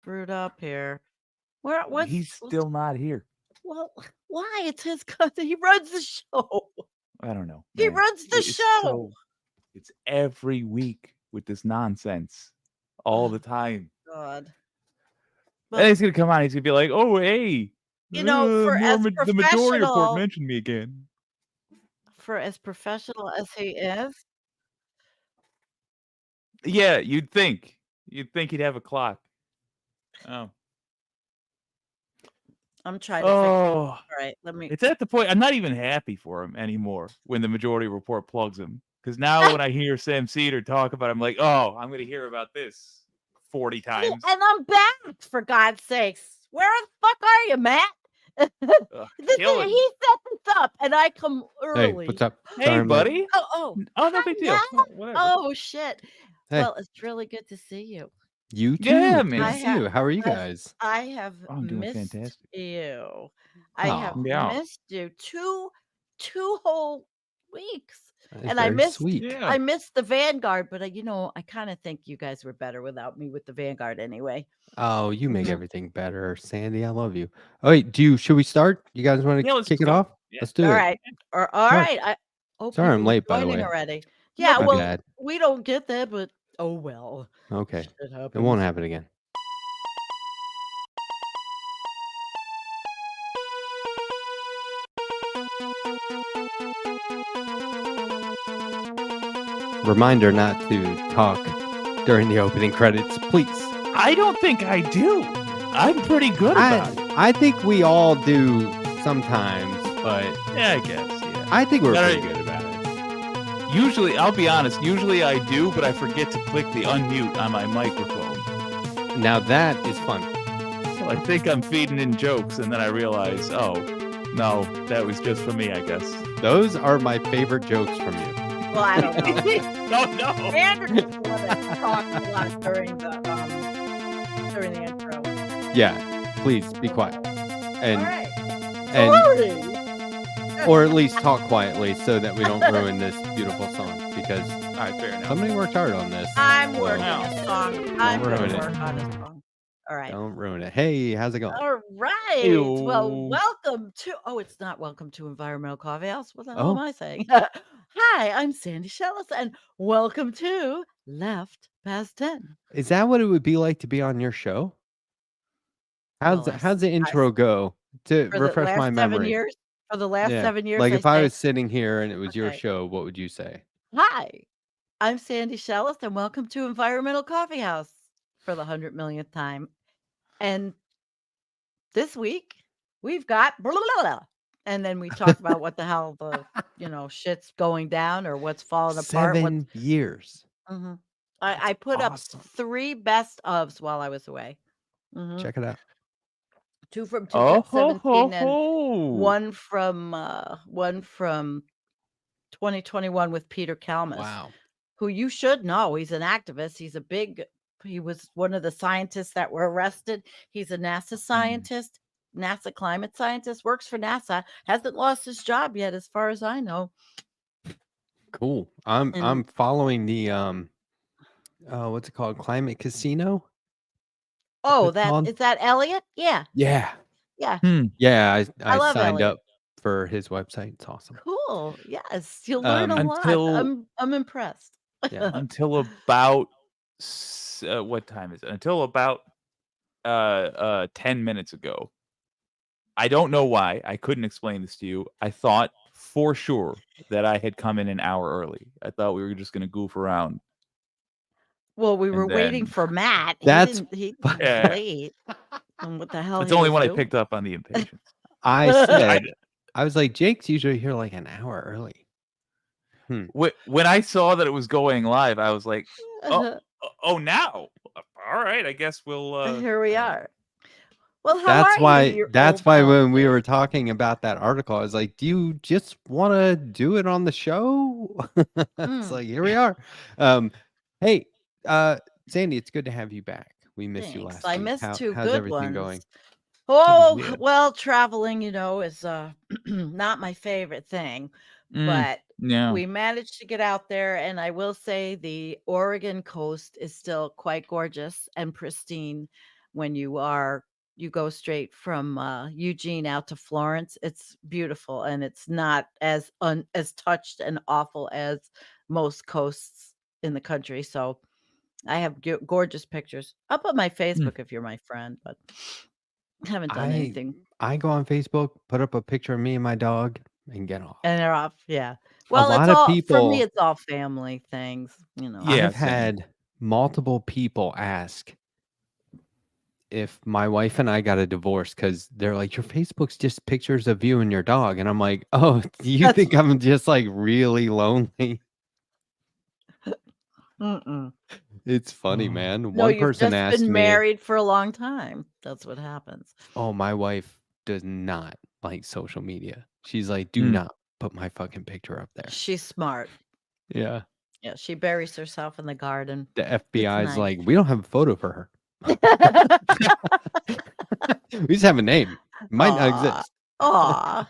screwed up here. He's What's still not here. well, why? It's his cousin. He runs the show. I don't know, He man. runs the It's show. so it's every week with this nonsense all Oh the time. God. And But he's gonna come on. He's gonna be like, "Oh, hey, for as the majority report professional mentioned me again." as he is, Yeah, you'd think he'd have a clock. Oh, I'm trying to figure. oh, All right, let me. it's at the point. I'm not even happy for him anymore when the majority report plugs him. Because now when I hear Sam Cedar talk about it, I'm like, oh, I'm gonna hear about this 40 times. And I'm back, for God's sakes. Where the fuck are you, Matt? Killing. He set this up, and I come Hey, what's early. up? Hey, Sorry I'm late. buddy. Oh, no Hi, big deal. Matt. Whatever. Oh, shit. Hey, Well, it's really good to see you. you too. Yeah, It's good to I man. see have, you. How are you I've, guys? I have Oh, I'm doing missed fantastic. you. I have Oh, Yeah. missed you two whole weeks, that is and very sweet. Yeah. I missed the Vanguard, but I kind of think you guys were better without me with the Vanguard anyway. Oh, you make Mhm. everything better, Sandy. I love you. Oh, wait, should we start? You guys want to Yeah, let's kick just it go. off? Yeah. Let's do All it. right, all Sorry, right. sorry I'm People are late, by the joining way. already. No Yeah, big My deal. well, bad. we don't get that, but oh well. Okay. Shit It won't happens. happen again. Reminder not to talk during the opening credits, please. I don't think I do. I'm pretty good about it. I think we all do sometimes, but Yeah, I guess. Yeah. I think we're All pretty right. good about it. Usually, I'll be honest. Usually, I do, but I forget to click the unmute on my microphone. Now that is fun. So I think I'm feeding in jokes, and then I realize, oh, no, that was just for me, I guess. Those are my favorite jokes from you. Well, I don't know. Oh, no. Andrew's the one that talked a lot during the intro. Yeah, please be quiet. All And right. and Sorry. or at least talk quietly so that we don't ruin this beautiful song because All right, fair enough. somebody worked hard on this. I'm so working a song. I'm going ruin to it. work on a song. All right. Don't ruin it. Hey, how's it going? All right. Ew. Well, welcome to. Oh, it's not welcome to Environmental Coffee House. What the hell am Oh, I saying? Hi, I'm Sandy Shellis, and welcome to Left Past 10. is that what it would be like to be on your show? Well, How's the intro go? To for the refresh last my 7 memory. years. For the last Yeah. 7 years, Like I if I say, was sitting here and it was your okay. show, what would you say? Hi, I'm Sandy Shellis, and welcome to Environmental Coffee House for the 100 millionth time. And this week, we've got blah, blah, blah, and then we talk about what the hell shit's going down or what's falling apart. 7 years. Mhm. That's I put awesome. up 3 best ofs while I was away. Mhm. Check it out. 2 from Oh, ho, 2017 and ho. one from 2021 with Peter Kalmus, Wow. who you should know. He's an activist. He was one of the scientists that were arrested. He's a NASA scientist, NASA climate scientist, works for NASA, hasn't lost his job yet, as far as I know. Cool. I'm And following the what's it called? Climate Casino? oh, It's on? is that Elliot? Yeah. Yeah. Yeah. Yeah, I I love signed Elliot. up for his website. It's awesome. Cool. Yes. You'll learn a lot. I'm impressed. Yeah. Until about what time is it? Until about 10 minutes ago. I don't know why. I couldn't explain this to you. I thought for sure that I had come in an hour early. I thought we were just going to goof around. Well, we were And waiting then- for Matt. That's He Yeah. late. And what the hell It's he only was when I doing. picked up on the impatience. I said I was like, Jake's usually here like an hour early. When I saw that it was going live, I was like, oh, now. All right, I guess we'll Here we are. Well, how That's are you? why You that's old why when we bastard? were talking about that article, I was like, do you just want to do it on the show? It's like, here we are. Hey, Sandy, it's good to have you back. We missed you Thanks. last I week. missed 2 How's good everything ones. going? Oh, Yeah. well, traveling, is not my favorite thing, but Yeah. we managed to get out there, and I will say the Oregon coast is still quite gorgeous and pristine. when you go straight from Eugene out to Florence. It's beautiful, and it's not as touched and awful as most coasts in the country. So I have gorgeous pictures. I'll put my Facebook if you're my friend, but haven't done anything. I go on Facebook, put up a picture of me and my dog, and get off. And they're off. Yeah. A Well, it's lot of all for me. people. It's all family things. Yeah, I've same. had multiple people ask if my wife and I got a divorce because they're like, your Facebook's just pictures of you and your dog. And I'm like, oh, do you That's- think I'm just like really lonely? Mm-mm. It's funny, Oh. man. No, One you've person just asked been me, married for a long time. That's what happens. oh, my wife does not like social media. She's like, do Mm. not put my fucking picture up there. She's smart. Yeah. Yeah, she buries herself in the garden. The FBI is nice. like, we don't have a photo for her. We just have a name. Might not exist. Aw.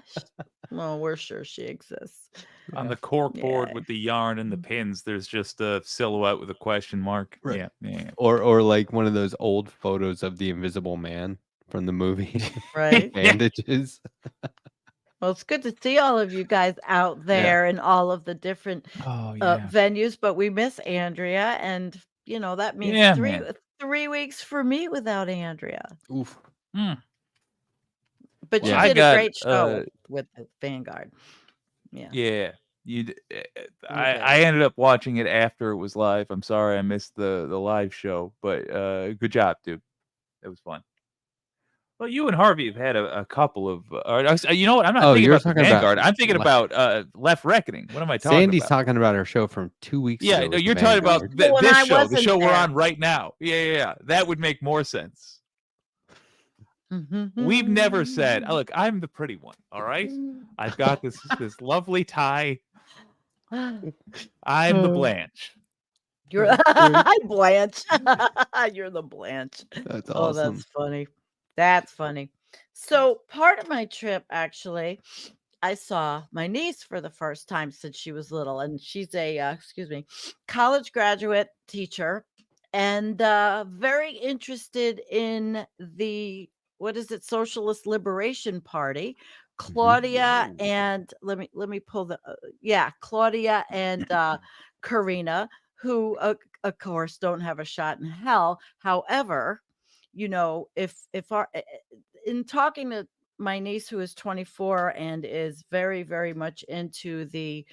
Well, we're sure she exists. On the cork board Yeah. with the yarn and the pins, there's just a silhouette with a question mark. Right. Yeah. Or like one of those old photos of the Invisible Man from the movie. Right. Bandages. Well, it's good to see all of you guys out there in all of the different Oh yeah. venues, but we miss Andrea, and that means Yeah, three man. 3 weeks for me without Andrea. Oof. Mm. But Yeah. you I did got, a great show with the Vanguard. Yeah. Yeah. Okay. I ended up watching it after it was live. I'm sorry I missed the live show, but good job, dude. It was fun. Well, you and Harvey have had a couple of. You know what? I'm not thinking you're about the talking about Vanguard. I'm thinking about Left Reckoning. What am I talking Sandy's about? talking about her show from 2 weeks Yeah, ago. no, with you're the talking about Vanguard. Well, when this I show, the wasn't show we're there. on right now. Yeah. That would make more sense. We've never said, "Look, I'm the pretty one. All right, I've got this lovely tie. I'm the Blanche." You're That's Blanche. You're the Blanche. That's Oh, awesome. that's funny. That's funny. So part of my trip, actually, I saw my niece for the first time since she was little, and she's a college graduate teacher, and very interested in the Socialist Liberation Party. Claudia Ooh. and let me pull Claudia and Karina, who of course don't have a shot in hell. However, if our in talking to my niece, who is 24 and is very, very much into the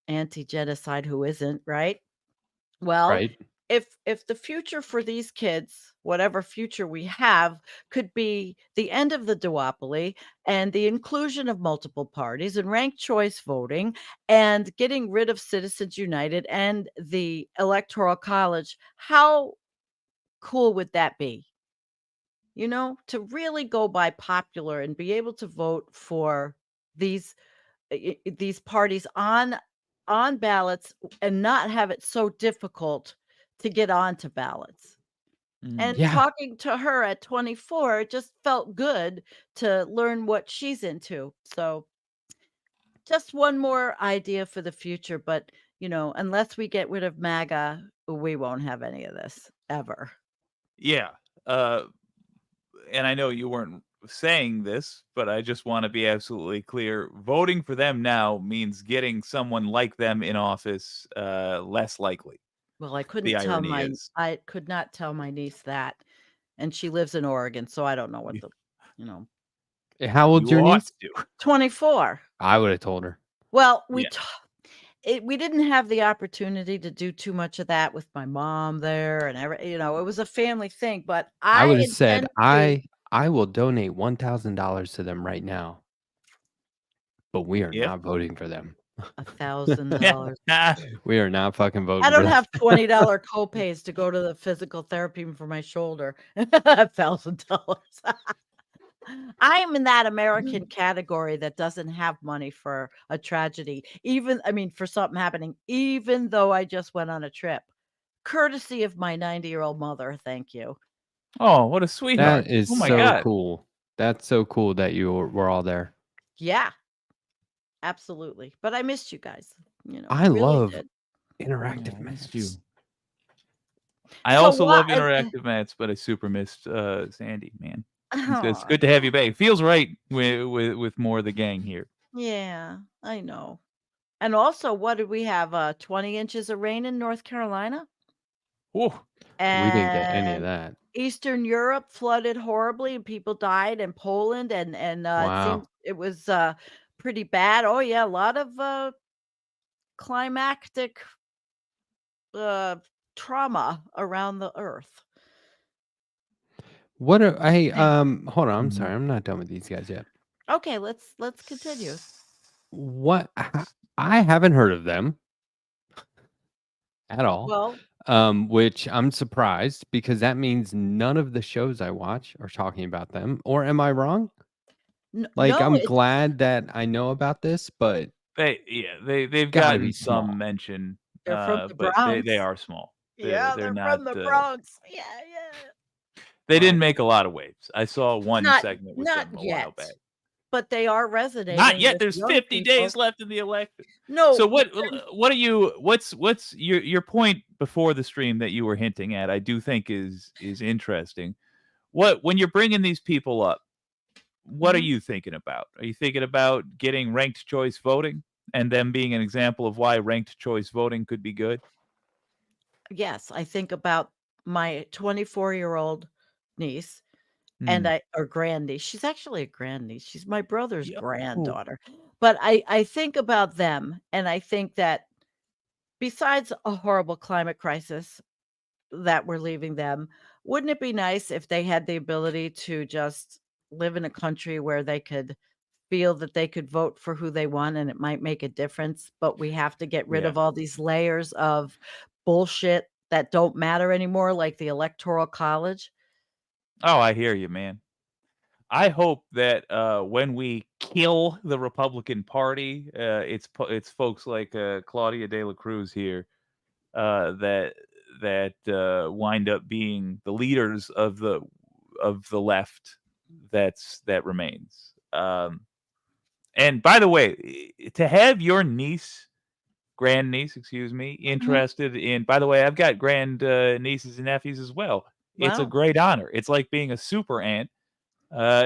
anti-genocide, who isn't, right? Well, Right. if the future for these kids, whatever future we have, could be the end of the duopoly and the inclusion of multiple parties and ranked choice voting and getting rid of Citizens United and the Electoral College, how cool would that be? To really go by popular and be able to vote for these these parties on ballots and not have it so difficult to get onto ballots. And Yeah. talking to her at 24, it just felt good to learn what she's into. So just one more idea for the future, but unless we get rid of MAGA, we won't have any of this ever. Yeah. And I know you weren't saying this, but I just want to be absolutely clear. Voting for them now means getting someone like them in office less likely. Well, I The couldn't tell irony my is, I could not tell my niece that, and she lives in Oregon, so I don't know what How old's you your ought niece? to. 24. I would have told her. Well, Yeah. we didn't have the opportunity to do too much of that with my mom there, and it was a family thing. But I I would have said, intend to I will donate $1,000 to them right now, but we are Yep. not voting for them. $1,000. We are not fucking voting. I don't for them. have $20 copays to go to the physical therapy for my shoulder. $1,000. I am in that American category that doesn't have money for a tragedy, for something happening, even though I just went on a trip. Courtesy of my 90-year-old mother, thank you. Oh, what a sweetheart! That is Oh my so God. cool. That's so cool that you were all there. Yeah, absolutely. But I missed you guys. I really love did. interactive Oh, I missed minutes. I So also what? love interactive mats, but I super missed Sandy, man. It's Oh, good to have you back. It feels right with more of the gang here. yeah, I know. And also, what did we have? 20 inches of rain in North Carolina, Whew. We didn't get any of and that. Eastern Europe flooded horribly, and people died in Poland, and it seems Wow. it was pretty bad. Oh yeah, a lot of climactic uh, trauma around the earth. What are hey, Anyway, hold on, I'm Mhm. sorry. I'm not done with these guys yet. okay, let's continue. What I haven't heard of them at all. Well, Which I'm surprised because that means none of the shows I watch are talking about them. Or am I wrong? Like, no, I'm it's glad that I know about this, but They've gotta be gotten small. some mention, they're from the but they Bronx. are small. Yeah, They're they're not. from the Bronx. Yeah, They Well, didn't make a lot of waves. I saw one not segment with not them a while yet, back. but they are Not resonating yet. with There's young 50 days people. left in the election. No, So but what are you what's your point before the stream that you were hinting at? I do think is interesting. When you're bringing these people up, what are mhm. you thinking about? Are you thinking about getting ranked choice voting and them being an example of why ranked choice voting could be good? Yes, I think about my 24-year-old niece and Hmm. I or grandniece. She's actually a grandniece. She's my brother's Yeah. Oh. granddaughter. But I think about them, and I think that besides a horrible climate crisis that we're leaving them, wouldn't it be nice if they had the ability to just live in a country where they could feel that they could vote for who they want and it might make a difference, but we have to get rid Yeah. of all these layers of bullshit that don't matter anymore, like the Electoral College? Oh, I hear you, man. I hope that when we kill the Republican Party, it's folks like Claudia De La Cruz here that wind up being the leaders of the left that remains. And by the way, to have your grandniece, excuse me, Mhm. interested in. By the way, I've got grand nieces and nephews as well. It's a Wow. great honor. It's like being a super aunt,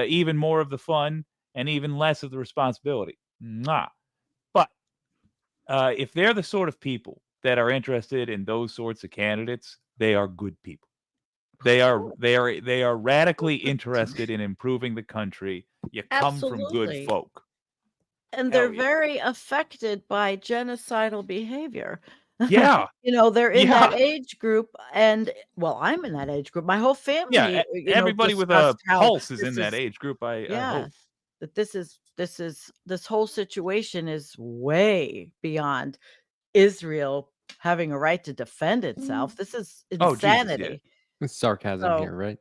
even more of the fun and even less of the responsibility. Mwah. But if they're the sort of people that are interested in those sorts of candidates, they are good people. Cool. They are radically interested in improving the country. You come from good Absolutely. folk. And they're Hell yeah. very affected by genocidal behavior. Yeah. They're in that Yeah. age group, and well, I'm in that age group. My whole Yeah. family, Everybody with discussed a how pulse is in this that is age group, I yeah, hope. that this whole situation is way beyond Israel having a right to defend itself. This is Oh, Jesus, yeah. insanity. It's sarcasm So, here, right?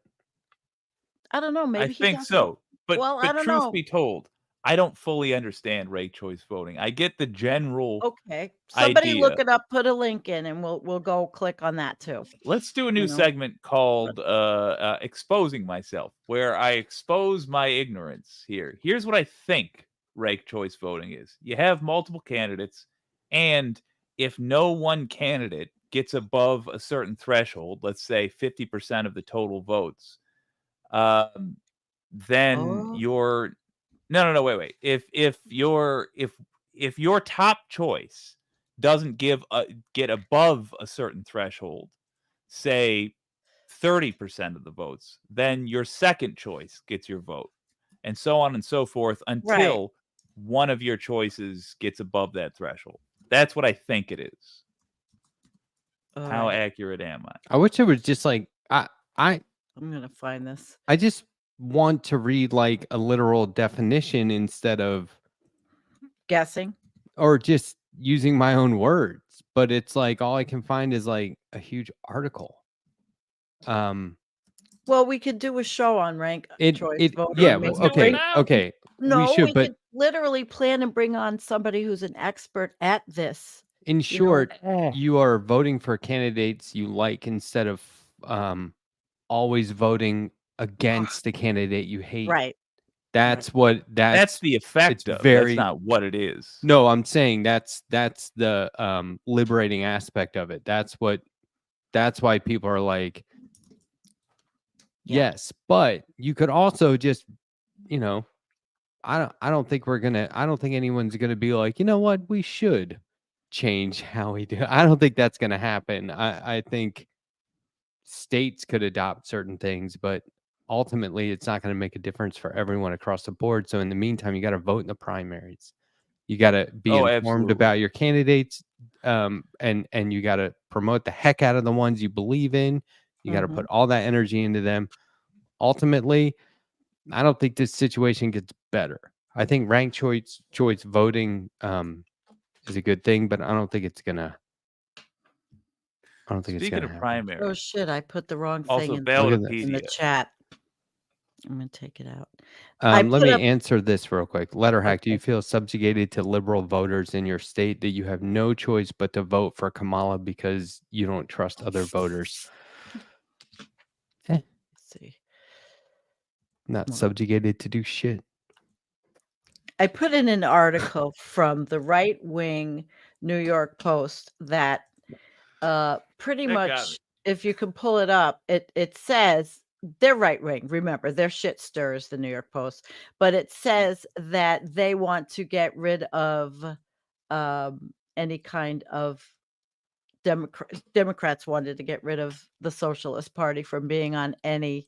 I don't know, I maybe he think doesn't. so. But Well, I don't truth know. be told, I don't fully understand ranked choice voting. I get the general Okay. Somebody look idea. it up, put a link in, and we'll go click on that too, Let's do a you new know? segment But called exposing myself, where I expose my ignorance here. Here's what I think ranked choice voting is. You have multiple candidates, and if no one candidate gets above a certain threshold, let's say 50% of the total votes, um, then oh, you're no, wait. If your top choice doesn't get above a certain threshold, say 30% of the votes, then your second choice gets your vote. And so on and so forth right. until one of your choices gets above that threshold. That's what I think it is. How Alright. accurate am I? I wish it was just like I I'm gonna find this. I just want to read like a literal definition instead of Guessing. or just using my own words, but it's like all I can find is like a huge article. Well, we could do a show on rank choice voting Yeah, and maybe Let's do it bring now. okay. We no, should, we but could literally plan and bring on somebody who's an expert at this, in you know? short, you are voting for candidates you like instead of always voting against the candidate you hate. Right. That's Right. what That's the effect it's of. That's very not what it is. no, I'm saying that's the liberating aspect of it. that's why people are like, Yeah. yes, but you could also just, I don't think anyone's gonna be like, you know what, we should change how we do. I don't think that's gonna happen. I think states could adopt certain things, but ultimately it's not gonna make a difference for everyone across the board. So in the meantime, you gotta vote in the primaries. You gotta be Oh, informed absolutely. about your candidates, and you gotta promote the heck out of the ones you believe in. You gotta put all that energy into them. Ultimately, I don't think this situation gets better. I think ranked choice voting is a good thing, but I don't think it's gonna Speaking of happen. Oh primaries, shit! I put the wrong thing also Look at in the Ballotpedia. chat. I'm gonna take it out. I Let put me up. answer this real quick. Letterhack, do you Okay. feel subjugated to liberal voters in your state that you have no choice but to vote for Kamala because you don't trust other voters? Let's see. Not Well, subjugated to do shit. I put in an article from the right wing New York Post that pretty That got me. much, if you can pull it up, it says they're right wing. Remember, they're shit stirs, the New York Post, but it says that they want to get rid of any kind of Democrats wanted to get rid of the Socialist Party from being on any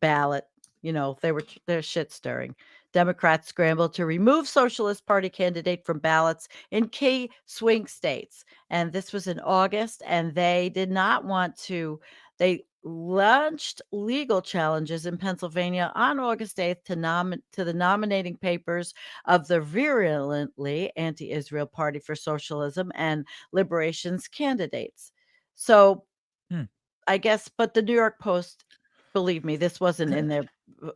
ballot. They're shit stirring. Democrats scrambled to remove Socialist Party candidate from ballots in key swing states. And this was in August, and they did not want to. They launched legal challenges in Pennsylvania on August 8th to the nominating papers of the virulently anti-Israel Party for Socialism and Liberation's candidates. So Hmm. I guess, but the New York Post, believe me, this wasn't in their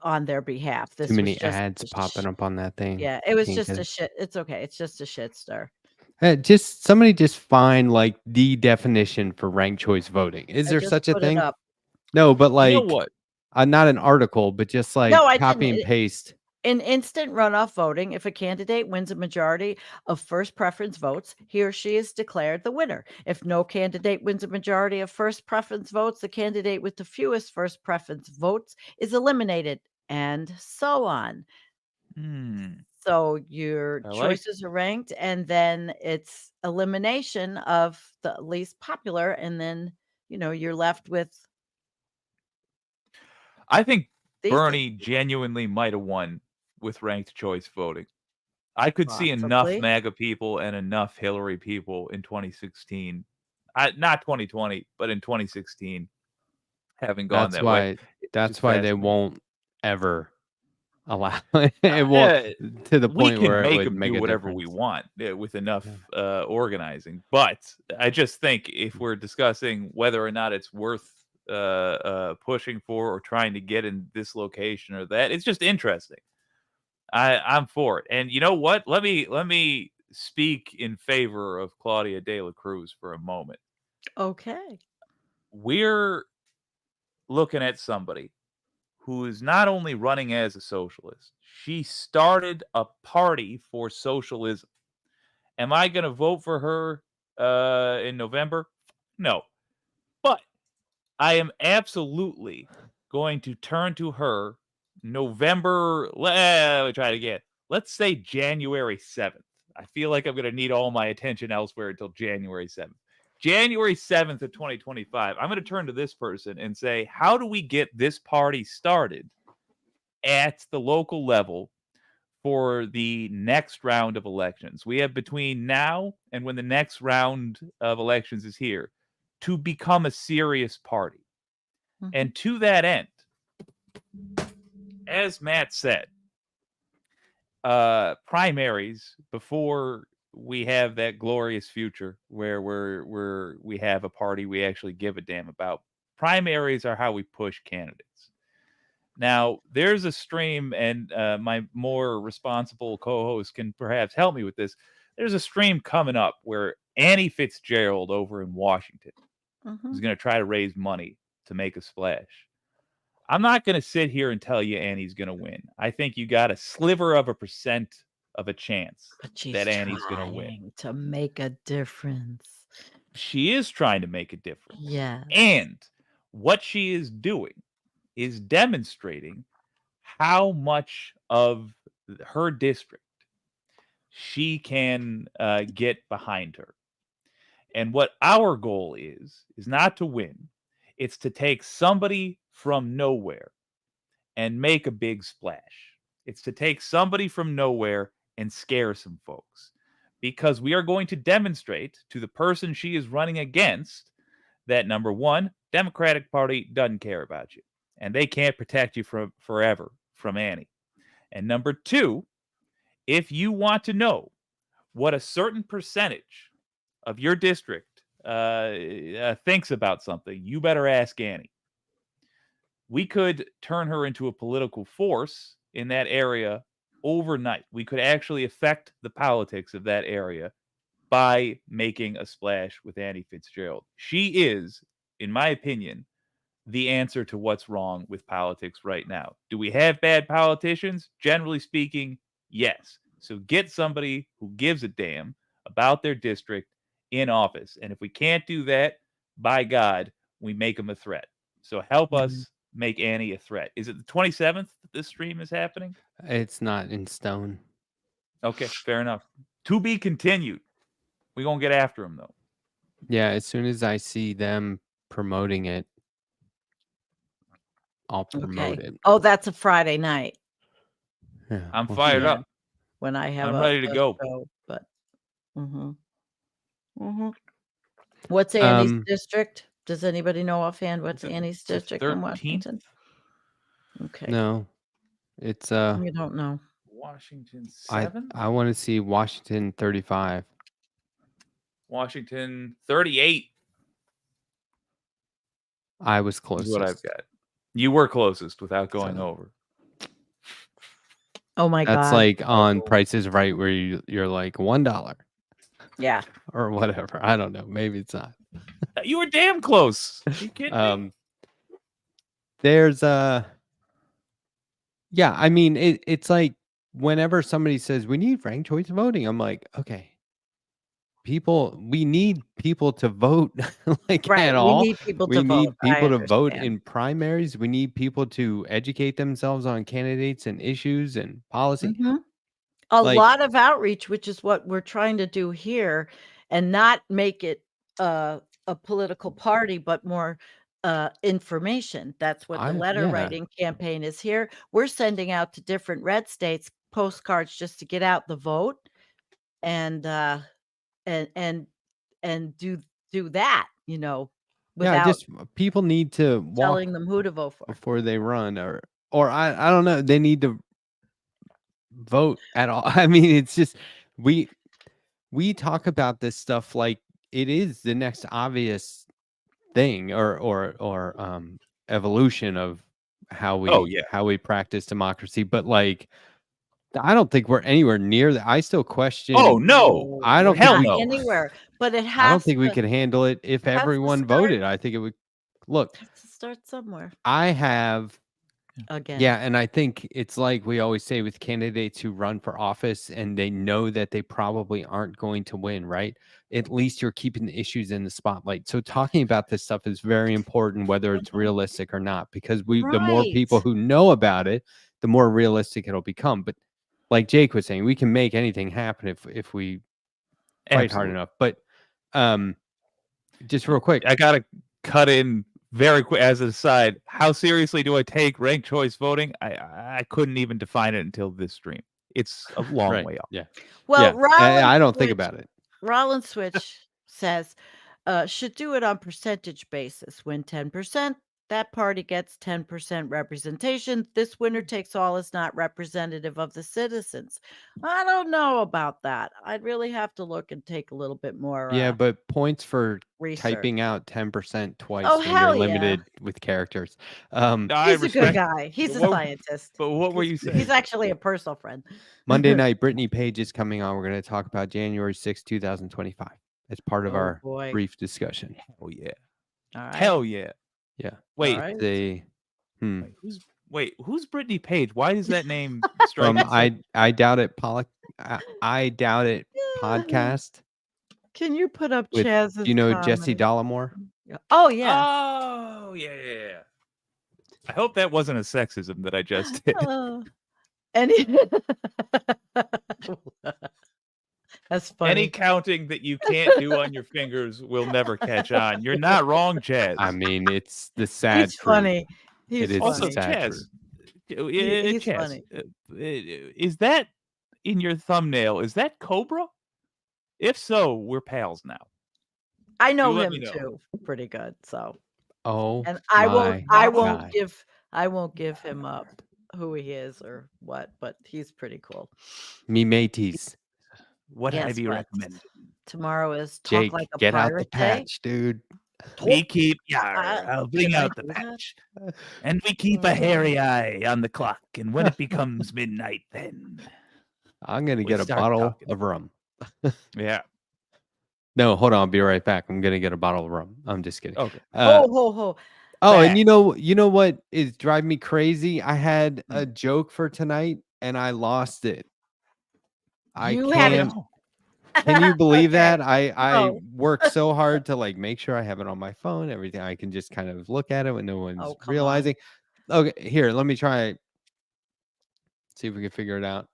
on their behalf. Too This was many just ads a popping up on that thing. yeah, it was Can't just get a it. shit. It's okay. It's just a shit stir. Just somebody just find like the definition for ranked choice voting. Is I there just such a put it thing? up. No, but You know like what? not an article, but just like No, I copy and didn't. paste. In instant runoff voting, if a candidate wins a majority of first preference votes, he or she is declared the winner. If no candidate wins a majority of first preference votes, the candidate with the fewest first preference votes is eliminated, and so on. So your I like. choices are ranked, and then it's elimination of the least popular, and then you're left with I think these things. Bernie genuinely might have won with ranked choice voting. I could see enough Possibly. MAGA people and enough Hillary people in 2016, not 2020, but in 2016, having gone That's that way. why It's they fascinating. won't ever allow it. Won't Uh, to the we point can where it make would them do make a whatever we difference. want with enough Yeah. organizing. But I just think if we're discussing whether or not it's worth pushing for or trying to get in this location or that, it's just interesting. I'm for it. And you know what? Let me speak in favor of Claudia De La Cruz for a moment. Okay. We're looking at somebody who is not only running as a socialist, she started a party for socialism. Am I going to vote for her in November? No. But I am absolutely going to turn to her November. Let me try it again. Let's say January 7th. I feel like I'm going to need all my attention elsewhere until January 7th. January 7th of 2025, I'm going to turn to this person and say, how do we get this party started at the local level for the next round of elections? We have between now and when the next round of elections is here to become a serious party. Mhm. And to that end, as Matt said, primaries before we have that glorious future where we have a party we actually give a damn about. Primaries are how we push candidates. Now, there's a stream, and my more responsible co-host can perhaps help me with this. There's a stream coming up where Annie Fitzgerald over in Washington is Mhm. going to try to raise money to make a splash. I'm not going to sit here and tell you Annie's going to win. I think you got a sliver of a % of a chance But she's that Annie's going to win. trying to make a difference. she is trying to make a difference. Yes. And what she is doing is demonstrating how much of her district she can get behind her. And what our goal is not to win. It's to take somebody from nowhere and make a big splash. It's to take somebody from nowhere and scare some folks. Because we are going to demonstrate to the person she is running against that, number one, Democratic Party doesn't care about you. And they can't protect you forever from Annie. And number two, if you want to know what a certain percentage of your district thinks about something, you better ask Annie. We could turn her into a political force in that area overnight. We could actually affect the politics of that area by making a splash with Annie Fitzgerald. She is, in my opinion, the answer to what's wrong with politics right now. Do we have bad politicians? Generally speaking, yes. So get somebody who gives a damn about their district in office. And if we can't do that, by God, we make them a threat. So help us make Annie a threat. Is it the 27th that this stream is happening? It's not in stone. Okay, fair enough. To be continued. We're going to get after him, though. Yeah, as soon as I see them promoting it, I'll promote it. Oh, that's a Friday night Yeah, I'm we'll fired see. up. when I have I'm a ready to a go. show, but what's Annie's Um, district? Does anybody know offhand what's Is it Annie's the district in 13th? Washington? Okay. No, it's We don't know. Washington I 7th? I want to see Washington 35. Washington 38 I was is closest. what I've got. You were closest without going over. Oh my That's God. like on Price is Right, where you're like $1 Yeah. or whatever. I don't know. Maybe it's not. You were damn close. Are you kidding me? There's yeah, I mean it's like whenever somebody says we need ranked choice voting, I'm like, okay. We need people to vote like Right. at We all. need people We to vote. need I people to vote understand. in primaries. We need people to educate themselves on candidates and issues and policy. A Like- lot of outreach, which is what we're trying to do here, and not make it a political party, but more information. That's what the letter yeah. writing campaign is here. We're sending out to different red states postcards just to get out the vote and do that, Yeah, without just people need to walk telling them who to vote for. before they run or I don't know, they need to vote at all. I mean, it's just we talk about this stuff like it is the next obvious thing or evolution of how we practice democracy, but like I don't think we're anywhere near that. I still question. Oh, no. I don't We're think not we anywhere, but it has I don't think we to- could handle it if has to everyone start- voted. I think it would look. has to start somewhere I have again. Yeah, and I think it's like we always say with candidates who run for office and they know that they probably aren't going to win, right? At least you're keeping the issues in the spotlight. So talking about this stuff is very important, whether it's realistic or not, because the more people Right. who know about it, the more realistic it'll become. But like Jake was saying, we can make anything happen if we fight hard Absolutely. enough. But just real quick, I got to cut in very quick as an aside. How seriously do I take ranked choice voting? I couldn't even define it until this stream. It's a long right? way off. Yeah. Well, yeah. Rollins I don't think Switch- about it. Rollins Switch says should do it on percentage basis. Win 10%, that party gets 10% representation. This winner takes all is not representative of the citizens. I don't know about that. I'd really have to look and take a little bit more Yeah, but points for research. typing out 10% twice Oh, when hell you're yeah. limited with characters. I He's a good respect. guy. He's a What- scientist. But what were you He's saying? actually a personal friend. Monday night, Brittany Page is coming on. We're going to talk about January 6, 2025 as part of Oh, our boy. brief discussion. Oh yeah. All right. Hell yeah. Yeah. Wait, right. who's Brittany Page? Why does that name strike From me? I doubt it I doubt it podcast. Can you put up with, Chaz's you know, Jesse comment? Dollamore? Oh, yeah. Oh, yeah. I hope that wasn't a sexism that I just did. Any That's funny. Any counting that you can't do on your fingers will never catch on. You're not wrong, Chaz. I mean, it's the sad He's truth. funny. He's It is Also, funny. the sad Chaz, truth. He's Chaz, funny. Is that in your thumbnail? Is that Cobra? If so, we're pals now. I know let him me know. too, pretty good. So, Oh, and I my won't God. give him up who he is or what, but he's pretty cool. Me mateys. What Yes, have you but recommended? tomorrow is Talk Jake, Like a get out the Pirate Day. patch, dude. We keep I'll bring Can I out the do that? patch. And we keep a hairy eye on the clock. And when it becomes midnight, then I'm gonna we get a start bottle talking. of rum. Yeah. No, hold on, I'll be right back. I'm gonna get a bottle of rum. I'm just kidding. Okay. Ho. Oh, and Facts. you know what is driving me crazy? I had a joke for tonight and I lost it. I You had a- can't. Can you believe Okay. that? I No. work so hard to like make sure I have it on my phone, everything. I can just kind of look at it when no one's Oh, come on. realizing. Okay, here, let me try. See if we can figure it out.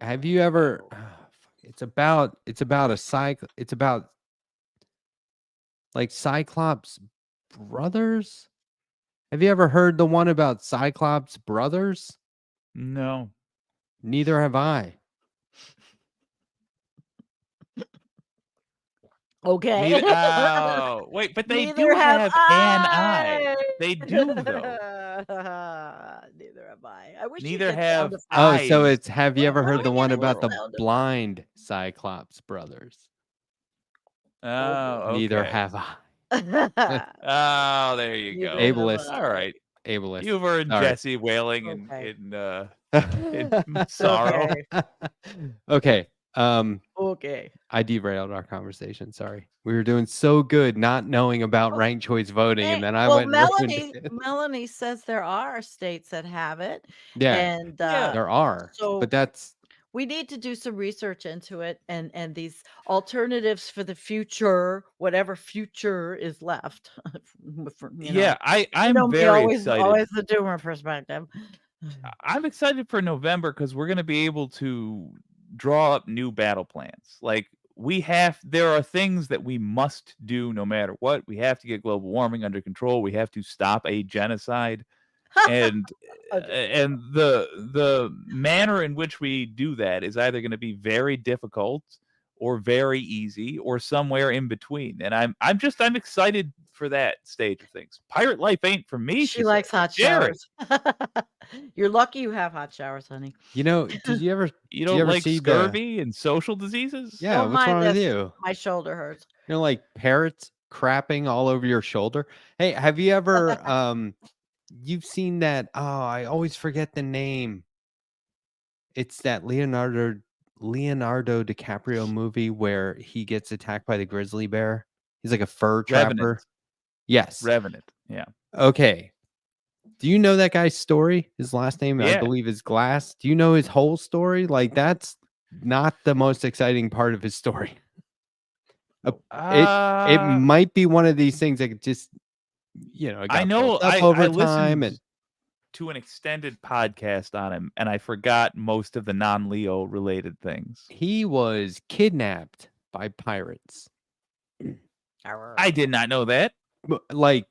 Have you ever? It's about like Cyclops brothers. Have you ever heard the one about Cyclops brothers? No. Neither have I. Okay. Oh, wait, but they Neither do have have an eye. They do, though. Neither have I. I wish Neither you did have sound effects. Oh, so eyes. it's have you ever Where are heard we the one getting about this the sound effect? blind Cyclops brothers? Oh, okay. Neither have I. Oh, there you Neither go. have Ableist. All right. Ableist. You've earned Sorry. Jesse wailing Okay. in sorrow. Okay. Okay. Okay. I derailed our conversation. Sorry. We were doing so good not knowing about ranked choice voting, and then I went and ruined it. Melanie says there are states that have it. Yeah, And there are. so But that's we need to do some research into it and these alternatives for the future, whatever future is left. Yeah, You I'm know me, very excited. always the doomer perspective. I'm excited for November because we're going to be able to draw up new battle plans. Like there are things that we must do no matter what. We have to get global warming under control. We have to stop a genocide. And the manner in which we do that is either going to be very difficult or very easy or somewhere in between. And I'm excited for that stage of things. Pirate life ain't for me. She likes says. hot Jerry, showers. You're lucky you have hot showers, honey. you know, did you ever you did don't you ever like see scurvy and social diseases? Yeah, Don't what's mind wrong with this. you? My shoulder hurts. You know, like parrots crapping all over your shoulder. Hey, have you ever you've seen that? Oh, I always forget the name. It's that Leonardo DiCaprio movie where he gets attacked by the grizzly bear. He's like a fur trapper. Revenant. Yes. Revenant. Yeah. Okay. Do you know that guy's story? His last name, I Yeah. believe, is Glass. Do you know his whole story? Like, that's not the most exciting part of his story. It might be one of these things that could just, it I got know. built up I over listened time, and to an extended podcast on him, and I forgot most of the non-Leo related things. he was kidnapped by pirates. I did not know that. Like,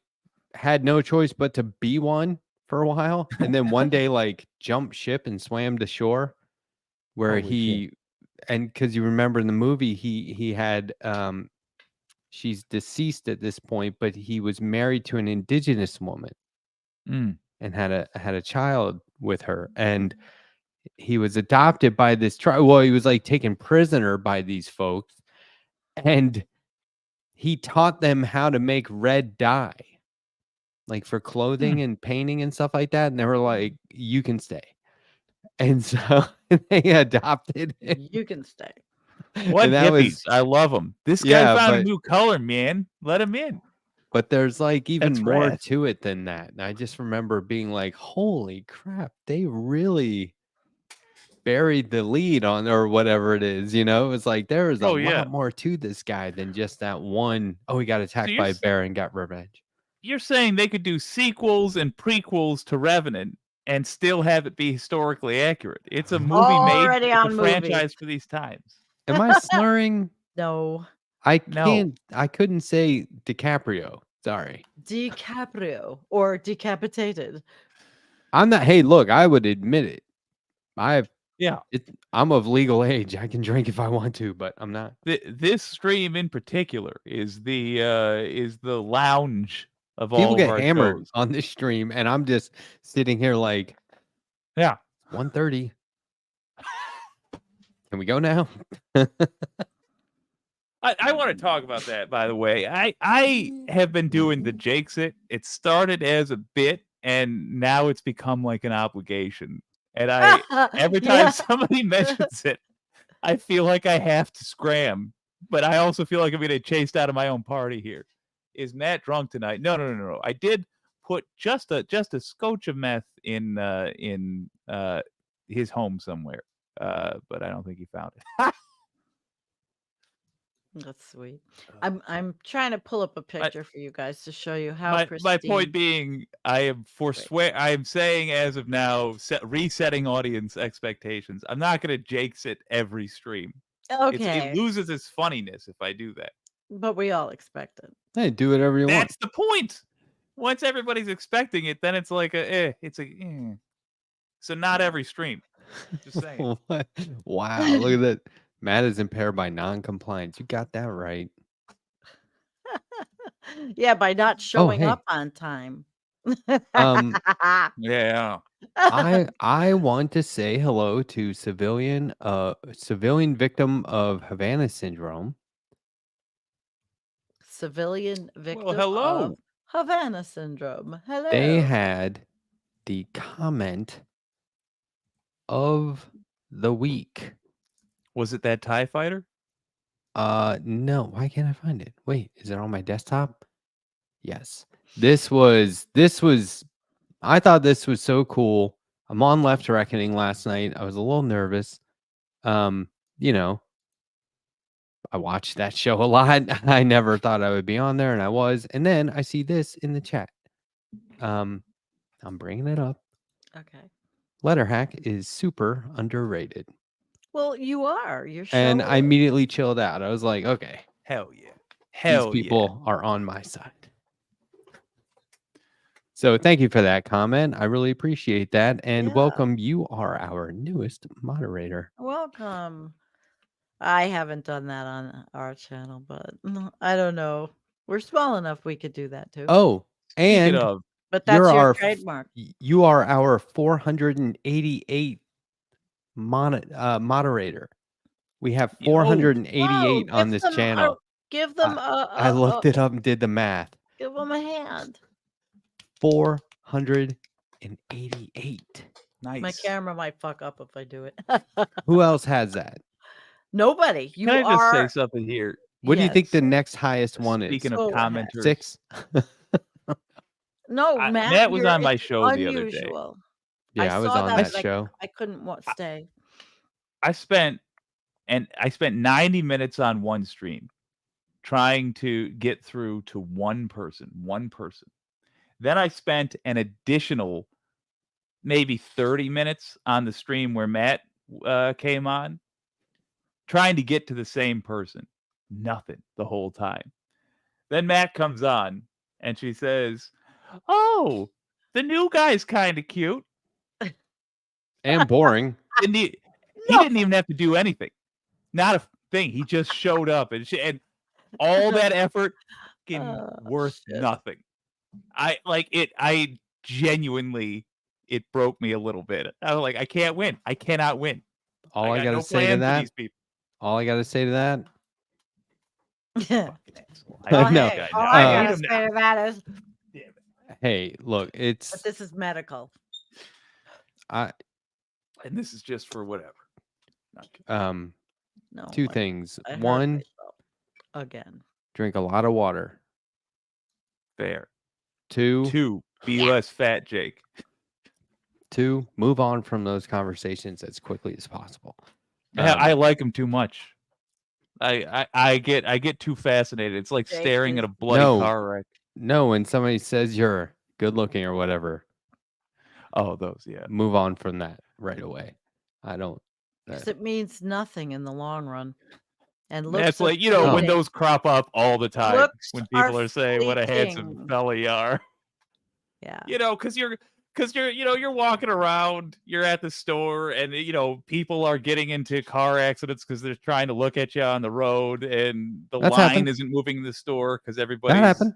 had no choice but to be one for a while, and then one day, like, jumped ship and swam to shore, where and because you remember in the movie, he had she's deceased at this point, but he was married to an indigenous woman and had a child with her, and he was adopted by this tribe. Well, he was like taken prisoner by these folks, and he taught them how to make red dye, like for clothing and painting and stuff like that. And they were like, "You can stay." And so they adopted him. You can stay. What And that hippies? I love them. This guy found a new color, man. Let him in. But there's like even That's more rad. to it than that. And I just remember being like, holy crap, they really buried the lead on or whatever it is, it's like there is a Oh, yeah. lot more to this guy than just that one. Oh, he got attacked you're by a s- bear and got revenge. You're saying they could do sequels and prequels to Revenant and still have it be historically accurate. It's a movie made. Already It's a on movie. franchise for these times. Am I slurring? No. No. I couldn't say DiCaprio. Sorry. DiCaprio or decapitated. I'm not. Hey, look, I would admit it. Yeah. I'm of legal age. I can drink if I want to, but I'm not. This stream in particular is the lounge of People all of get our hammered shows. on this stream, and I'm just sitting here like, Yeah. 1:30. Can we go now? I want to talk about that, by the way. I have been doing the Jakes It. It started as a bit, and now it's become like an obligation. And every time Yeah. somebody mentions it, I feel like I have to scram. But I also feel like I'm getting chased out of my own party here. Is Matt drunk tonight? No. I did put just a scotch of meth in his home somewhere, but I don't think he found it. That's sweet. I'm trying to pull up a picture for you guys to show you how My pristine. point being, I am I am saying as of now, resetting audience expectations. I'm not going to Jakes it every stream. Okay, It loses its funniness if I do that. but we all expect it. Hey, do whatever you want. That's the point. Once everybody's expecting it, then it's like So not every stream. Just saying. What? Wow, look at that. Matt is impaired by non-compliance. You got that right. Yeah, by not showing hey. up on time. Yeah. I want to say hello to civilian victim of Havana syndrome. Civilian victim Well, hello. of Havana syndrome. Hello. They had the comment of the week. Was it that TIE fighter? No. Why can't I find it? Wait, is it on my desktop? Yes. This was. I thought this was so cool. I'm on Left Reckoning last night. I was a little nervous. I watched that show a lot. I never thought I would be on there, and I was. And then I see this in the chat. I'm bringing it up. Okay. Letterhack is super underrated. Well, you are. You're And I immediately chilled out. I was like, okay. Hell yeah. These people are on my side. So thank you for that comment. I really appreciate that. And welcome. You are our newest moderator. Welcome. I haven't done that on our channel, but I don't know. We're small enough we could do that too. Oh, and but that's your trademark. You are our 488 moderator. We have 488 on this channel. Give them I looked it up and did the math. Give them a hand. 488. Nice. My camera might fuck up if I do it. Who else has that? Nobody. Can I just say something here? What do you think the next highest one is? Speaking of commenters. 6? No, Matt was on my show the other day. Yeah, I was on that show. I couldn't stay. I spent 90 minutes on one stream trying to get through to one person. Then I spent an additional maybe 30 minutes on the stream where Matt came on trying to get to the same person. Nothing the whole time. Then Matt comes on and she says, "Oh, the new guy's kind of cute." And boring. And he didn't even have to do anything. Not a thing. He just showed up and all that effort worth nothing. I genuinely, it broke me a little bit. I was like, I can't win. I cannot win. All I gotta say to that. All I gotta say to that. I know. All I gotta say to that is, hey, look, but this is medical. And this is just for whatever. No. 2 things. 1, again. Drink a lot of water. Fair. 2, be less fat, Jake. to move on from those conversations as quickly as possible. I like him too much. I get too fascinated. It's like Jake staring at is a bloody No. car wreck. No, when somebody says you're good looking or whatever, Oh, those, yeah. move on from that right away. I don't. 'cause it means nothing in the long run. And That's looks are like, when fleeting. those crop up all the time Looks when are people are saying what a handsome fleeting. fella you are. Yeah. Because you're you're walking around, you're at the store, and people are getting into car accidents because they're trying to look at you on the road, and the That's line happened. isn't moving in the store because That everybody's happened.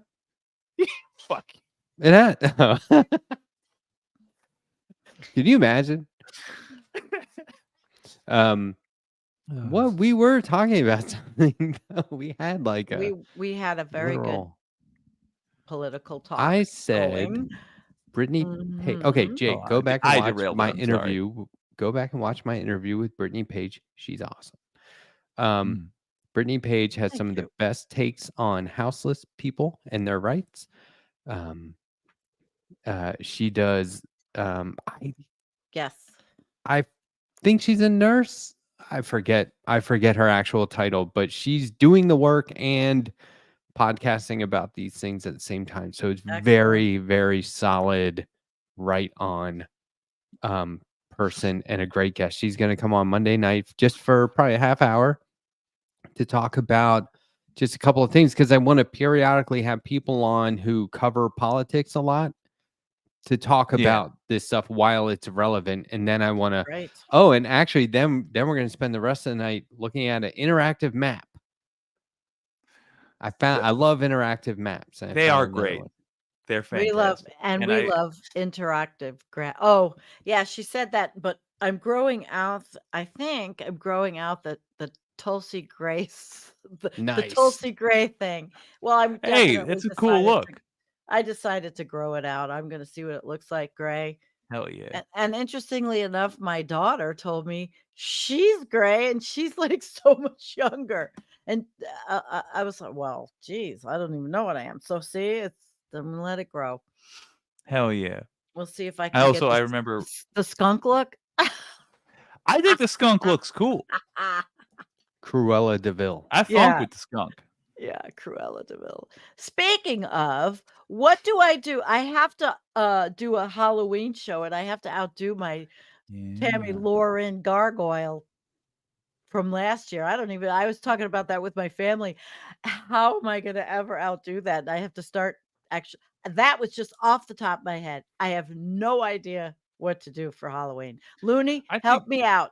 fuck. It had. Can you imagine? What we were talking about something. We had like a We had a very good literal. political talk. I said going. Brittany. Okay, Mhm. Jake, Oh, go back and I watch derailed my it, I'm sorry. interview. Go back and watch my interview with Brittany Page. She's awesome. Mm. Brittany Page has Thank some of the you. best takes on houseless people and their rights. She does. Yes. I think she's a nurse. I forget her actual title, but she's doing the work and podcasting about these things at the same time. So it's Excellent. very, very solid, right on person and a great guest. She's going to come on Monday night just for probably a half hour to talk about just a couple of things, because I want to periodically have people on who cover politics a lot to talk Yeah. about this stuff while it's relevant. And then I want to, Right. and actually then we're going to spend the rest of the night looking at an interactive map. I love interactive maps. And I They found are another great. one. They're We love fantastic. and we love interactive Oh, yeah, she said that, but I'm growing out I think I'm growing out the Tulsi Grace the Nice. Tulsi Gray thing. Well, I'm Hey, definitely that's a cool look. I decided to grow it out. I'm gonna see what it looks like gray. Hell yeah. And interestingly enough, my daughter told me she's gray and she's like so much younger. And I was like, well, geez, I don't even know what I am. So see, I'm gonna let it grow. Hell yeah. We'll see if I can get I remember the skunk look. I think the skunk looks cool. Cruella DeVille. I funk Yeah. with the skunk. Yeah, Cruella DeVille. Speaking of, what do? I have to do a Halloween show and I have to outdo my Tammy Yeah. Lauren gargoyle from last year. I was talking about that with my family. How am I going to ever outdo that? And I have to start that was just off the top of my head. I have no idea what to do for Halloween. Looney, help me out.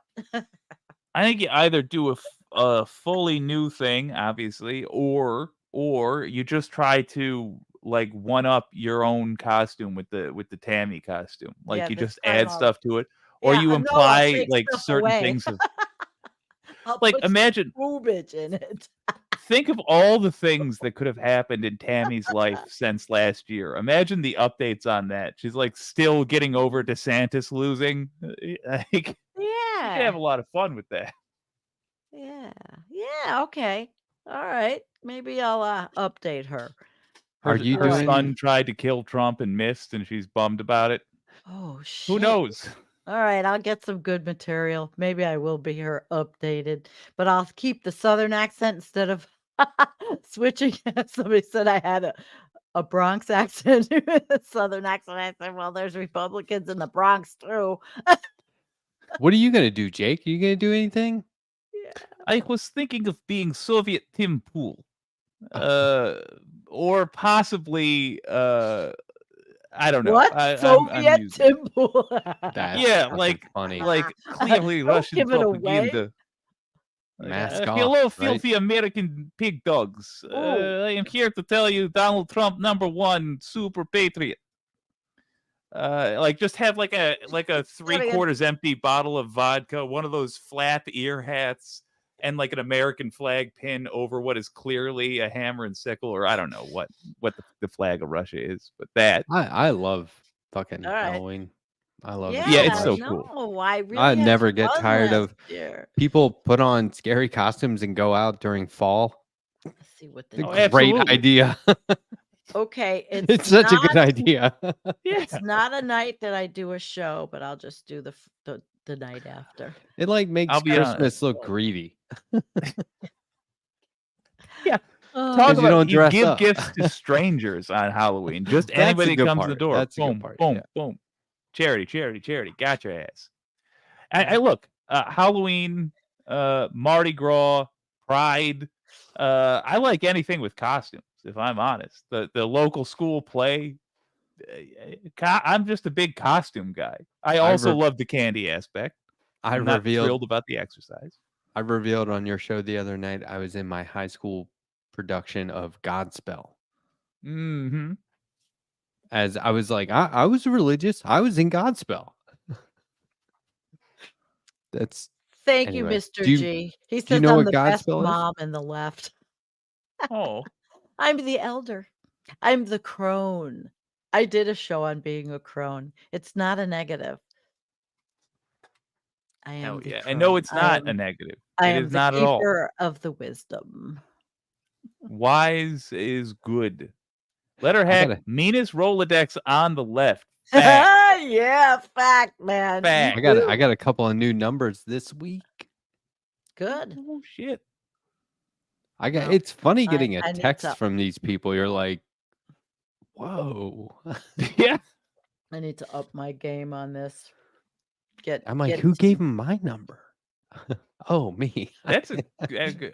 I think you either do a fully new thing, obviously, or you just try to like one up your own costume with the Tammy costume. Like Yeah, you this just time add I'll stuff to it, or Yeah, you no, I'll imply take like stuff certain away. things of I'll like put imagine boobage in it. think of all the things that could have happened in Tammy's life since last year. Imagine the updates on that. She's like still getting over DeSantis losing. Like, you can have Yeah. a lot of fun with that. Yeah. Yeah, okay. All right. Maybe I'll update her. Are you Her doing? son tried to kill Trump and missed, and she's bummed about it. Oh shit. Who knows? All right, I'll get some good material. Maybe I will be her updated, but I'll keep the southern accent instead of switching. Somebody said I had a Bronx accent, a southern accent. I said, well, there's Republicans in the Bronx too. What are you gonna do, Jake? Are you gonna do anything? Yeah. I was thinking of being Soviet Tim Pool. Or possibly I don't know. What? I'm Soviet using temple? That's yeah, fucking funny. like clearly Don't Russian give it away. propaganda. Like, Mask off, hello, right? filthy American pig dogs. I am here to tell you, Donald Trump, #1 super patriot. Like just have like a 3/4 empty bottle of vodka, one of those flat ear hats, and like an American flag pin over what is clearly a hammer and sickle, or I don't know what the flag of Russia is, but that. I love fucking All right. Halloween. I love it. Yeah, so it's so much. cool. No, I really I had never get fun tired last of year. people put on scary costumes and go out during fall. Let's see what It's they a great absolutely. idea. Okay, It's such a good idea. it's not a night that I do a show, but I'll just do the night after. It like makes I'll be honest. Christmas look greedy. Yeah. Oh, Talk 'Cause you about don't you dress give up. gifts to strangers on Halloween. Just That's the anybody good comes in the part. door. That's the good Boom, part, boom, yeah. boom. Charity, charity, charity. Got your ass. Yeah. I look, Halloween, Mardi Gras, Pride. I like anything with costumes, if I'm honest. The local school play. I'm just a big costume guy. I also love the candy aspect. I'm not thrilled about the exercise. I revealed on your show the other night I was in my high school production of Godspell. Mm-hmm. As I was like, I was religious. I was in Godspell. That's Thank anyway. you, Mr. Do you- G. He do you says know I'm what the best Godspell is? mom in the left. Oh, I'm the elder. I'm the crone. I did a show on being a crone. It's not a negative. I am hell the yeah. crone. And no, it's not a am, negative. I It am is the not at all. keeper of the wisdom. Wise is good. Letterhack, meanest Rolodex on the left. Fact. Yeah, fact, man. You Fact. I got a couple of new numbers this week. Good. Oh shit. Well, it's funny getting I a need text to- from these people. You're like, whoa. Yeah. I need to up my game on this. I'm like, who gave him my number? Oh, me. That's a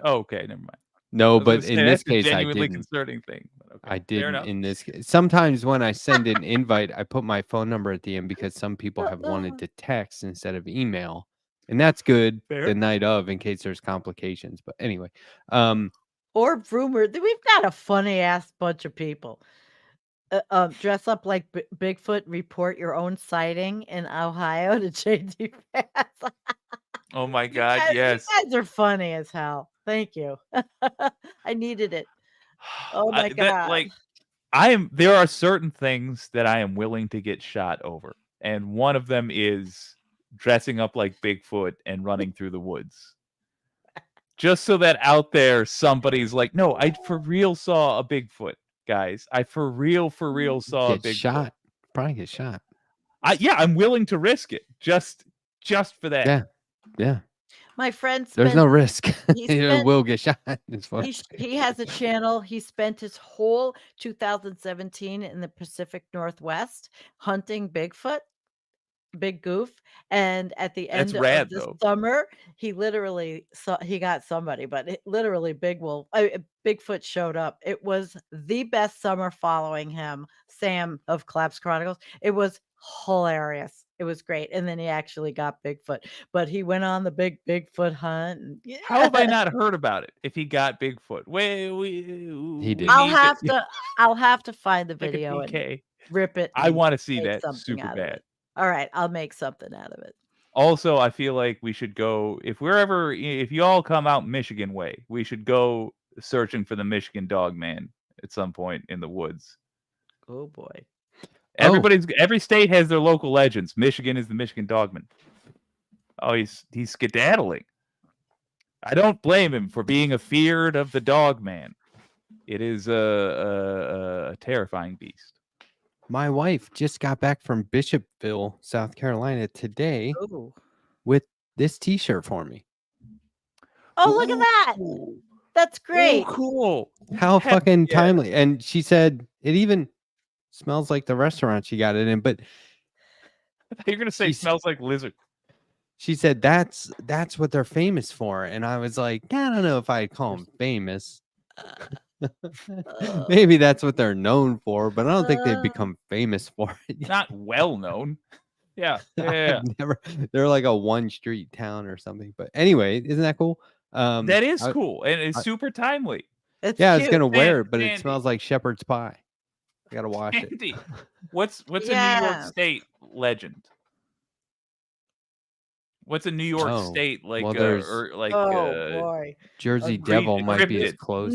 okay, never mind. No, but in this that's a case, I genuinely didn't. concerning thing. But okay, I fair didn't enough. in this case. Sometimes when I send an invite, I put my phone number at the end because some people have wanted to text instead of email. And that's good Fair. the night of in case there's complications. But anyway, or rumor. We've got a funny ass bunch of people. Dress up like Bigfoot, report your own sighting in Ohio to JD Fans. Oh my god, yes. You guys are funny as hell. Thank you. I needed it. Oh my god. There are certain things that I am willing to get shot over. And one of them is dressing up like Bigfoot and running through the woods. Just so that out there somebody's like, no, I for real saw a Bigfoot, guys. I for real saw a Bigfoot. Shot. Probably get shot. I'm willing to risk it. Just for that. Yeah. My friend There's no risk. He will get shot. He has a channel. He spent his whole 2017 in the Pacific Northwest hunting Bigfoot, Big Goof, and at the end of the summer, he literally he got somebody, but literally Bigfoot showed up. It was the best summer following him, Sam of Collapse Chronicles. It was hilarious. It was great, and then he actually got Bigfoot, but he went on the Bigfoot hunt. And, yeah. How have I not heard about it? If he got Bigfoot, he did. I'll have to find the like video and rip it. I want to see that super bad. All right, I'll make something out of it. Also, I feel like we should go if you all come out Michigan way, we should go searching for the Michigan Dog Man at some point in the woods. Oh boy. Every state has their local legends. Michigan is the Michigan Dogman. Oh, he's skedaddling. I don't blame him for being afeared of the dog man. It is a terrifying beast. My wife just got back from Bishopville, South Carolina today with this T-shirt for me. Oh, look at that. That's great. Oh, cool. How fucking timely. And she said it even smells like the restaurant she got it in, but you're going to say it smells like lizard. She said that's what they're famous for. And I was like, I don't know if I'd call them famous. Maybe that's what they're known for, but I don't think they've become famous for it. Not well known. Yeah. They're like a one street town or something. But anyway, isn't that cool? That is cool, and it's super timely. It's I was gonna wear it, but it smells like shepherd's pie. I gotta wash it. What's a New York State legend? What's a New York State like? Boy, Jersey Devil might be as close.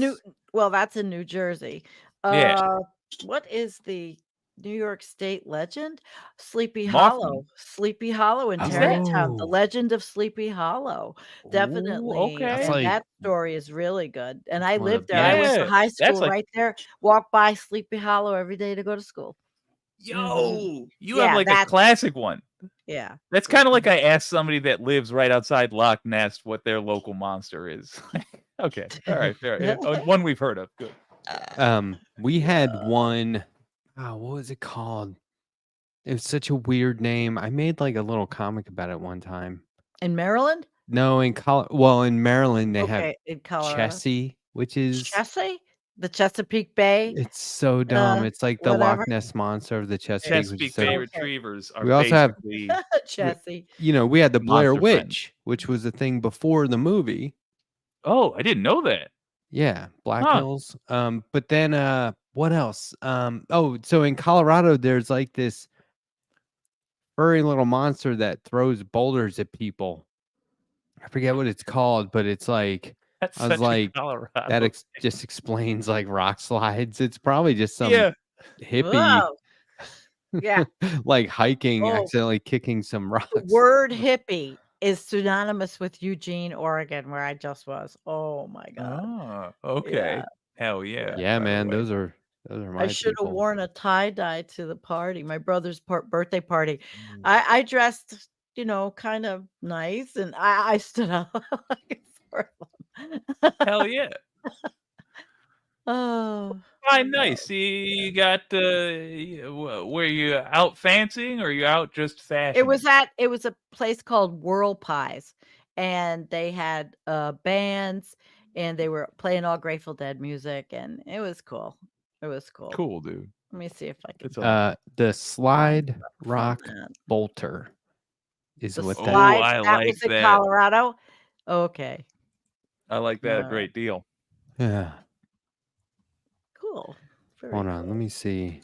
Well, that's in New Jersey. What is the New York State legend, Sleepy Mothman. Hollow. Sleepy Hollow in Who's that? Tarrytown, The Oh, Legend of Sleepy Hollow. Ooh, Definitely, that's okay. and like that story is really good, and that's I one of lived the there. I went best. to Yeah, high that's school like, right there, walked by Sleepy Hollow every day to go to school. Mhm. yo, you have Yeah, like a that's classic one. yeah. That's kind of like I asked somebody that lives right outside Loch Ness what their local monster is. Okay, all right, fair. One we've heard of. Good. We Yeah. had one. Oh, what was it called? It was such a weird name. I made like a little comic about it one time. In Maryland? No, in Maryland they have Okay, in Colorado. Chessie, which is Chessie? The Chesapeake Bay? it's so dumb. It's like the Whatever. Loch Ness monster of the Yeah. Chesapeake, which is Chesapeake Bay so. Okay. retrievers are We also have, basically Chessie. we had the Blair monster friends. Witch, which was a thing before the movie. Oh, I didn't know that. Yeah, Black Huh. Hills. But then what else? So in Colorado there's like this furry little monster that throws boulders at people. I forget what it's called, but it's like That's I was such a like Colorado thing. just explains like rock slides. It's probably just some Yeah. hippie Whoa. Yeah. like hiking, Oh, accidentally kicking some the rocks. word hippie is synonymous with Eugene, Oregon, where I just was. Oh my God. Oh, Yeah. okay. Hell Yeah. yeah, Yeah, by the man, way. those are I my should have people. worn a tie-dye to the party, my brother's birthday party. Mm. I dressed, kind of nice, and I stood up like a sore thumb. Hell yeah. Oh, Fine, no. nice. You got were you out fancying or you out just It was fashioning? a place called Whirl Pies, and they had, bands, and they were playing all Grateful Dead music, and it was cool. It was cool. Cool, dude. Let me see if I can It's awesome. The find slide stuff from rock that. bolter is The what that Oh, slide I that like was in that. Colorado? Okay. I like that a Alright. great deal. Yeah. Cool. Very Hold on, cool. let me see.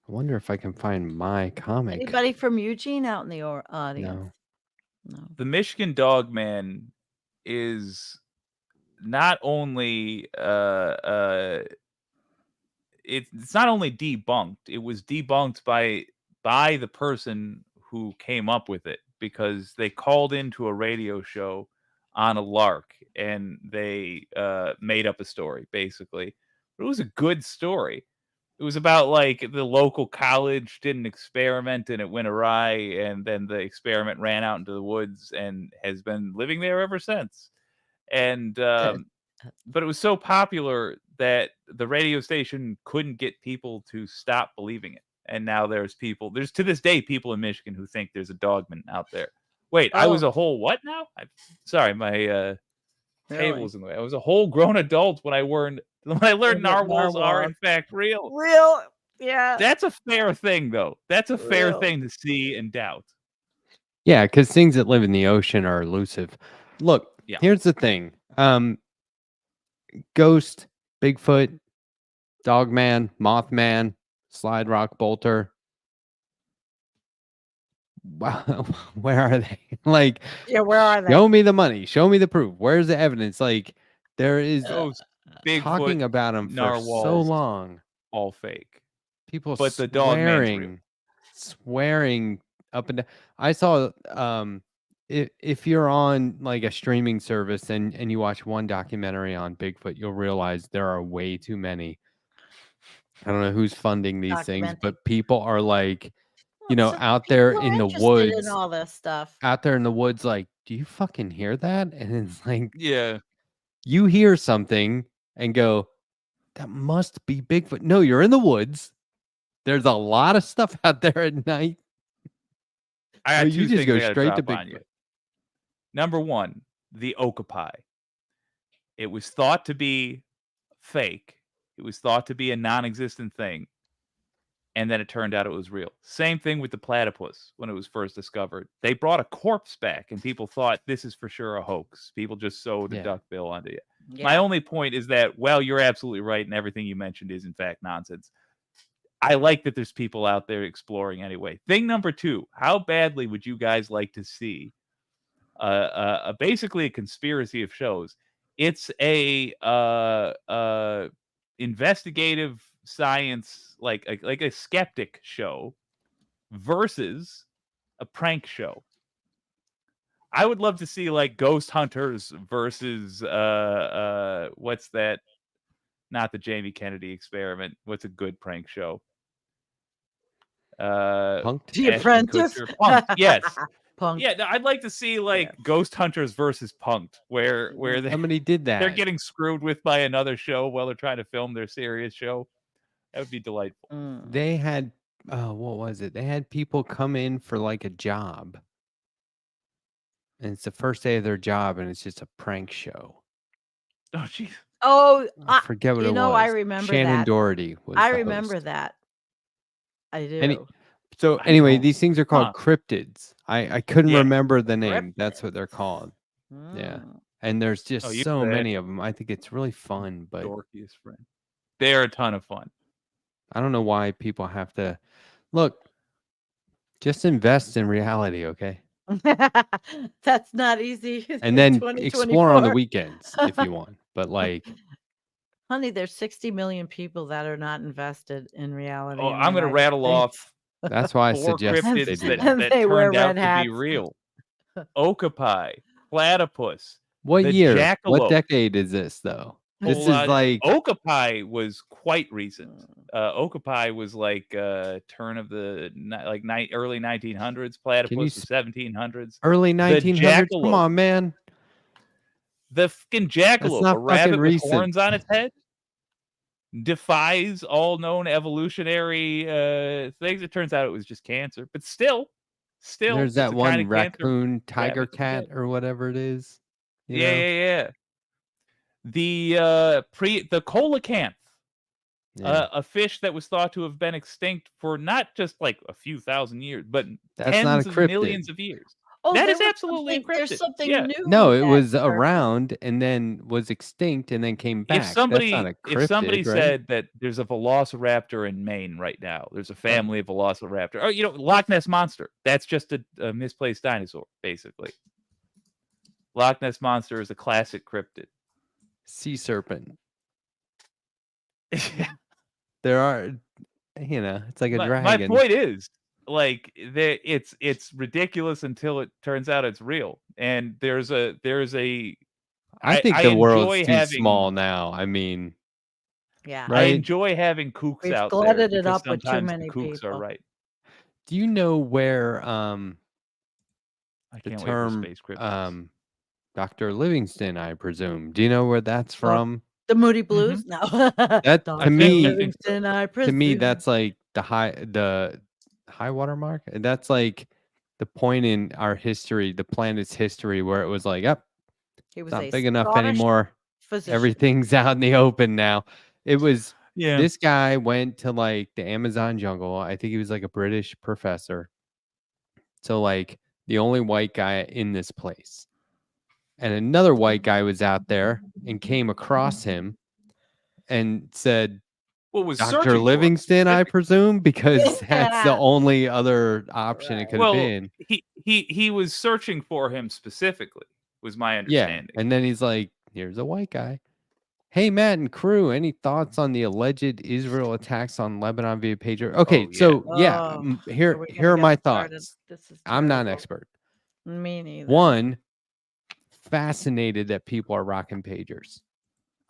I wonder if I can find my comic. Anybody from Eugene out in the audience? No. No. The Michigan Dog Man is not only it's not only debunked, it was debunked by the person who came up with it because they called into a radio show on a lark and they made up a story basically. But it was a good story. It was about like the local college did an experiment and it went awry, and then the experiment ran out into the woods and has been living there ever since. And but it was so popular that the radio station couldn't get people to stop believing it. And now there's to this day people in Michigan who think there's a dogman out there. Wait, I was Oh, a whole what now? Sorry, my table really? was in the way. I was a whole grown adult when I learned narwhals are Narwhals. in fact real. Real? Yeah, That's a fair thing though. That's a fair real. thing to see and doubt. Yeah, because things that live in the ocean are elusive. Look, Yeah. here's the thing. Ghost, Bigfoot, Dogman, Mothman, Slide Rock Bolter. Wow, where are they? Like, Yeah, where are they? show me the money. Show me the proof. Where's the evidence? Like, there is Ghost, Bigfoot, talking about them for so narwhals, long. all fake. People But the dog man's real. swearing up and down. I saw if you're on like a streaming service and you watch one documentary on Bigfoot, you'll realize there are way too many. I don't know who's funding these things, Documenting. but people are like, Well, so out there people are in the interested in woods, all this stuff. like, do you fucking hear that? And it's like, Yeah. you hear something and go, that must be Bigfoot. No, you're in the woods. There's a lot of stuff out there at night. I got But two you just things go I gotta straight to drop on you. Bigfoot. Number one, the Okapi. It was thought to be fake. It was thought to be a non-existent thing. And then it turned out it was real. Same thing with the platypus when it was first discovered. They brought a corpse back and people thought this is for sure a hoax. People just sewed a Yeah. duckbill onto it. Yeah. My only point is that, well, you're absolutely right, and everything you mentioned is in fact nonsense. I like that there's people out there exploring anyway. Thing number two, how badly would you guys like to see basically a conspiracy of shows? It's a investigative science, like a skeptic show versus a prank show. I would love to see like Ghost Hunters versus what's that? Not the Jamie Kennedy Experiment. What's a good prank show? Punked? The Ashton Apprentice. Kutcher. Punked. Yes. Punked. Yeah, I'd like to see like Yes. Ghost Hunters versus Punked, where Somebody did they're that. getting screwed with by another show while they're trying to film their serious show. That would be delightful. They had what was it? They had people come in for like a job. And it's the first day of their job and it's just a prank show. Oh jeez. Oh, I forget what it was. I remember Shannon that. Doherty was I the remember host. that. I do. So I anyway, don't- these things are called huh. cryptids. I couldn't Yeah. remember the name. That's what they're Cryptids. called. Yeah. Mm. And there's just you so said many of them. I think it's really fun, but Dorkiest friend. They're a ton of fun. I don't know why people have to look. Just invest in reality, okay? That's not easy. And then explore on the 2024. weekends if you want. But like, Honey, there's 60 million people that are not invested in reality. Oh, in the I'm gonna United rattle States. off that's why I 4 suggest they cryptids do that, that. that They wear turned out red to hats. be real. Okapi, platypus. What the year? jackalope. What decade is this though? This is like Okapi was quite recent. Okapi was like turn of the early 1900s. Platypus was 1700s. early 1900s. Come jackalope. on, man. The fucking jackalope, not a rabbit fucking with recent. horns on its head, defies all known evolutionary things. It turns out it was just cancer, but still, There's it's that a one kind of cancer raccoon, tiger rabbits cat, together. or whatever it is. you Yeah, know? yeah. The the coelacanth, Yeah. a fish that was thought to have been extinct for not just like a few thousand years, but That's not tens a of cryptid. millions of years. Oh, That there is was absolutely something- There's encrypted. something Yeah. new. No, with it that was person. around and then was extinct and then came back. If somebody, That's not a cryptid, if somebody right? said that there's a velociraptor in Maine right now, there's a family of velociraptor. Oh, Loch Ness monster. That's just a misplaced dinosaur, basically. Loch Ness monster is a classic cryptid. Sea serpent. There are, it's like a My dragon. point is, like, it's ridiculous until it turns out it's real. And there's a I think I the world's enjoy too having- small now. I mean, Yeah. I right? enjoy having kooks We've out there glutted it because up with too sometimes many the kooks are people. right. Do you know where I the can't term wait for space cryptids. Dr. Livingston, I presume? Do you know where that's from? The Moody Blues? No. That Dr. to me, Livingston, I to me, presume. that's like the high water mark. And that's like the point in our history, the planet's history, where it was like, He it's was not a big enough Scottish anymore. physician. Everything's out in the open now. It was Yeah. this guy went to like the Amazon jungle. I think he was like a British professor. So like the only white guy in this place. And another white guy was out there and came across him and said, was searching Dr. for him Livingston, I specifically. presume, because that's the Yeah. only other option it could have Well, been. he was searching for him specifically, was my Yeah. understanding. And then he's like, here's a white guy. Hey, Matt and crew, any thoughts on the alleged Israel attacks on Lebanon via pager? Okay, Oh, yeah. so Oh, here we are gonna my get started? thoughts. This is I'm not an terrible. expert. Me neither. One, fascinated that people are rocking pagers.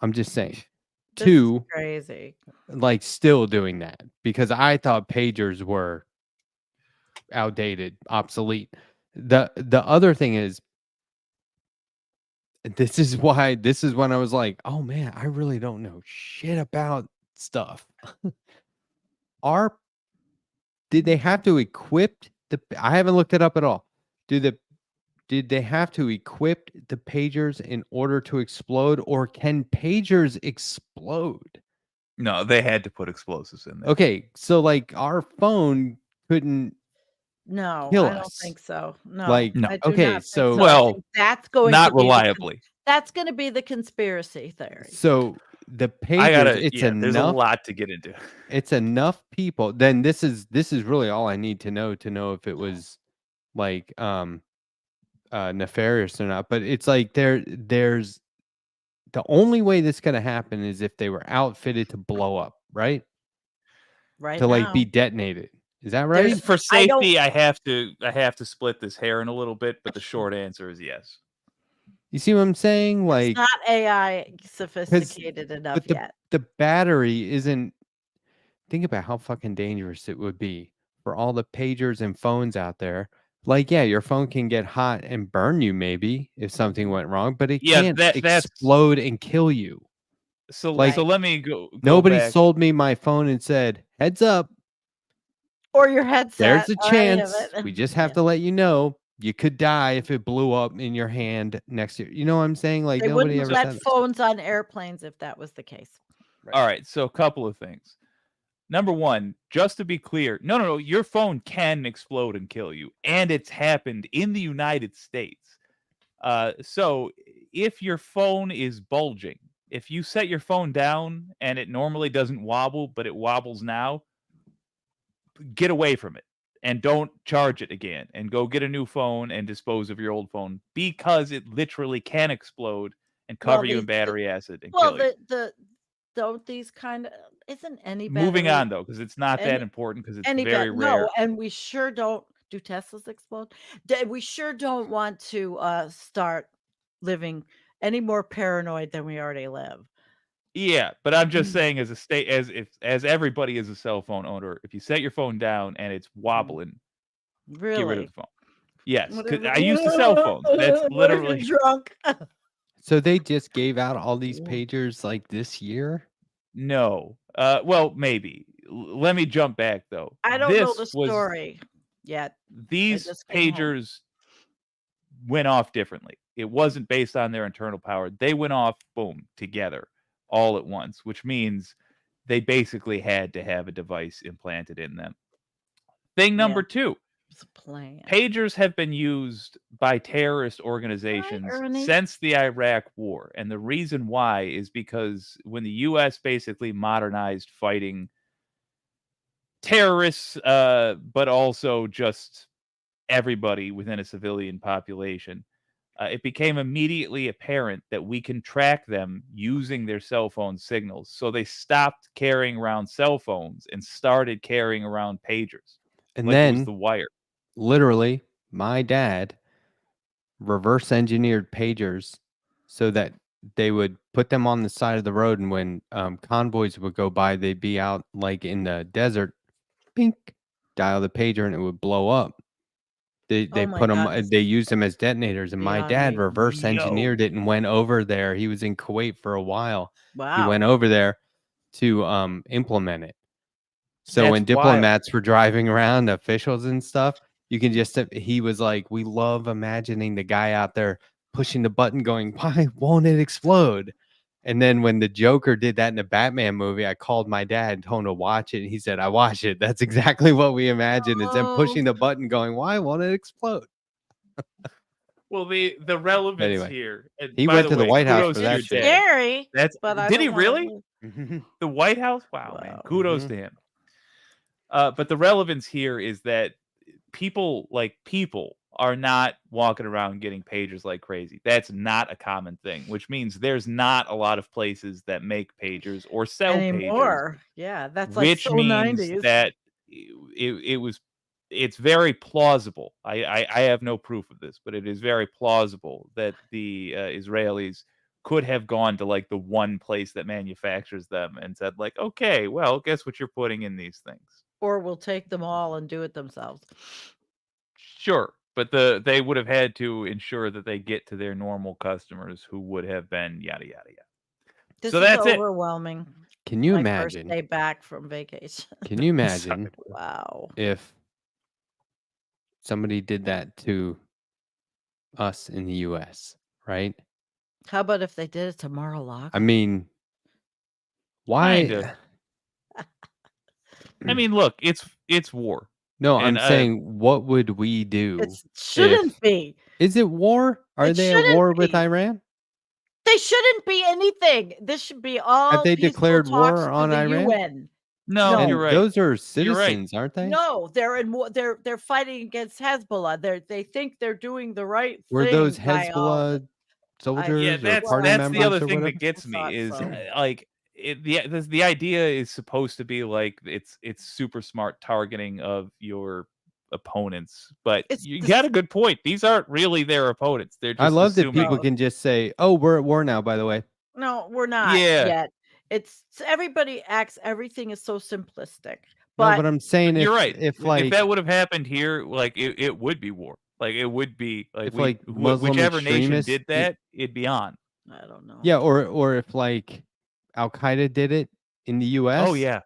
I'm just saying. This is Two, crazy. like still doing that because I thought pagers were outdated, obsolete. The other thing is, this is when I was like, oh man, I really don't know shit about stuff. Did they have to equip I haven't looked it up at all. Did they have to equip the pagers in order to explode, or can pagers explode? No, they had to put explosives in there. Okay, so like our phone couldn't No, kill I don't us. think so. No. Like, No. I do okay, not think so- I Well, think that's going Not to be reliably. that's going to be the conspiracy theory. So the pagers, I gotta. it's Yeah, there's a enough. lot to get into. It's enough people. Then this is really all I need to know if it was like nefarious or not. But it's like there's the only way this gonna happen is if they were outfitted to blow up, right? right to like now. be detonated. Is that There's- right? For I don't- safety, I have to split this hair in a little bit, but the short answer is yes. You see what I'm saying? It's Like, not AI sophisticated enough but yet. the battery isn't. Think about how fucking dangerous it would be for all the pagers and phones out there. Like, yeah, your phone can get hot and burn you maybe if something went wrong, but it Yeah, can't that's explode and kill you. so. Like, So let me go Nobody back. sold me my phone and said, "Heads up, Or your headset. there's a or any of chance. it. We just have Yeah. to let you know you could die if it blew up in your hand next to you." You know what I'm saying? Like, They nobody wouldn't ever let said that. phones on airplanes if that was the case. All right, so a couple of things. Number one, just to be clear, no, your phone can explode and kill you, and it's happened in the United States. So if your phone is bulging, if you set your phone down and it normally doesn't wobble, but it wobbles now, get away from it and don't charge it again and go get a new phone and dispose of your old phone because it literally can explode and cover you in battery acid and kill you. Don't these kind of isn't any Moving battery on though, because it's not that any important because it's any very rare. no, and we sure don't do Teslas explode? We sure don't want to start living any more paranoid than we already live. Yeah, but I'm just Mm. saying as everybody is a cell phone owner, if you set your phone down and it's wobbling, get rid of Really? the phone. Yes, What because if- I used to cell phones. That's what if literally you're drunk? So they just gave out all these Yeah. pagers like this year. no. Well, maybe. Let me jump back though. I don't know the This was story yet. these just came home. pagers went off differently. It wasn't based on their internal power. They went off, boom, together, all at once, which means they basically had to have a device implanted in them. Thing number two, It's a plan. pagers have been used by terrorist organizations Ernie. since the Iraq War. And the reason why is because when the US basically modernized fighting terrorists, but also just everybody within a civilian population, it became immediately apparent that we can track them using their cell phone signals. So they stopped carrying around cell phones and started carrying around pagers. And like it was then, the wire. literally, my dad reverse engineered pagers so that they would put them on the side of the road, and when convoys would go by, they'd be out like in the desert. Pink, dial the pager, and it would blow up. They Oh my put them. God, They used them as detonators, and my beyond dad me. reverse engineered it and went over there. He was in Kuwait for a while. He went Wow. over there to implement it. So That's when wild. diplomats were driving around, officials and stuff, you can just he was like, "We love imagining the guy out there pushing the button, going, 'Why won't it explode?'" And then when the Joker did that in the Batman movie, I called my dad and told him to watch it, and he said, "I watched it. That's exactly what we imagined. Is them pushing the button, going, 'Why won't it explode?'" Well, the relevance Anyway, here. And he by went the to the way, White House kudos for to that your shit. dad. Scary. That's But I did he don't wanna really? live. The White House? Wow, man. Wow. Kudos to him. But the relevance here is that people are not walking around getting pagers like crazy. That's not a common thing, which means there's not a lot of places that make pagers or sell pagers, Anymore. Yeah, that's like which so means 90s. that it's very plausible. I have no proof of this, but it is very plausible that the Israelis could have gone to like the one place that manufactures them and said like, okay, well, guess what you're putting in these things. Or we'll take them all and do it themselves. Sure, but they would have had to ensure that they get to their normal customers who would have been yada yada yada. This So is that's it. overwhelming. Can you My imagine? first day back from vacation. Can you imagine Wow. if somebody did that to us in the U.S., right? How about if they did it to Mar-a-Lago? I mean, why? Kinda. I mean, look, it's war. No, And, I'm saying, what would we do? It shouldn't be. Is it war? Are It they at shouldn't war with be. Iran? They shouldn't be anything. This should be all Have they peaceful declared talks war through on the Iran? UN. No, No. And you're right. those are You're right. citizens, aren't they? No, they're in war. They're fighting against Hezbollah. They think they're doing the right Were thing. those by all Hezbollah soldiers Yeah, or that's party the members other or thing whatever? that gets I me thought is so. like the idea is supposed to be like it's super smart targeting of your opponents, but It's you got this a good point. These aren't really their opponents. They're I just love that people assuming. no, can just say, "Oh, we're at war now." By the way, no, we're not Yeah, yet. It's everybody acts everything is so simplistic. no, But but I'm saying but you're if right. If like that would have happened here, like it would be war. Like it would be like if like Muslim whichever nation extremists, did that, it'd be on. I don't know. yeah, or if like Al Qaeda did it in the Oh U.S., yeah, it'd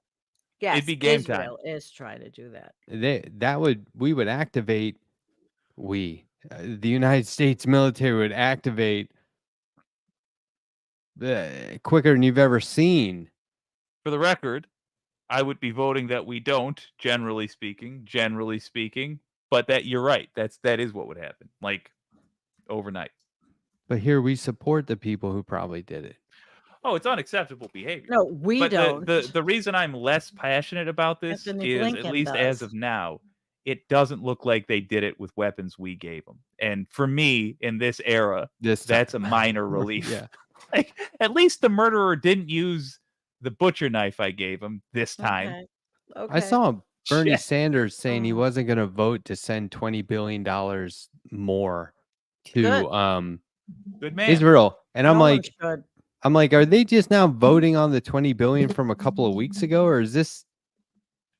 Yes, be game time. Israel is trying to do that. we would activate the United States military would activate quicker than you've ever seen. For the record, I would be voting that we don't, generally speaking, but that you're right. That is what would happen. Like overnight. But here we support the people who probably did it. Oh, it's unacceptable behavior. No, we But don't. the reason I'm less passionate about this Anthony is, at Blinken least as does. of now, it doesn't look like they did it with weapons we gave them. And for me, in this era, This that's a time. minor relief. Yeah. Like, at least the murderer didn't use the butcher knife I gave him this time. Okay. I Okay. saw Bernie Yeah. Sanders saying he Oh. wasn't going to vote to send $20 billion more Good. to Good man. Israel. And No one should. I'm like, are they just now voting on the 20 billion from a couple of weeks ago, or is this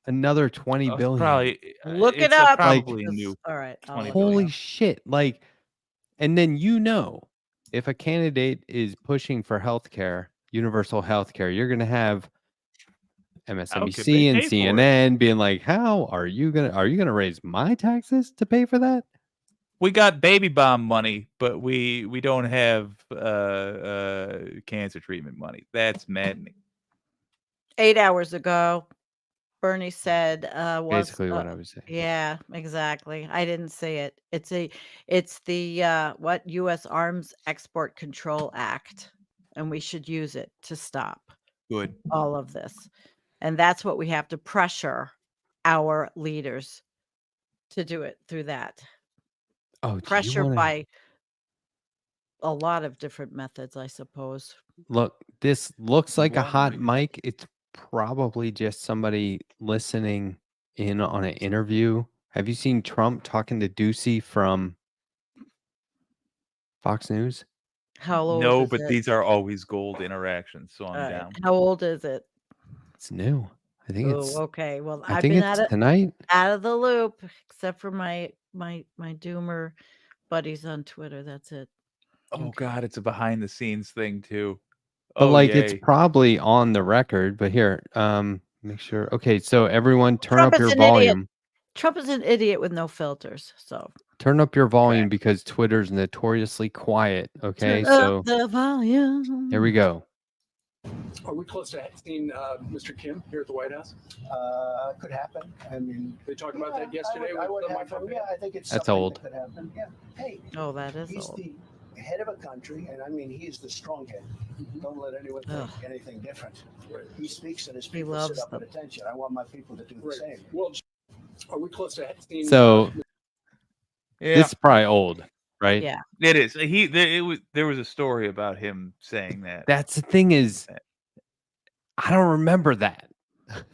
another 20 It's billion? probably Look it it's up. probably because- new. All right. I'll 20 look it billion. Holy up. shit. Like, and then if a candidate is pushing for healthcare, universal healthcare, you're gonna have How could they MSNBC and pay for it? CNN being like, how are you gonna raise my taxes to pay for that? We got baby bomb money, but we don't have cancer treatment money. That's maddening. 8 hours ago, Bernie said, Basically what I was saying. yeah, exactly. I didn't say it. It's the what U.S. Arms Export Control Act, and we should use it to stop Good. all of this. And that's what we have to pressure our leaders to do it through that. Oh, Pressure by a lot of different methods, I suppose. look, this looks like a One hot mic. mic. It's probably just somebody listening in on an interview. Have you seen Trump talking to Ducey from Fox News? How old No, is but it? these are always gold interactions, so I'm All right. down. How old is it? It's new. I think it's Oh, okay. Well, I I've think been it's tonight. out of the loop, except for my doomer buddies on Twitter. That's it. Oh Okay. God, it's a behind the scenes thing too. But Oh like it's yay. probably on the record. But here, make sure. Okay, so everyone turn Trump up is your an idiot. volume. Trump is an idiot with no filters. So Turn up your volume Correct. because Twitter's notoriously quiet. Okay, turn so up the volume. here we go. Are we close to seeing Mr. Kim here at the White House? Could happen. I mean, They talked about that yesterday I with would Mike have, Pompeo. yeah, I think it's That's something old. that could happen. Yeah. Hey, Oh, that is he's old. the head of a country, and I mean, he's the strong head. Don't let anyone think anything different. Right. He speaks and his He people loves sit up them. at attention. I want my people to do the Right. same. Well, are we close to seeing? So Yeah, this is probably old, right? Yeah. it is. There was a story about him saying that. That's the thing is, I don't remember that.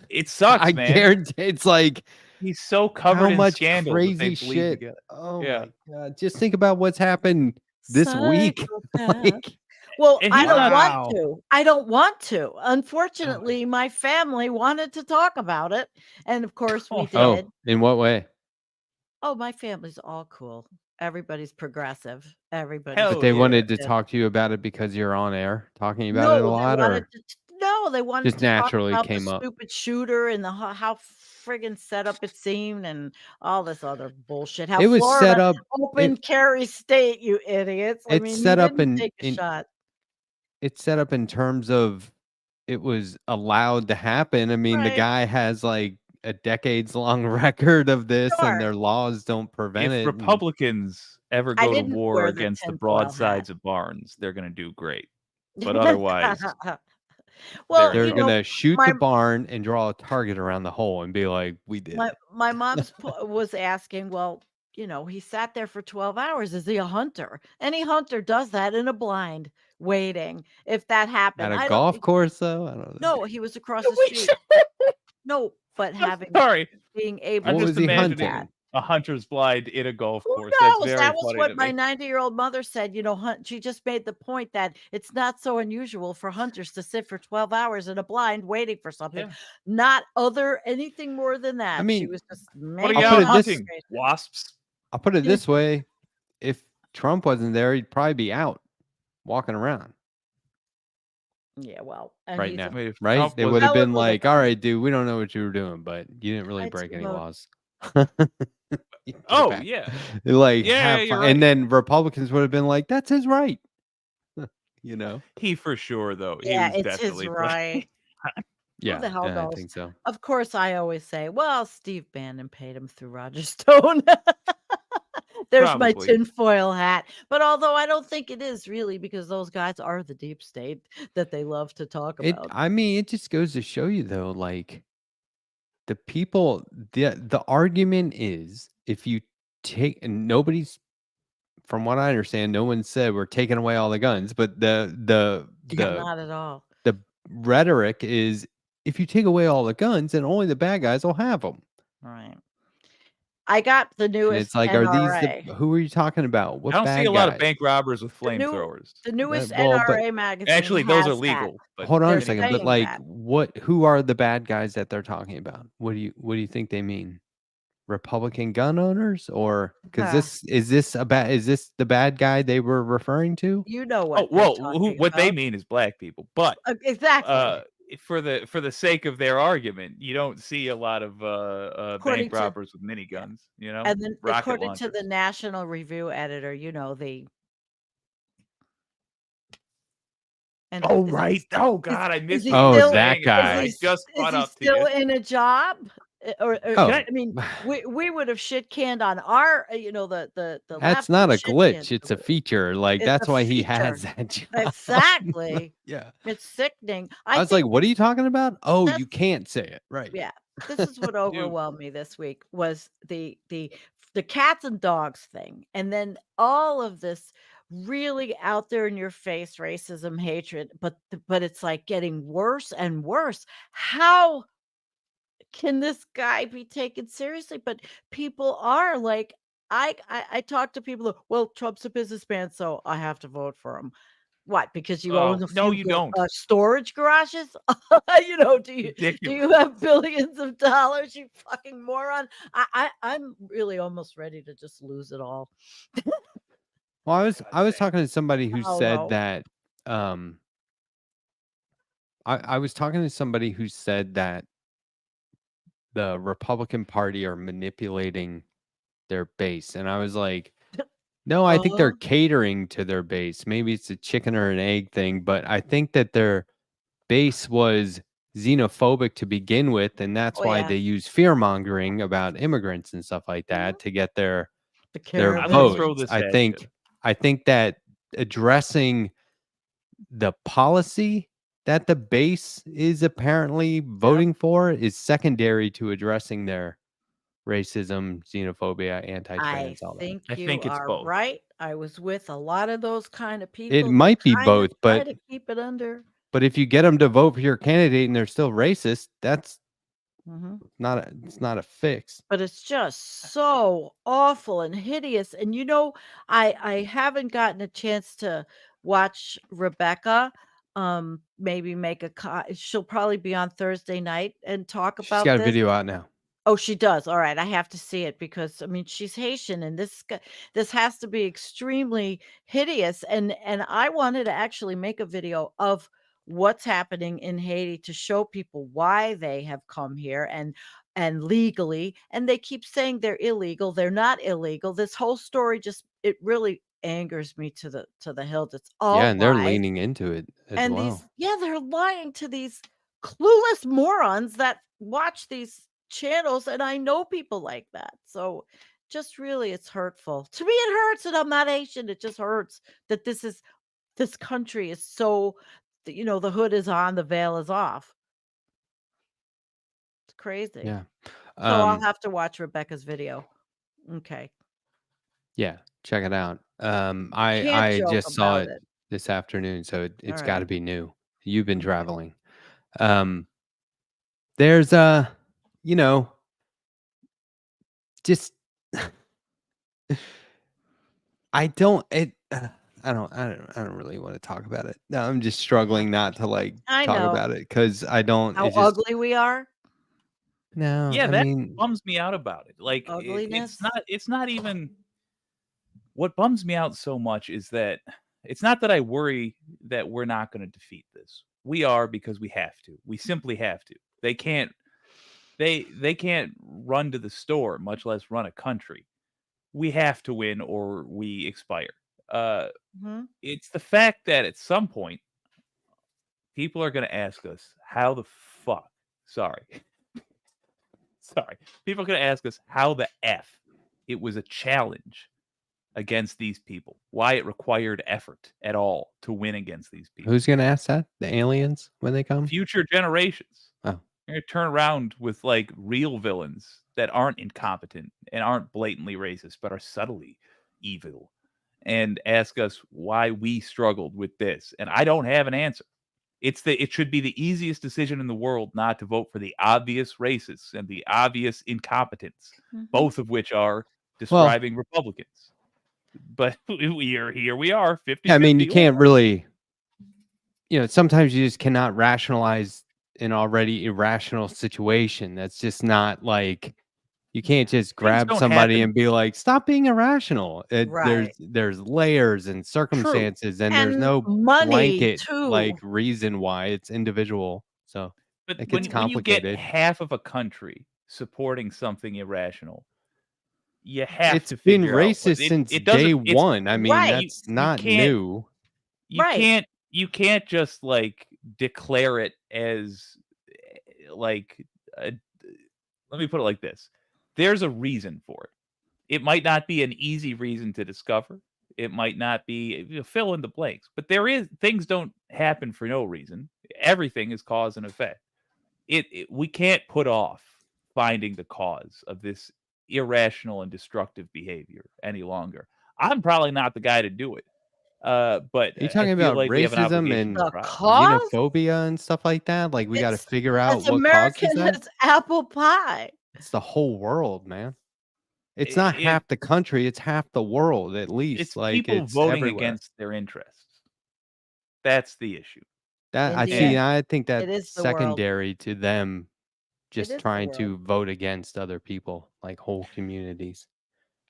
It sucks, I man. guarantee it's like He's so covered how in much scandal that crazy they bleed shit. together. Oh Yeah. my god! Just think about what's happened this week. Psychopath. Like, Well, And I he's don't not- want to. I don't want to. Unfortunately, my family wanted to talk about it, and of course we Oh. did. oh, in what way? Oh, my family's all cool. Everybody's progressive. Everybody's Hell But they yeah. wanted to good. talk to you about it because you're on air talking about it a No, lot, they or wanted they wanted just to talk naturally about came the up? stupid shooter and how friggin' set up it seemed and all this other bullshit. How It was Florida set up. open carry state, you idiots. I It's mean, set he up didn't in- take a in- shot. It's set up in terms of it was allowed to happen. I mean, the Right. guy has like a decades-long record of this, Sure. and their laws don't prevent If it. and- Republicans ever I go to didn't war wear the against the tinfoil broadsides hat. of barns, they're going to do great. But otherwise, well, They're you know, gonna shoot my the barn and draw a target around the hole and be like, "We did." it." my mom's was asking, well, he sat there for 12 hours. Is he a hunter? Any hunter does that in a blind, waiting. If that happened, At a I don't. golf course, though, I don't know. No, he was across the street. No, but Sorry, being able I'm What to was just he do imagining hunting? that. a hunter's blind in a golf Who course. That's knows? very That was funny what to my me. 90-year-old mother said. She just made the point that it's not so unusual for hunters to sit for 12 hours in a blind waiting for something. Yeah. Not anything more than that. I She mean, was just What are making I'll put y'all it this- hunting? Wasps? I'll put it this way: if Trump wasn't there, he'd probably be out walking around Yeah, well, and right he's now, I mean, if right? Trump They was- would have been Eligible to like, "All run. right, dude, we don't know what you were doing, but you didn't really I'd break any vote. laws." Get Oh, back. yeah. Like, Yeah, have you're fun. right. And then Republicans would have been like, "That's his right," He for sure, though. Yeah, He was it's his definitely right. Yeah, the hell yeah, I knows? think so. Of course, I always say, well, Steve Bannon paid him through Roger Stone. There's my Probably. tinfoil hat. But although I don't think it is really, because those guys are the deep state that they love to talk about. I mean, it just goes to show you, though, like the people. The argument is, if you take, and nobody's, from what I understand, no one said we're taking away all the guns, but the Not at all. the rhetoric is, if you take away all the guns, then only the bad guys will have them. Right. I got the And newest it's like, are these NRA. who are you talking about? What I don't bad see a lot of guys? bank robbers with The new- flamethrowers. The newest well, but- NRA magazine. Actually, those are has that. legal. But Hold on they're a second, but saying like, that. who are the bad guys that they're talking about? What do you think they mean? Republican gun owners, or because is this the bad guy they were referring to? You know what? Oh, well, they're talking what they about. mean is black people. But Exactly. for the sake of their argument, you don't see a lot of According bank to- robbers with miniguns. You know, And then, rocket according launchers. to the National Review editor, And Oh is- right! Oh God, I missed. he what you were still- saying, that guy. I just caught Is he up to still you. in a job? Or Oh. I mean, we would have shit canned on our, the That's left not a would shit glitch; can it's a to it. feature. Like, It's that's a why he feature. has that job. Exactly. Yeah. It's sickening. I was like, what are you talking about? Oh, That's- you can't say it, right? Yeah, this is what overwhelmed me this week was the cats and dogs thing, and then all of this really out there in your face racism, hatred, but it's like getting worse and worse. How can this guy be taken seriously? But people are like, I talk to people. Well, Trump's a businessman, so I have to vote for him. What? Because you own a few no, you don't. storage garages? Do you have billions of dollars? You fucking moron! I'm really almost ready to just lose it all. Well, I was talking to somebody who Oh, said no. that. I was talking to somebody who said that the Republican Party are manipulating their base, and I was like, no, I think they're catering to their base. Maybe it's a chicken or an egg thing, but I think that their base was xenophobic to begin with, and that's why they use fear mongering about immigrants and stuff like that to get their I'm gonna throw votes. this I at think you. I think that addressing the policy that the base is apparently voting for is secondary to addressing their racism, xenophobia, anti-trans, all that. think I you think it's are both. right. I was with a lot of those kind of people. It that might be kinda both, try but to keep it under. but if you get them to vote for your candidate and they're still racist, that's Mhm. it's not a fix. But it's just so awful and hideous. And I haven't gotten a chance to watch Rebecca. Maybe make she'll probably be on Thursday night and talk She's about got a this. video out now. Oh, she does. All right, I have to see it because I mean she's Haitian, and this has to be extremely hideous. And I wanted to actually make a video of what's happening in Haiti to show people why they have come here and legally, and they keep saying they're illegal. They're not illegal. This whole story it really angers me to the hilt. It's all Yeah, and they're lies. leaning into it as And well. they're lying to these clueless morons that watch these channels, and I know people like that. So just really, it's hurtful. To me, it hurts, and I'm not Asian. It just hurts that this country is so, the hood is on, the veil is off. It's crazy. Yeah. So I'll have to watch Rebecca's video. Okay. Yeah, check it out. Can't I joke just saw about it it. this afternoon, so it's got to Alright. be new. You've been Okay. traveling. There's you know, just I don't it I don't really want to talk about it. No, I'm just struggling not to like I talk know about it cuz I don't how it's just ugly we are. no, Yeah, I that mean, bums me out about it. Like Ugliness. it's not even what bums me out so much is that it's not that I worry that we're not going to defeat this. We are because we have to. We simply have to. They can't run to the store, much less run a country. We have to win or we expire. Uh Mhm. it's the fact that at some point people are going to ask us how the fuck, sorry. Sorry. People are going to ask us how the f it was a challenge against these people. Why it required effort at all to win against these people. who's going to ask that? The aliens when they come? Future generations. Oh. You're going to turn around with like real villains that aren't incompetent and aren't blatantly racist, but are subtly evil and ask us why we struggled with this. And I don't have an answer. It should be the easiest decision in the world not to vote for the obvious racists and the obvious incompetents, Mhm. both of which are Well, describing Republicans. But here we are, 50 I mean, you 50. can't really sometimes you just cannot rationalize an already irrational situation. That's just not like you can't just Things grab don't somebody happen. and be like, "Stop being irrational." Right. There's layers and True. circumstances, and there's And no money blanket too. like reason why. It's individual, so But it gets when you get complicated. half of a country supporting something irrational, you have It's to been figure out what racist since it day doesn't it's one. I mean, Right. that's you not can't new. Right. you can't just like declare it as like a, let me put it like this. There's a reason for it. It might not be an easy reason to discover. It might not be fill in the blanks, but there is things don't happen for no reason. Everything is cause and effect. We can't put off finding the cause of this irrational and destructive behavior any longer. I'm probably not the guy to do it. But Are you I talking feel about like we have an racism obligation to and The try. cause? xenophobia and stuff like that? Like we got to It's figure out as what causes American that? as apple pie. It's the whole world, man. It's not It half the country, it's half the world at it's least. Like people it's voting everywhere. against their interests. That's the issue. That I India, see. And I think it that's is the world. secondary to them It just is the trying world. to vote against other people, like whole communities.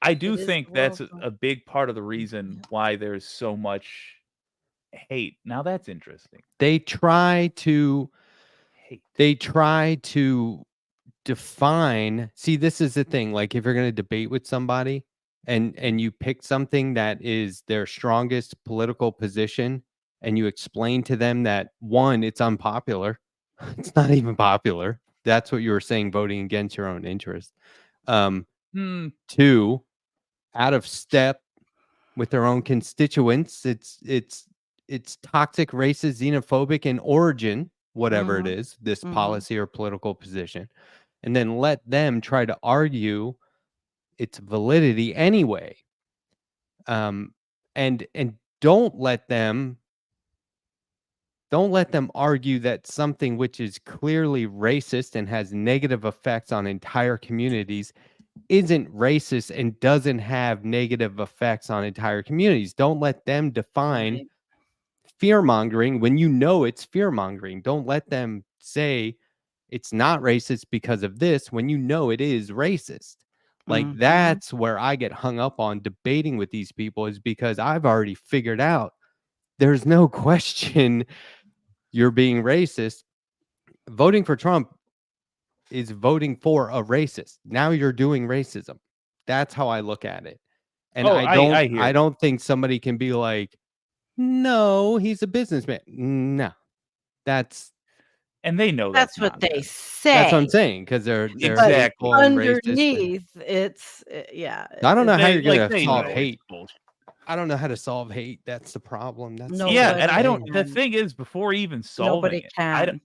I It do is think the that's world. a big part of the reason why there's so much hate. Now that's interesting. They try to Hate. define. See, this is the thing. Like if you're going to debate with somebody and you pick something that is their strongest political position and you explain to them that one, it's unpopular. It's not even popular. That's what you were saying, voting against your own interest. Hmm. Two, out of step with their own constituents. It's toxic, racist, xenophobic in origin, whatever it Mhm. is, this Mhm. policy or political position, and then let them try to argue its validity anyway. And don't let them argue that something which is clearly racist and has negative effects on entire communities isn't racist and doesn't have negative effects on entire communities. Don't let them define Right. fear mongering when you know it's fear mongering. Don't let them say it's not racist because of this when you know it is racist. Like Mhm. that's where I get hung up on debating with these people, is because I've already figured out there's no question you're being racist. Voting for Trump is voting for a racist. Now you're doing racism. That's how I look at it. And Oh, I hear I you. don't think somebody can be like, "No, he's a businessman." No. That's And they know That's that's what not they them. that's what I'm say. saying, because they're But Exactly. hateful and racist. underneath, it's yeah, I don't know how you're gonna They solve know it's hate. bullshit. I don't know how to solve hate. That's the problem. That's the Yeah, whole and nobody I don't thing. the can. thing is before even solving Nobody it, can.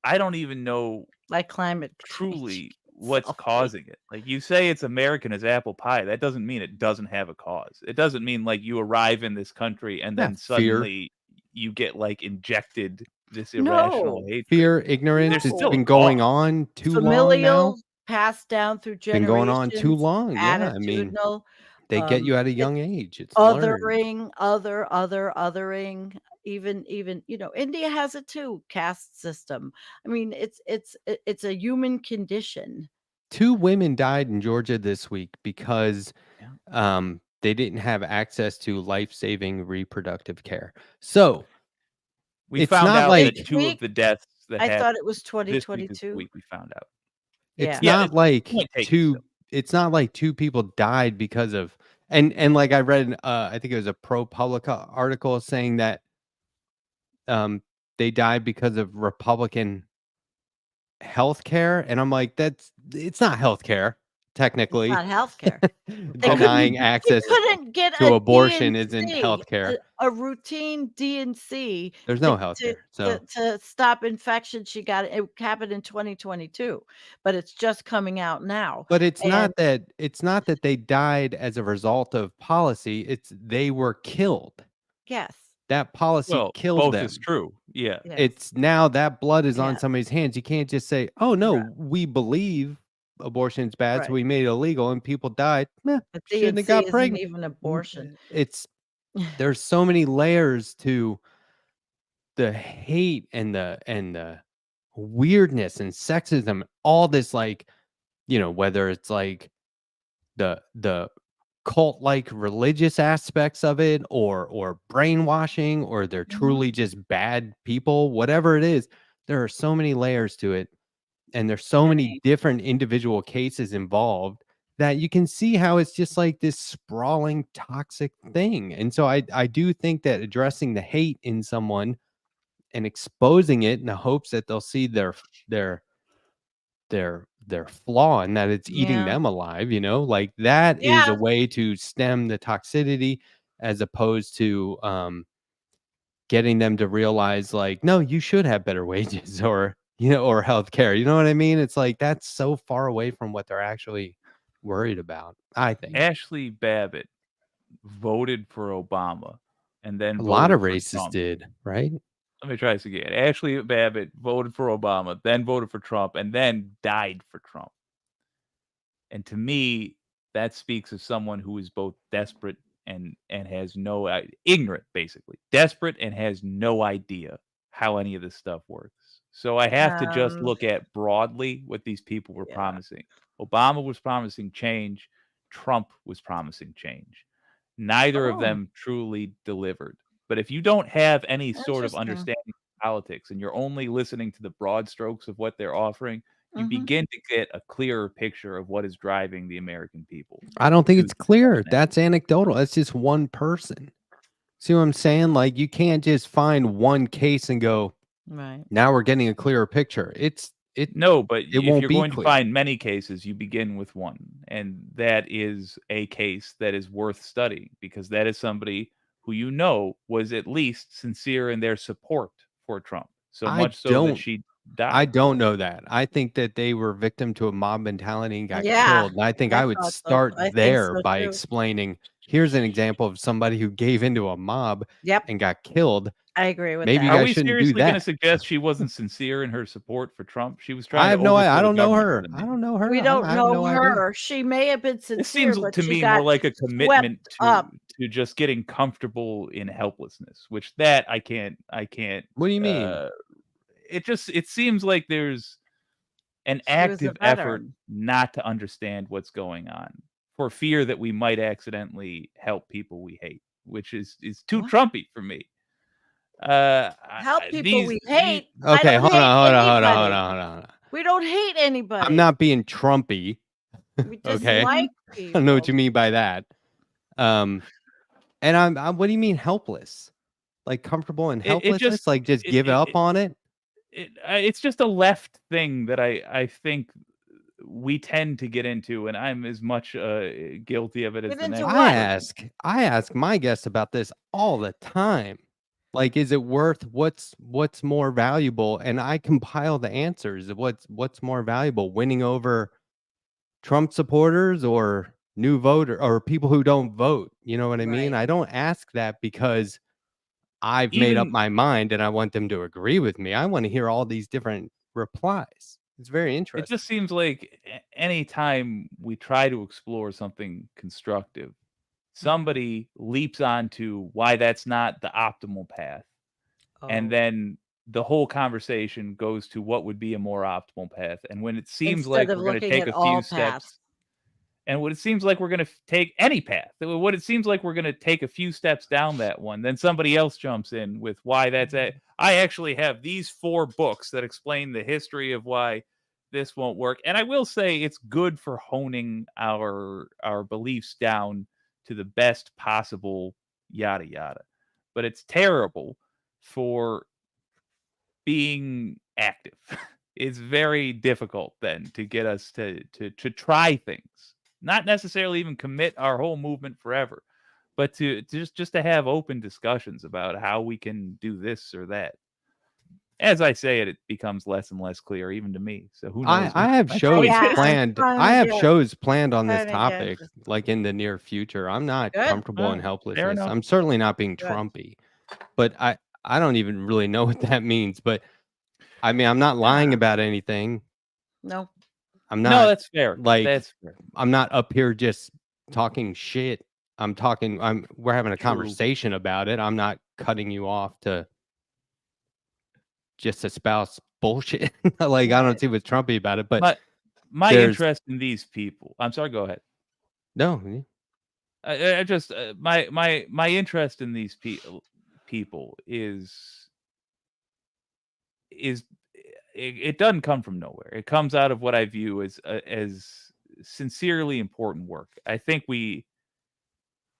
I don't even know Like climate change. truly what's So causing it. Like, you say it's American as apple pie. That doesn't mean it doesn't have a cause. It doesn't mean like you arrive in this country and Yeah, then fear. suddenly you get like injected this irrational No, hatred. Fear, ignorance. There's It's still a been going cause. on too long now. familial, passed down through Been going on too generations, long. Yeah, I mean, attitudinal, they get you at a it's young age. It's learned. othering. Even India has it too. Caste system. I mean, it's a human condition. 2 women died in Georgia this week because Yeah. they didn't have access to life-saving reproductive care. So We it's found not out like that 2 of the deaths that I thought happened it was this week is the 2022. week we found out. it's Yeah. not like point taken 2 still. it's not like 2 people died because of and like I read I think it was a ProPublica article saying that they died because of Republican healthcare, and I'm like, it's not healthcare It's technically. not healthcare. Denying He access couldn't get to a abortion isn't D&C, healthcare. a routine D&C There's no to healthcare. So to stop infection. It happened in 2022, but it's just coming out now. but it's And not that they died as a result of policy, it's they were killed. yes, That policy Well, kills both them. is true. Yeah. yes. It's now that blood is on Yeah. somebody's hands. You can't just say, "Oh no, Right. we believe abortion's bad, so Right. we made it illegal and people died." A Shouldn't have D&C got isn't pregnant. even abortion. It's there's so many layers to the hate and the weirdness and sexism, all this, like, whether it's like the cult like religious aspects of it or brainwashing or they're Mhm. truly just bad people, whatever it is, there are so many layers to it and there's so many Many. different individual cases involved that you can see how it's just like this sprawling toxic thing. And so I do think that addressing the hate in someone and exposing it in the hopes that they'll see their their flaw and that it's eating Yeah. them alive, like that is a Yeah. way to stem the toxicity as opposed to getting them to realize, like, no, you should have better wages or healthcare. You know what I mean? It's like that's so far away from what they're actually worried about, I think. Ashley Babbitt voted for Obama and then A lot voted of for racists Trump. did, right? Let me try this again. Ashley Babbitt voted for Obama, then voted for Trump, and then died for Trump. And to me, that speaks of someone who is both desperate and has no ignorant, basically desperate and has no idea how any of this stuff works. So I have to just look at broadly what these people were Yeah. promising. Obama was promising change. Trump was promising change. Neither of Oh, them truly delivered. But if you don't have any sort of interesting. understanding of politics and you're only listening to the broad strokes of what they're offering, you Mhm. begin to get a clearer picture of what is driving the American people I don't think to it's clear. such an end. That's anecdotal. That's just one person. See what I'm saying? Like, you can't just find one case and go, Right. now we're getting a clearer picture. No, but It if won't you're be going to clear. find many cases, you begin with one, and that is a case that is worth studying because that is somebody who was at least sincere in their support for Trump, so I much so that don't she I died. don't know that. I think that they were victim to a mob mentality and got Yeah, killed. And I think I I would thought so. start I think there so by too. explaining, here's an example of somebody who gave into a mob Yep, and got killed. I agree with Maybe you that. Are guys we shouldn't do seriously going to that. suggest she wasn't sincere in her support for Trump? She was I trying to have no idea. overthrow I the don't know government her. for the I man. don't know her. We don't I have know no idea. her. She may have been This sincere, seems but to she me got more like a swept commitment up. to just getting comfortable in helplessness, which that I can't What do you mean? it seems like there's an She was a active effort veteran. not to understand what's going on for fear that we might accidentally help people we hate, which is too What? Trumpy for me. Help people we These hate. I Okay, don't hold hate on. anybody. We don't hate I'm anybody. not being Trumpy. We Okay. dislike I don't know what people. you mean by that. And I'm what do you mean helpless? Like comfortable in it just helplessness? Like just it, give it, up on it? it's just a left thing that I think we tend to get into, and I'm as much guilty of it as Get the into next what? person. I ask my guests about this all the time. Like, is it worth what's more valuable? And I compile the answers of what's more valuable, winning over Trump supporters or new voter or people who don't vote. You know what I mean? Right. I don't ask that because I've made up Even my mind and I want them to agree with me. I want to hear all these different replies. It's very it interesting. just seems like any time we try to explore something constructive, somebody leaps onto why that's not the optimal path. And Oh. then the whole conversation goes to what would be a more optimal path. And when it seems Instead like of we're going to looking take at a few all paths. steps, and when it seems like we're going to take any path, what it seems like we're going to take a few steps down that one, then somebody else jumps in with why that's it. I actually have these 4 books that explain the history of why this won't work. And I will say it's good for honing our beliefs down to the best possible yada yada. But it's terrible for being active. It's very difficult then to get us to try things. Not necessarily even commit our whole movement forever, but to just to have open discussions about how we can do this or that. As I say it, it becomes less and less clear, even to me. So who knows? I have My shows point Yeah, I'm planned. trying I to have get- shows planned on this trying to get topic, just- like in the near future. I'm not Good. comfortable in Fair helplessness. enough. I'm certainly not being Good. Trumpy, but I don't even really know what that means. But I mean, I'm not lying about anything. No. I'm No, not that's fair. like That's fair. I'm not up here just talking shit. We're having a True. conversation about it. I'm not cutting you off to just espouse bullshit. Like I don't Right. see what's Trumpy about it, but My there's- interest in these people. I'm sorry. Go ahead. no. I just my interest in these people is it doesn't come from nowhere. It comes out of what I view as sincerely important work. I think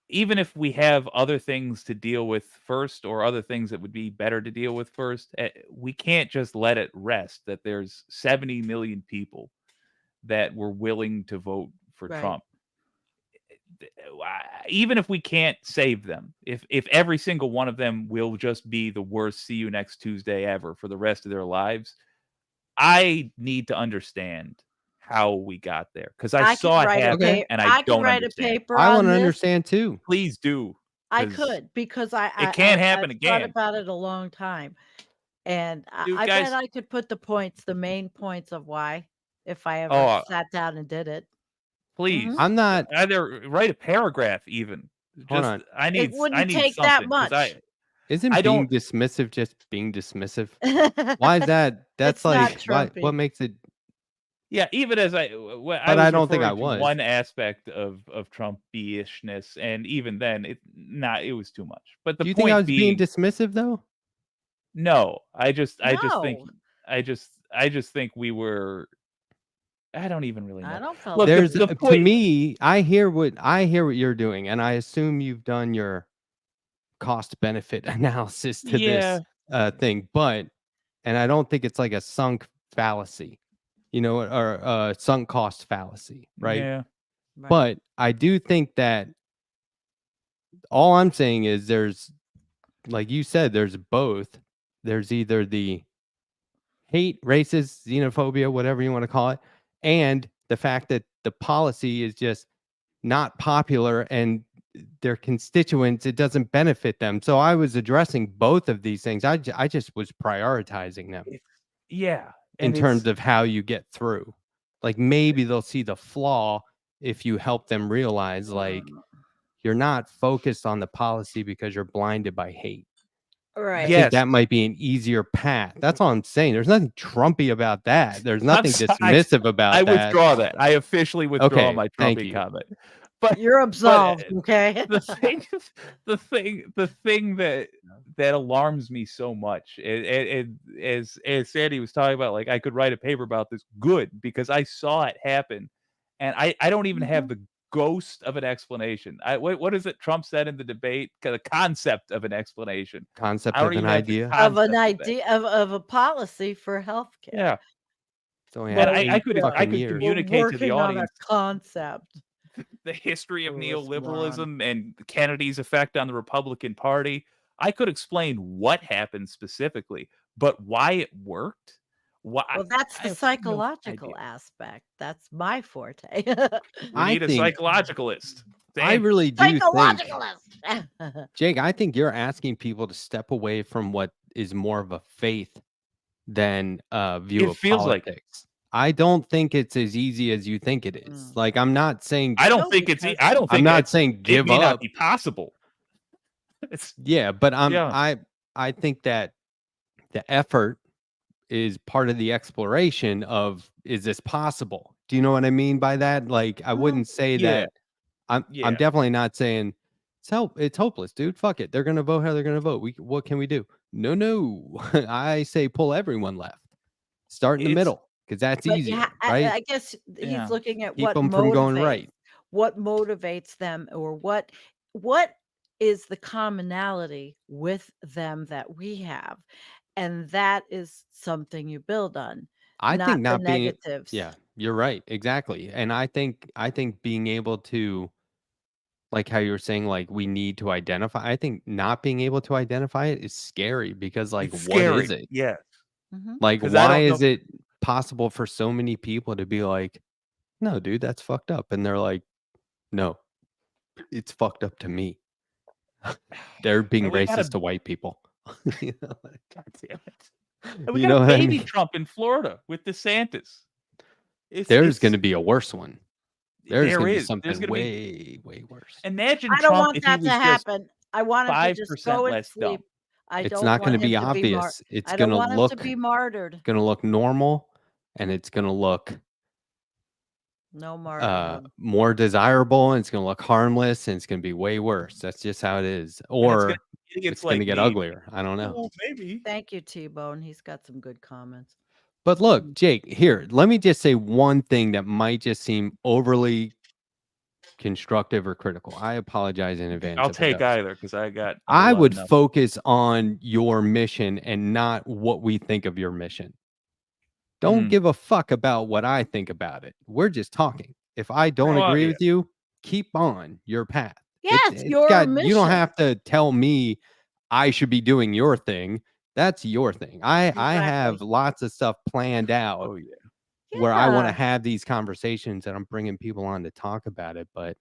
even if we have other things to deal with first or other things that would be better to deal with first, we can't just let it rest that there's 70 million people that were willing to vote for Right. Trump. Even if we can't save them, if every single one of them will just be the worst see you next Tuesday ever for the rest of their lives, I need to understand how we got there because I could saw it write a happen pa- and I could don't write understand. a paper I on want to this. understand too. Please do. I 'cause could because it can't happen I've thought again. about it a long time, and Dude, I guys- bet I could put the main points of why, if I ever Oh, sat down and did it. Please, Mhm. I'm not. either write a paragraph even. Hold Just on. I need wouldn't take that something 'cause much. Isn't I being don't- dismissive just being dismissive? Why is that? That's It's not like what Trumpy. makes it? Yeah, even as I But was I don't think I referring to was. one aspect of Trumpy-ishness, and even then, it was too much. But the Do you point think I was being being, dismissive though? no, I just think No. I just think we were. I don't even really know. I don't feel Look, There's the to point. me, I hear what you're doing, and I assume you've done your cost benefit analysis to Yeah. this thing, but and I don't think it's like a sunk fallacy, or a sunk cost fallacy, right? Yeah. Right. But I do think that all I'm saying is there's, like you said, there's both. There's either the hate, racist, xenophobia, whatever you want to call it, and the fact that the policy is just not popular and their constituents, it doesn't benefit them. So I was addressing both of these things. I just was prioritizing them Yeah. in and terms it's- of how you get through. Like maybe they'll see the flaw if you help them realize like you're not focused on the policy because you're blinded by hate. Right. I Yes. think that might be an easier path. That's all I'm saying. There's nothing Trumpy about that. There's nothing dismissive about I that. withdraw that. I officially withdraw Okay, my thank Trumpy you. comment. But You're absolved, okay? the thing that alarms me so much, and as Sandy was talking about, like I could write a paper about this. Good, because I saw it happen, and I don't even have the ghost of an explanation. What is it Trump said in the debate? The concept of an explanation. Concept I don't of an even have the idea. Of an concept that. idea of a policy for healthcare. Yeah, It's only but had I 8 could fucking I years. could We're communicate to the working on a audience concept. the history of Or neoliberalism and Kennedy's effect on the Republican Party. I could explain what happened specifically, but why it worked, Why? Well, that's I the have no psychological idea. aspect. That's my forte. We I need a think psychologicalist. I Sandy. really do think, Psychologicalist. Jake, I think you're asking people to step away from what is more of a faith than a view It of feels like it. politics. I don't think it's as easy as you think it is. Mm. Like, I'm not saying I don't No, think it's. because I don't I'm think not saying it give may not up. be possible. It's Yeah, but yeah. I think that the effort is part of the exploration of, is this possible? Do you know what I mean by that? Like, I Mhm. wouldn't say Yeah. that I'm Yeah. definitely not saying it's hopeless, dude. Fuck it. They're gonna vote how they're gonna vote. What can we do? No. I say pull everyone left. Start in the It's middle, because that's But yeah, easier, right? I guess yeah. he's looking at Keep them from going right. what motivates them, or what is the commonality with them that we have, and that is something you build on, I not think the not being negatives. Yeah, you're right. Exactly. And I think being able to, like how you were saying, like, we need to identify. I think not being able to identify it is scary, because, like, It's what is scary. it? Yeah. Mhm. Like, 'Cause I why don't know. is it possible for so many people to be like, no, dude, that's fucked up? And they're like, no, it's fucked up to me. They're being And we got racist a to white people. You know, God damn it. And we you got know a what I baby mean? Trump in Florida with DeSantis. There's going It's to be a worse one. There's there going to be is. There's something gonna be way, way worse. imagine I don't Trump want if he that to was just happen. I want him to just 5% go and less dumb. sleep. I It's don't not going want to him be to be obvious. It's I going don't to want him to look be martyred. normal, and it's going to look No martyrdom. more desirable, and it's going to look harmless, and it's going to be way worse. That's just how it is. And it's gonna Or it's it's going to like get me. uglier. I don't know. Oh, maybe. Thank you, T-Bone. He's got some good comments. But look, Jake, here, let me just say one thing that might just seem overly constructive or critical. I apologize in advance I'll if it take does. either because I got a I whole lot would of numbers. focus on your mission and not what we think of your mission. Don't give a fuck about what I think about it. We're just talking. If I don't Well, agree yeah. with you, keep on your path. Yes, your You don't mission. have to tell me I should be doing your thing. That's your thing. I have Exactly. lots of stuff planned out Oh, yeah. where I want to Yeah. have these conversations, and I'm bringing people on to talk about it. But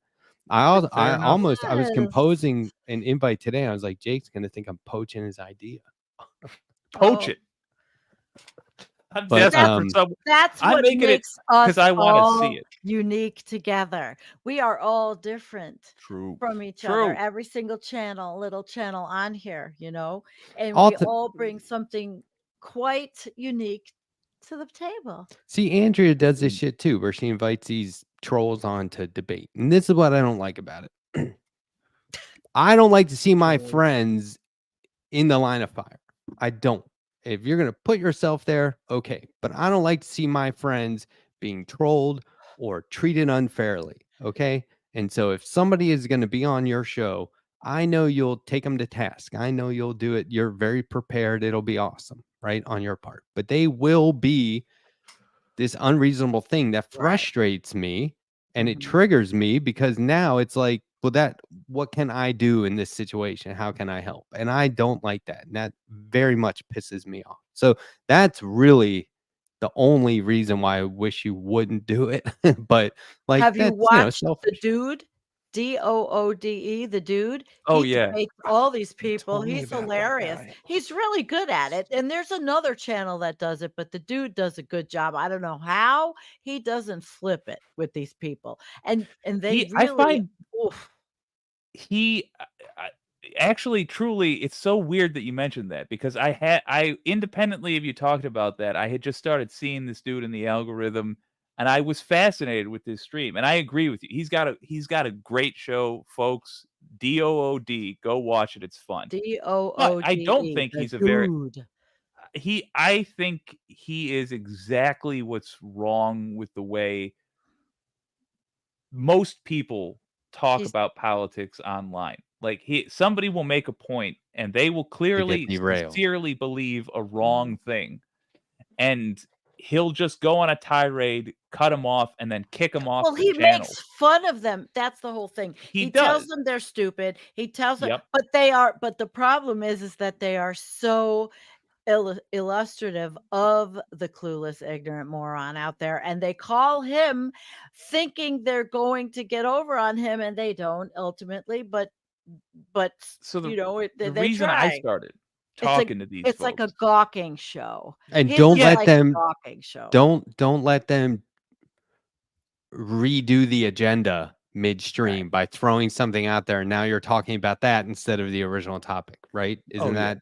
Fair I enough. was Yes. composing an invite today. I was like, Jake's gonna think I'm poaching his idea. Poach Oh. it. I'm But, desperate for some. That's I'm what making it makes us 'cause I wanna all see it. unique together. We are all different True. from each True. other. Every single little channel on here, and All we to- all bring something quite unique to the table. See, Andrea does this shit too, where she invites these trolls on to debate. And this is what I don't like about it. I don't like to see my Trolls. friends in the line of fire. I don't. If you're going to put yourself there, okay. But I don't like to see my friends being trolled or treated unfairly. Okay. And so if somebody is going to be on your show, I know you'll take them to task. I know you'll do it. You're very prepared. It'll be awesome, right? On your part. But they will be this unreasonable thing that Right. frustrates me, and it Mhm. triggers me, because now it's like, well, what can I do in this situation? How can I help? And I don't like that. And that very much pisses me off. So that's really the only reason why I wish you wouldn't do it. But like, Have you that's, watched The selfish. Dude? DOODE, The Dude? Oh, He yeah. debates all these people. told me He's about that hilarious. guy. He's really good at it. And there's another channel that does it, but The Dude does a good job. I don't know how he doesn't flip it with these people. And they I really, find oof. he actually truly, it's so weird that you mentioned that, because I independently of you talked about that, I had just started seeing this dude in the algorithm, and I was fascinated with this stream. And I agree with you. He's got a great show, folks. DOOD, go watch it. It's fun. But I don't DOODE, think The he's a very Dude. I think he is exactly what's wrong with the way most people talk He's about politics online. Like somebody will make a point and they will To get clearly derailed. sincerely believe a wrong thing, and he'll just go on a tirade, cut them off, and then kick them off Well, the he channel. makes fun of them. That's the whole thing. He He tells does. them they're stupid. He tells them, Yep. but the problem is that they are so illustrative of the clueless, ignorant moron out there, and they call him thinking they're going to get over on him, and they don't ultimately, but So you know, the they reason I try. started It's like talking to these it's like a folks, gawking show. And His don't is let like a them gawking show. don't let them redo the agenda midstream Right. by throwing something out there, and now you're talking about that instead of the original topic, right? Isn't yeah. that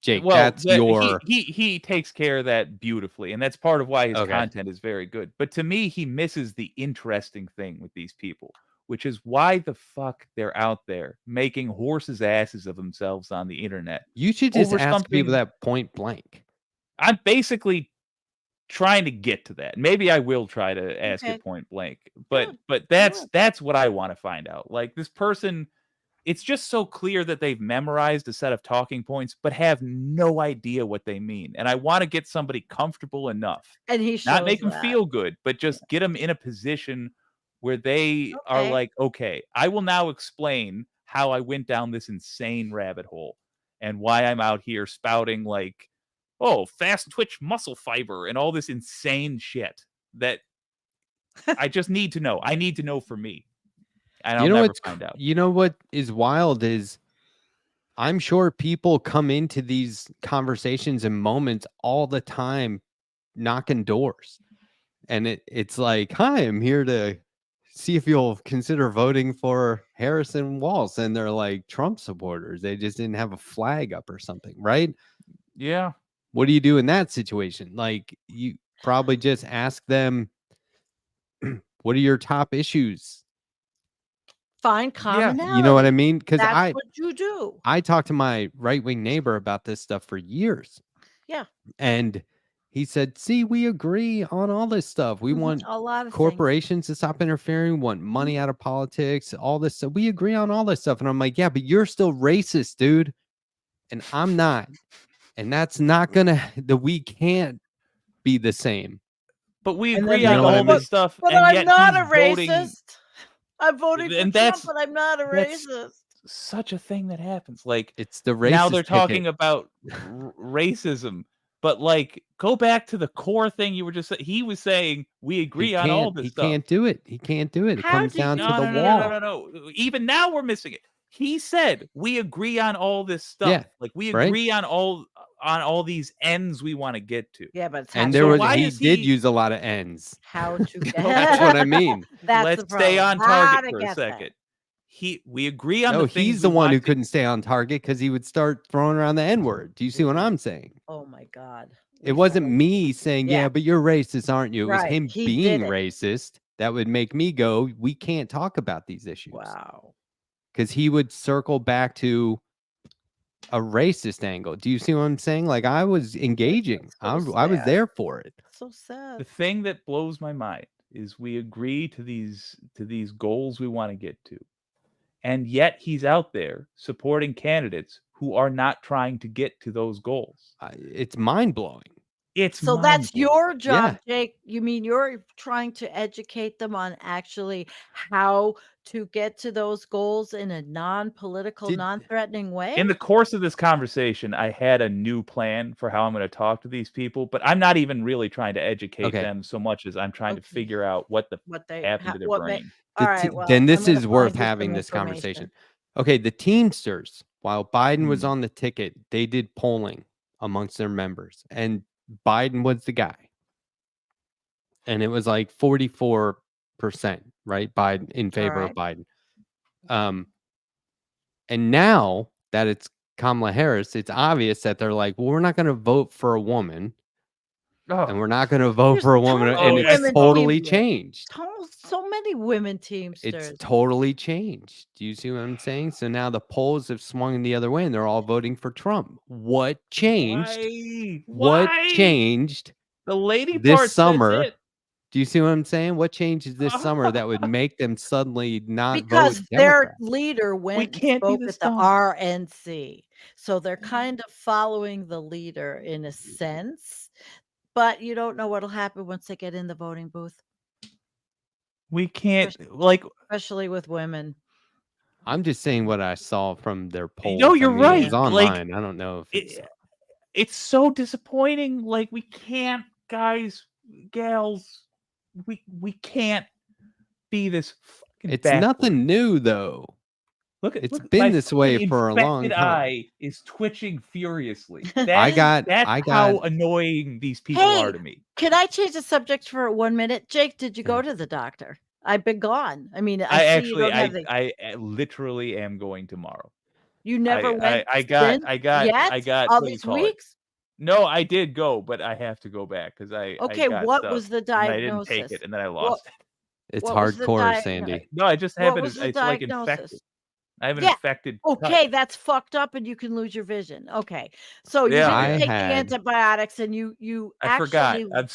Jake? Well, That's your he takes care of that beautifully, and that's part of why his okay. content is very good. But to me, he misses the interesting thing with these people, which is why the fuck they're out there making horses' asses of themselves on the internet You should just over ask people something. that point blank. I'm basically trying to get to that. Maybe I will try to ask Okay. it point blank. Good. But that's what I want to find out. Like this person, it's just so clear that they've memorized a set of talking points, but have no idea what they mean. And I want to get somebody comfortable enough, And he not shows make them that. feel good, but just get them in a position where they are Okay. like, okay, I will now explain how I went down this insane rabbit hole and why I'm out here spouting like, oh, fast twitch muscle fiber and all this insane shit that I just need to know. I need to know for me. And I'll never find out. You know what is wild is I'm sure people come into these conversations and moments all the time knocking doors. And it's like, hi, I'm here to see if you'll consider voting for Harrison Walls. And they're like Trump supporters. They just didn't have a flag up or something, right? Yeah. What do you do in that situation? Like, you probably just ask them, what are your top issues? Find commonality. You know what I mean? Because that's what you do. I talked to my right-wing neighbor about this stuff for years. Yeah. And he said, see, we agree on all this stuff. We want a lot of corporations to stop interfering, we want money out of politics, all this stuff. We agree on all this stuff. And I'm like, yeah, but you're still racist, dude. And I'm not. And that's not gonna we can't be the same. But we And agree then on they're all like, this stuff. But and I'm yet not he's a racist. I'm voting for and Trump, that's- but I'm not a that's racist. such a thing that happens. Like It's the racist now they're talking ticket. about racism, but like go back to the core thing you were just saying. He was saying we agree on all this stuff. He can't do it. He can't do it. It How comes do down you- to the No, wall. no. Even now we're missing it. He said we agree on all this stuff. Yeah, like we right. agree on all these ends we want to get to. Yeah, but it's And how there to was get why he is did he- use a lot of ends. how to get That's what I mean. That's Let's the stay problem. on How target to for a get there. second. We agree on No, the things he's the we one want who to- couldn't stay on target because he would start throwing around the N-word. Do you see what I'm saying? Oh my God. It wasn't me saying, Yeah. yeah, but you're racist, aren't you? It was Right. him He being did it. racist that would make me go, we can't talk about these issues. Wow. Because he would circle back to a racist angle. Do you see what I'm saying? Like I was engaging. so I was sad. there for it. So sad. The thing that blows my mind is we agree to these goals we want to get to. And yet he's out there supporting candidates who are not trying to get to those goals. It's mind-blowing. It's So that's mind-blowing. your job, Yeah. Jake. You mean you're trying to educate them on actually how to get to those goals in a non-political, Did- non-threatening way? In the course of this conversation, I had a new plan for how I'm going to talk to these people, but I'm not even really trying to educate Okay. them so much as I'm trying to Okay. figure out what the what they happened to their brain. all right, well, then this I'm gonna is worth find you having some this conversation. information. Okay, the Teamsters, while Biden was Hmm. on the ticket, they did polling amongst their members, and Biden was the guy. And it was like 44%, right? Biden in favor of Biden. And now that it's Kamala Harris, it's obvious that they're like, well, we're not going to vote for a woman, and we're not going to vote There's for a woman, tons and of it's women totally Teamsters. changed. So many women Teamsters. It's totally changed. Do you see what I'm saying? So now the polls have swung in the other way, and they're all voting for Trump. What changed? What Why? changed The lady this part summer? says it. Do you see what I'm saying? What changes this summer that would make them suddenly not because vote their Democrat? leader went and can't be spoke this at the dumb. RNC. So they're kind of following the leader in a sense, but you don't know what'll happen once they get in the voting booth, We can't like. especially with women. I'm just saying what I saw from their polls. No, you're I mean, It was right. Like, online. I don't know if it's it's so disappointing. Like, we can't, guys, gals, we can't be this fucking It's backward. nothing new though. It's It's been my this way fucking for a long infected time. eye is twitching furiously. I got How annoying these people are Hey, to me. can I change the subject for 1 minute? Jake, did you go to the doctor? I've been gone. I mean, I see you don't have the. I literally am going tomorrow. You never went I since? got Yet? what All do you these call it? weeks? No, I did go, but I have to go back because I Okay, got what stuff, was the and I didn't take diagnosis? it, and then I What lost it. It's what was the hardcore, diagnosis? Sandy. No, I just What have it. was the It's like infected. diagnosis? I have an Yeah. infected cut. Okay, that's fucked up, and you can lose your vision. Okay, so you Yeah. didn't I take the had- antibiotics, and you I forgot. actually I'm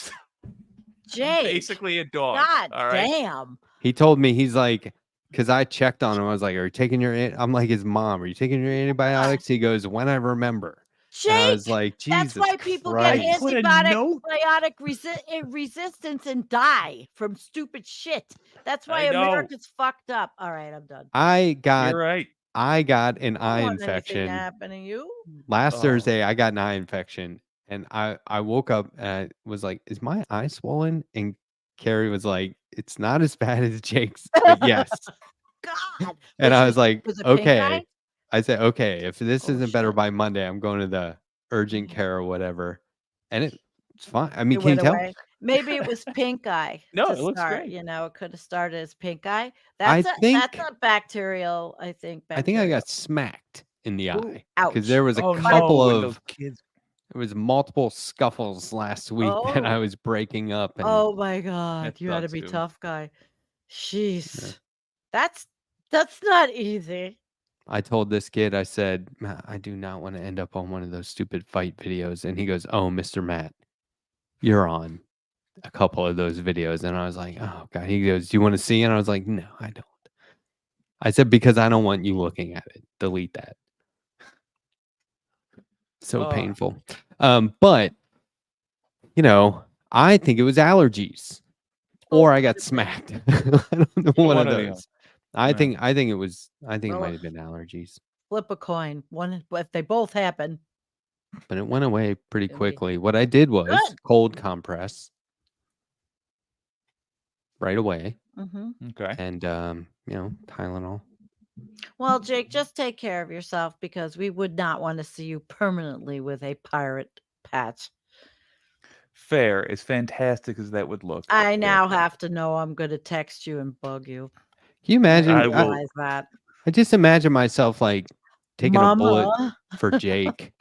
Jake. basically a dog. God all right. damn. He told me, he's like, because I checked on him. I was like, "Are you taking your?" I'm like his mom. Are you taking your antibiotics? He goes, "When I remember." And I Jake, was like, that's Jesus why people Christ. get put a note- antibiotic resistance and die from stupid shit. That's why I know. America's fucked up. All right, I'm done. I got You're right. an I eye don't want anything to infection. happen to you. Last Oh. Thursday, I got an eye infection, and I woke up and I was like, "Is my eye swollen?" And Carrie was like, "It's not as bad as Jake's, but yes." God. And I was like, was it pink "Okay." eye? I said, "Okay, if this Oh, isn't better shit. by Monday, I'm going to the urgent care or whatever." And it's fine. I mean, It can you went tell? away. Maybe it was pink eye. No, to it looks start, great. You know, it could have started as pink eye. I That's think a bacterial. I think. I got smacked in the Ooh, eye ouch. because there was a Oh couple no, of those kids. there was multiple scuffles last week that I Oh. was breaking up. And Oh my God, That you had to sucks, be dude. tough guy. Jeez, that's not easy. I told this kid, I said, "Matt, I do not want to end up on one of those stupid fight videos." And he goes, "Oh, Mr. Matt, you're on a couple of those videos." And I was like, "Oh God." He goes, "Do you want to see it?" And I was like, "No, I don't." I said, "Because I don't want you looking at it. Delete that." So Oh. painful. But you know, I think it was allergies. Or I got smacked. I don't know, one of One or the those. I Yeah. think it was. I think it Well, might have been allergies, Flip a coin. One if they both happen. but it went away pretty It'll be- quickly. What I did was Good. cold compress right away, hmm Okay. and Tylenol. Well, Jake, just take care of yourself because we would not want to see you permanently with a pirate patch. Fair. As fantastic as that would look. I fair now point. have to know I'm going to text you and bug you. Can you imagine? I will- Realize that. I just imagine myself like taking a bullet Mama. for Jake.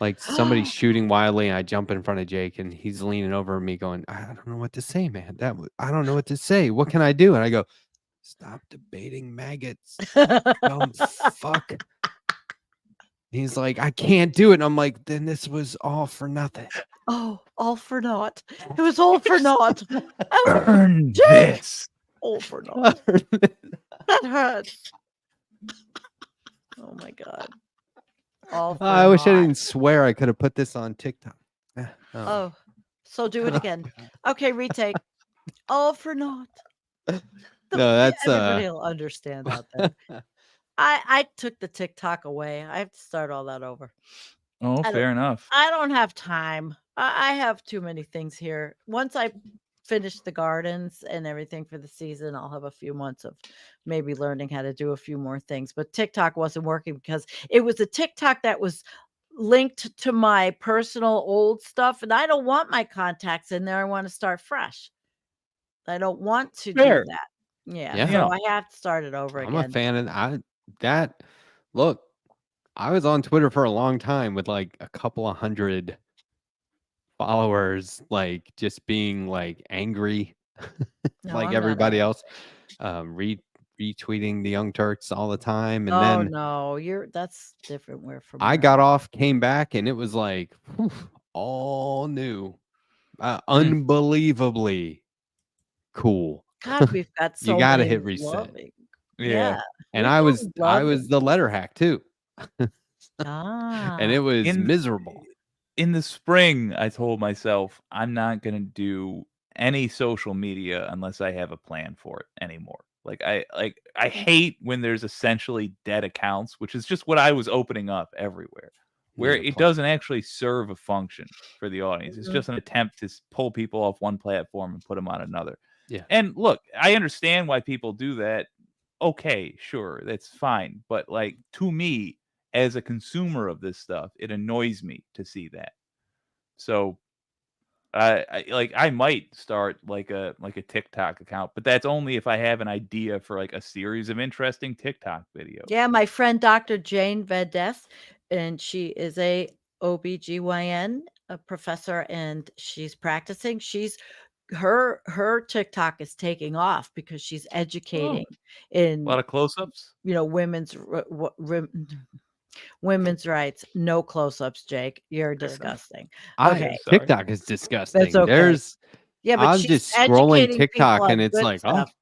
Like somebody's shooting wildly, and I jump in front of Jake, and he's leaning over me, going, "I don't know what to say, man. I don't know what to say. What can I do?" And I go, "Stop debating maggots, dumb fuck." He's like, "I can't do it." And I'm like, "Then this was all for nothing." Oh, all for naught. It was all for naught. Burn Jake! this. All for naught. That hurts. Oh my God. All for I wish I naught. didn't swear. I could have put this on TikTok. Oh, so do it again. Okay, retake. All for naught. No, that's Everybody will understand out there. I took the TikTok away. I have to start all that over. Oh, I don't- fair enough. I don't have time. I have too many things here. Once I finish the gardens and everything for the season, I'll have a few months of maybe learning how to do a few more things. But TikTok wasn't working because it was a TikTok that was linked to my personal old stuff. And I don't want my contacts in there. I want to start fresh. I don't want to Fair. do that. Yeah. Yeah. So Yeah. I have to start it over I'm again. a fan of that. Look, I was on Twitter for a long time with like a couple of hundred followers, like just being like angry, No, like I'm not everybody angry. else, retweeting the Young Turks all the time. And Oh then no, that's different. Where from I where. got off, came back, and it was like whew, all new, unbelievably cool. God, we've got so You gotta many hit reset. loving. Yeah. And we've I got was loving. the Letterhack too, Ah, and it was In- miserable. In the spring, I told myself I'm not gonna do any social media unless I have a plan for it anymore. I hate when there's essentially dead accounts, which is just what I was opening up everywhere. where need a it plan. doesn't actually serve a function for the audience. It's just an attempt to pull people off one platform and put them on another. Yeah. And look, I understand why people do that. Okay, sure, that's fine. But like, to me, as a consumer of this stuff, it annoys me to see that. So I might start like a TikTok account, but that's only if I have an idea for like a series of interesting TikTok videos. Yeah, my friend Dr. Jane Vedes, and she is a OBGYN, a professor, and she's practicing. Her TikTok is taking off because she's Oh, educating a lot in, of close-ups. women's rights. No close-ups, Jake. You're Fair enough. disgusting. Okay, sorry. TikTok is That's disgusting. okay. Yeah, but I'm she's just scrolling educating people TikTok and on it's good like, oh, stuff.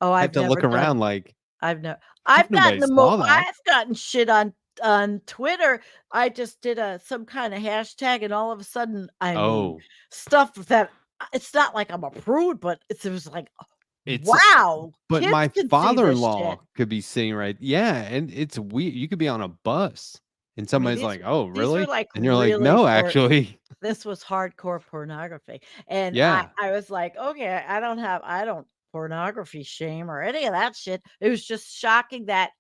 Oh, I have I've to look never done. around like, I've hope gotten nobody saw that. I've gotten shit on Twitter. I just did some kind of hashtag, and all of a sudden, I mean, Oh, stuff that it's not like I'm a prude, but it was like, it's wow, but kids my can see this father-in-law shit. could be sitting right. Yeah, and it's weird. You could be on a bus and I mean, somebody's like, "Oh, these were really?" like And you're like, really "No, actually." this was hardcore pornography, and Yeah. I was like, okay, I don't pornography shame or any of that shit. It was just shocking that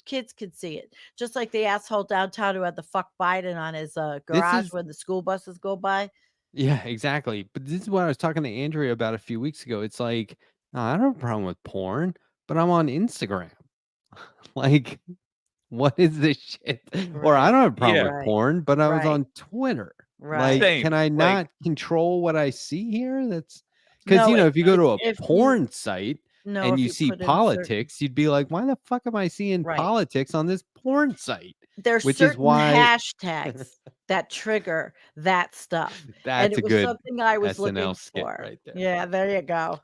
kids could see it, just like the asshole downtown who had the fuck Biden on his This garage is when the school buses go by. Yeah, exactly. But this is what I was talking to Andrea about a few weeks ago. It's like, no, I don't have a problem with porn, but I'm on Instagram. Like, what is this shit? Or I Right, don't have a problem Yeah, with right, porn, but I was right, on Twitter. Like, right. same. can I Like, not control what I see here? That's because, No, if you go to a if porn site and you you see put in certain politics, you'd be like, why the fuck am I seeing right. politics on this porn site? There's Which is certain why hashtags that trigger that stuff, and that's it a was good something I was looking SNL skit for. right there. Yeah, there you go.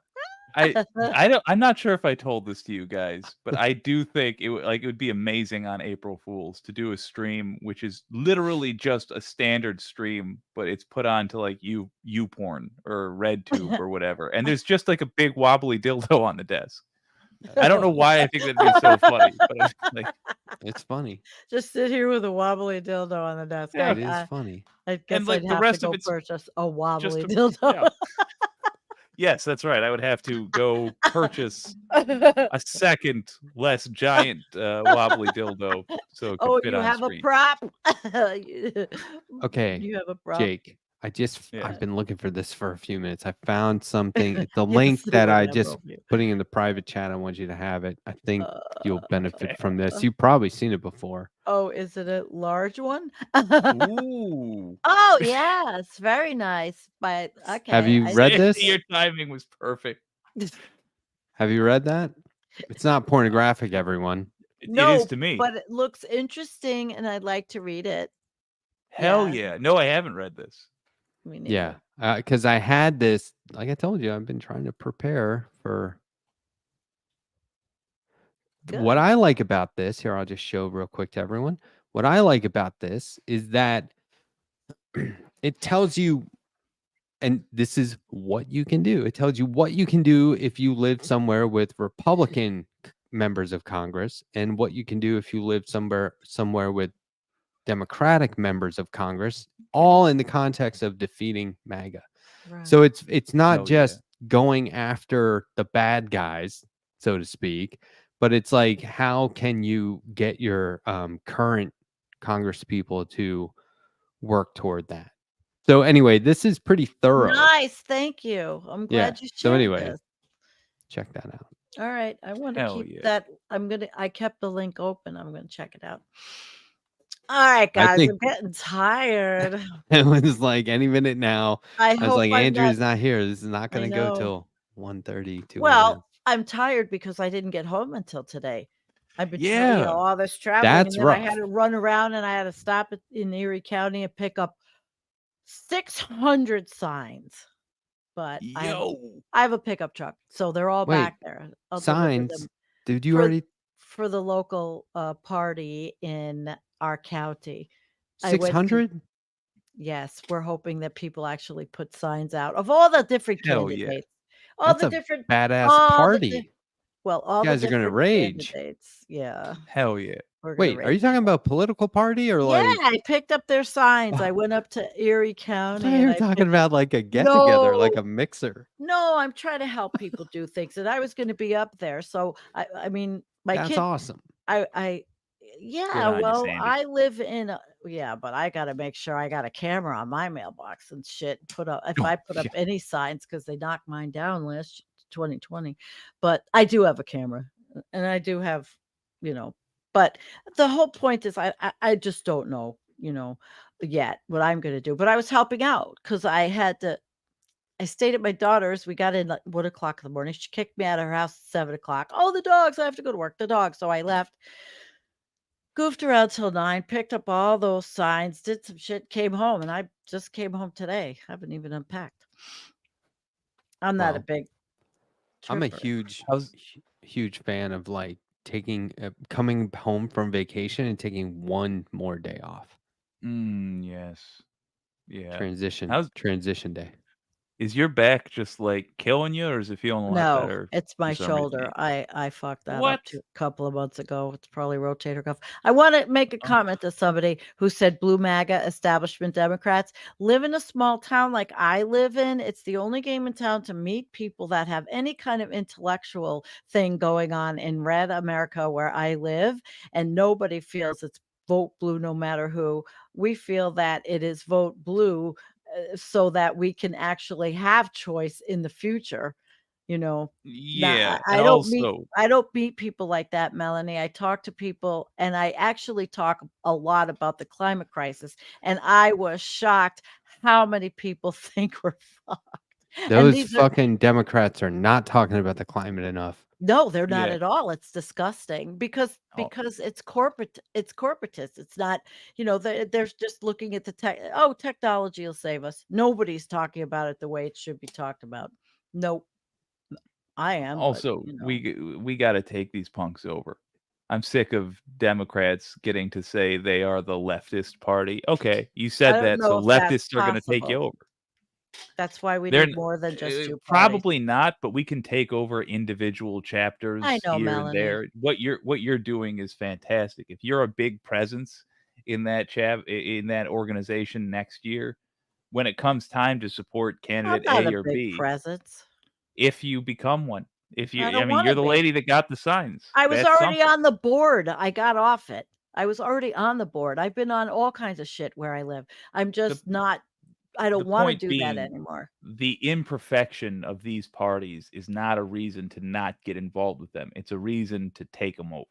I'm not sure if I told this to you guys, but I do think it would be amazing on April Fools to do a stream which is literally just a standard stream, but it's put on to like YouPorn or RedTube or whatever, and there's just like a big wobbly dildo on the desk. I don't know why I think that'd be so funny, but it's like, It's funny. Just sit here with a wobbly dildo on the desk. yeah, It is funny. I and guess like I'd the have to rest of go it's purchase a just wobbly a dildo. yes, that's right. I would have to go purchase a second, less giant wobbly dildo so it could Oh, fit you on have a screen. prop? Okay, You have a prop? Jake, I've Yeah. been looking for this for a few minutes. I found something. The You have to link sit that over I that just profile. putting in the private chat. I want you to have it. I think you'll benefit Okay. from this. You've probably seen it before. Oh, is it a large one? Ooh. Oh, yes, very nice. But okay, Have you read Sandy, this? your timing was perfect. Have you read that? It's not pornographic, everyone. It is No, to me. but it looks interesting, and I'd like to read it. Hell Yeah. yeah. No, I haven't read this. Me Yeah, neither. because I had this. Like I told you, I've been trying to prepare for. What Good. I like about this here, I'll just show real quick to everyone. What I like about this is that it tells you, and this is what you can do. It tells you what you can do if you live somewhere with Republican members of Congress, and what you can do if you live somewhere with Democratic members of Congress, all in the context of defeating MAGA. So Right. it's not Hell yeah. just going after the bad guys, so to speak, but it's like, how can you get your current Congress people to work toward that? So anyway, this is pretty thorough. Nice. Thank you. I'm Yeah. glad you So shared anyway, this. check that out. All right. I want to Hell keep yeah. that. I kept the link open. I'm going to check it out. All right, I guys. think I'm getting tired. it was like any minute now. I I was hope like, I'm not. Andrew's not here. This is not I going to go know. till 1:30, 2 a.m. Well, I'm tired because I didn't get home until today. I've been trying, Yeah. all this traveling, That's and then I rough. had to run around, and I had to stop in Erie County and pick up 600 signs. But Yo. I have a pickup truck, so they're all Wait, back there. I'll deliver signs. them Did you for already for the local party in our county. I went to 600? Yes, we're hoping that people actually put signs out of all the different Hell yeah. candidates. All That's the a badass badass all the party. well, all You the guys are gonna different rage. candidates. Yeah. Hell yeah. We're gonna Wait, are raise you talking about political party or Yeah, like? I picked up their signs. I went up to Erie I thought County you and were I talking picked about like a get together, like No. a mixer. No, I'm trying to help people do things, and I was gonna be up there, so I mean, my That's kid awesome. I Good yeah, on you, well, Sandy. I live in a yeah, but I gotta make sure I got a camera on my mailbox and shit, put up if Oh, I put up yeah. any signs because they knocked mine down last 2020, but I do have a camera, and I do have, you know but the whole point is I just don't know, yet what I'm gonna do, but I was helping out because I stayed at my daughter's. We got in at 1 o'clock in the morning. She kicked me out of her house at 7 o'clock. Oh, the dogs. I have to go to work. The dogs. So I left, goofed around till 9, picked up all those signs, did some shit, came home, and I just came home today. Haven't even unpacked. I'm not a Well, big I'm a tripper. How's huge fan of like coming home from vacation and taking one more day off. yes. Yeah. How's Transition day. is your back just like killing you, or is it feeling a lot No, better it's for my some reason? shoulder. I fucked that up What? a couple of months ago. It's probably rotator cuff. I want to make a Oh, comment to somebody who said blue MAGA establishment Democrats live in a small town like I live in. It's the only game in town to meet people that have any kind of intellectual thing going on in red America where I live, and nobody feels it's vote blue no matter who. We feel that it is vote blue so that we can actually have choice in the future. Now yeah. I And don't meet also, I don't meet people like that, Melanie. I talk to people, and I actually talk a lot about the climate crisis. And I was shocked how many people think we're fucked. And Those these are fucking Democrats are not talking about the climate enough. no, they're not yeah. at all. It's disgusting because Oh, it's corporatist. It's not, they're just looking at the technology will save us. Nobody's talking about it the way it should be talked about. No, I am, but also, we got to take these punks over. I'm sick of Democrats getting to say they are the leftist party. Okay, you I said don't that, know so if that's leftists are going to take you possible. over. That's why we They're need more than just 2 parties. probably not, but we can take over individual I chapters know, here and Melanie. there. What you're doing is fantastic. If you're a big presence in that in that organization next year, when it comes time to support I'm candidate not A a or big B, presence. if you become one, if I you, I don't mean, wanna you're the be. lady that got the signs. I was That's already something. on the board. I got off it. I was already on the board. I've been on all kinds of shit where I live. I'm The just not I the don't wanna point do that being, anymore. the imperfection of these parties is not a reason to not get involved with them. It's a reason to take them over.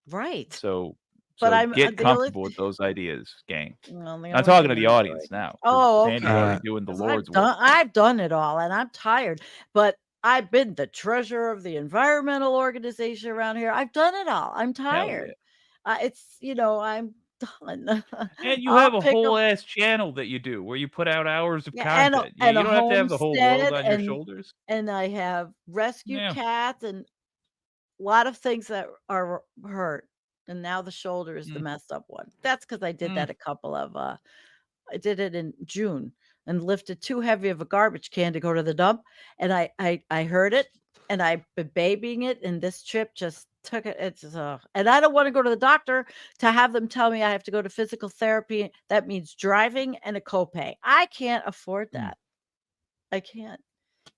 Right. So But so I'm get the only comfortable with those ideas, gang. well, the I'm only talking thing to the I'm audience doing now because Oh, Sandy's okay. already Uh, doing the 'Cause Lord's work. I've done it all, and I'm tired, but I've been the treasurer of the environmental organization around here. I've done it all. I'm Hell yeah. tired. I'm done. And you I'll have a pick whole up ass channel that you do where you put out hours of yeah, and a content. You and you a don't have to have the whole world homestead, on your shoulders. and I have rescue Yeah. cats and a lot of things that are hurt, and now the shoulder is the Mm, messed up one. That's because I did mm, that I did it in June and lifted too heavy of a garbage can to go to the dump, and I heard it, and I've been babying it, and this trip just took it. And I don't want to go to the doctor to have them tell me I have to go to physical therapy. That means driving and a copay. I can't afford mm. that. I can't.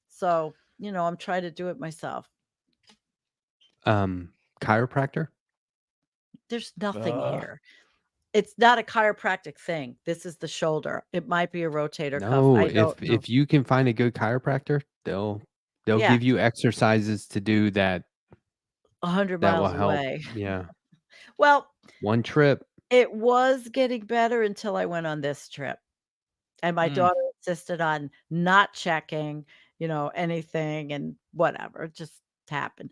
So I'm trying to do it myself. chiropractor. There's nothing Uh, here. It's not a chiropractic thing. This is the shoulder. It might be a rotator cuff. No, I don't know. if you can find a good chiropractor, they'll Yeah, give you exercises to do that 100 that will miles help. away. Yeah, Well, one trip. it was getting better until I went on this trip. And my mm. daughter insisted on not checking, anything and whatever. It just happened.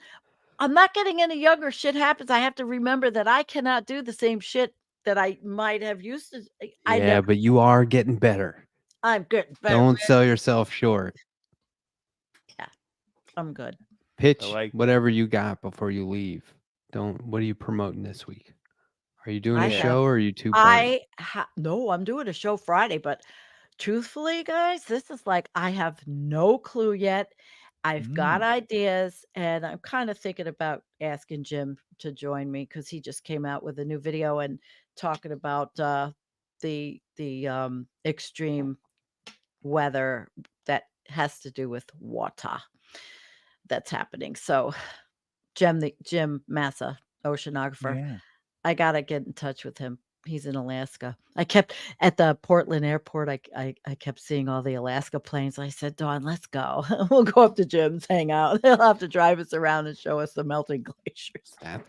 I'm not getting any younger. Shit happens. I have to remember that I cannot do the same shit that I might have used to. I Yeah, never. but you are getting better. I'm getting better. Don't sell yourself short. Yeah, I'm good. I Pitch like whatever you got before you leave. What are you promoting this week? Are you doing I a yeah. show or are you too burnt? No, I'm doing a show Friday, but truthfully, guys, this is like I have no clue yet. I've got ideas, and I'm kind of thinking about asking Jim to join me because he just came out with a new video and talking about the extreme weather that has to do with water that's happening. So Jim Massa, oceanographer, Yeah. I gotta get in touch with him. He's in Alaska. I kept at the Portland airport. I kept seeing all the Alaska planes. I said, Dawn, let's go. We'll go up to Jim's, hang out. He'll have to drive us around and show us the melting glaciers. That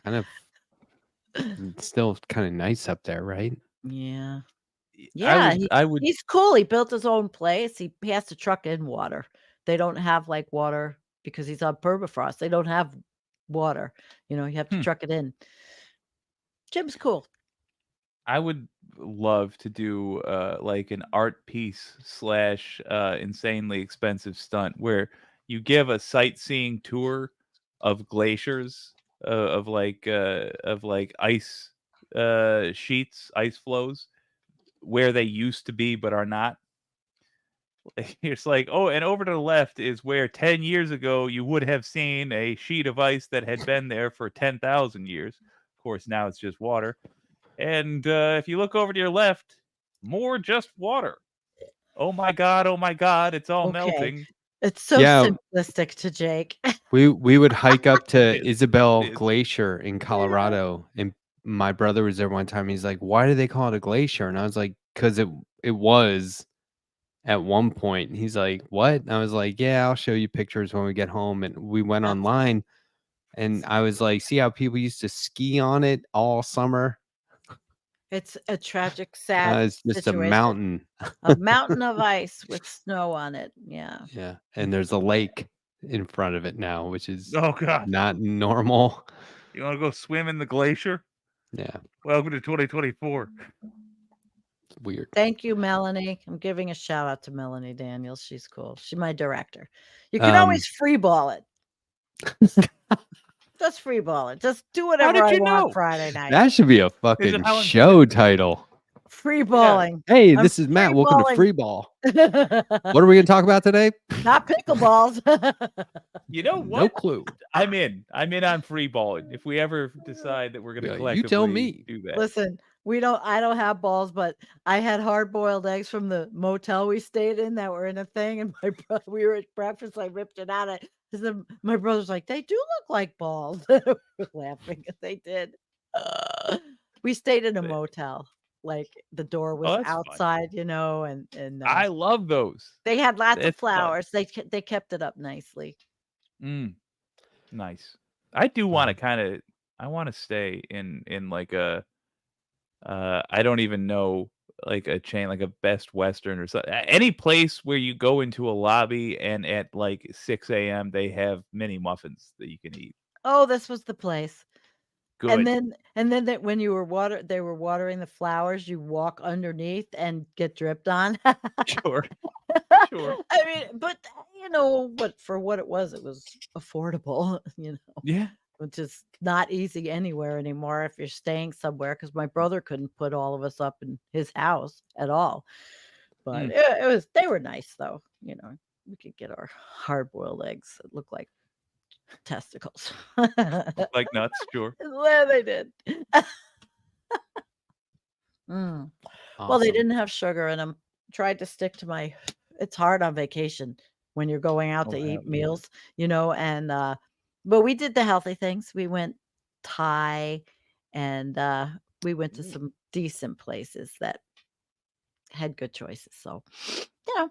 kind of still kind of nice up there, right? Yeah, I yeah. would. I would. He's cool. He built his own place. He has to truck in water. They don't have like water because he's on permafrost. They don't have water. You have to truck it in. Jim's cool. I would love to do like an art piece / insanely expensive stunt where you give a sightseeing tour of glaciers of like ice sheets, ice flows where they used to be but are not. It's like, oh, and over to the left is where 10 years ago you would have seen a sheet of ice that had been there for 10,000 years. Of course, now it's just water. And if you look over to your left, more just water. Oh my God, it's all Okay. melting. It's so Yeah. simplistic to Jake. We would hike up to It Isabel is. Glacier in Colorado, and my brother was there one time. He's like, "Why do they call it a glacier?" And I was like, "Because it was at one point." And he's like, "What?" And I was like, "Yeah, I'll show you pictures when we get home." And we went That's online, and I was like, "See how people used to ski on it all summer? It's a tragic, sad It's just situation. a mountain." A mountain of ice with snow on it. Yeah. Yeah, and there's a lake in front of it now, which is Oh God. not normal. You want to go swim in the glacier? Yeah, Welcome to 2024. it's weird. Thank you, Melanie. I'm giving a shout out to Melanie Daniels. She's cool. She's my director. You can always free ball it. Just free ball it. Just do whatever did I you want know? Friday night. That should be a fucking how show title. Free balling. Hey, I'm this is Matt. Welcome to free Free Ball. What are we going to talk about today? Not pickleballs. You know No what? clue. I'm in on free balling. If we ever decide that we're going to Yeah, collectively you tell me. do that. Listen, I don't have balls, but I had hard-boiled eggs from the motel we stayed in that were in a thing, and my brother, we were at breakfast, I ripped it out. My brother's like, they do look like balls. We're laughing. They did. We stayed in a motel. Like the door was that's fun. outside, and I love those. they had lots of It's fun. flowers. They kept it up nicely. Nice. I do want to I want to stay in like a I don't even know, like a chain, like a Best Western or something. Any place where you go into a lobby and at like 6 a.m. they have mini muffins that you can eat. Oh, this was the place. Good. And then that when they were watering the flowers, you walk underneath and get dripped on. Sure. I mean, but but for what it was affordable, Yeah. which is not easy anywhere anymore if you're staying somewhere, because my brother couldn't put all of us up in his house at all. But they were nice though. We could get our hard-boiled eggs that look like testicles. Like nuts, sure. Well, they did. Well, they Awesome. didn't have sugar in them. Tried to stick to it's hard on vacation when you're going out to eat meals, and but we did the healthy things. We went Thai, and we went to some decent places that had good choices. So, yeah,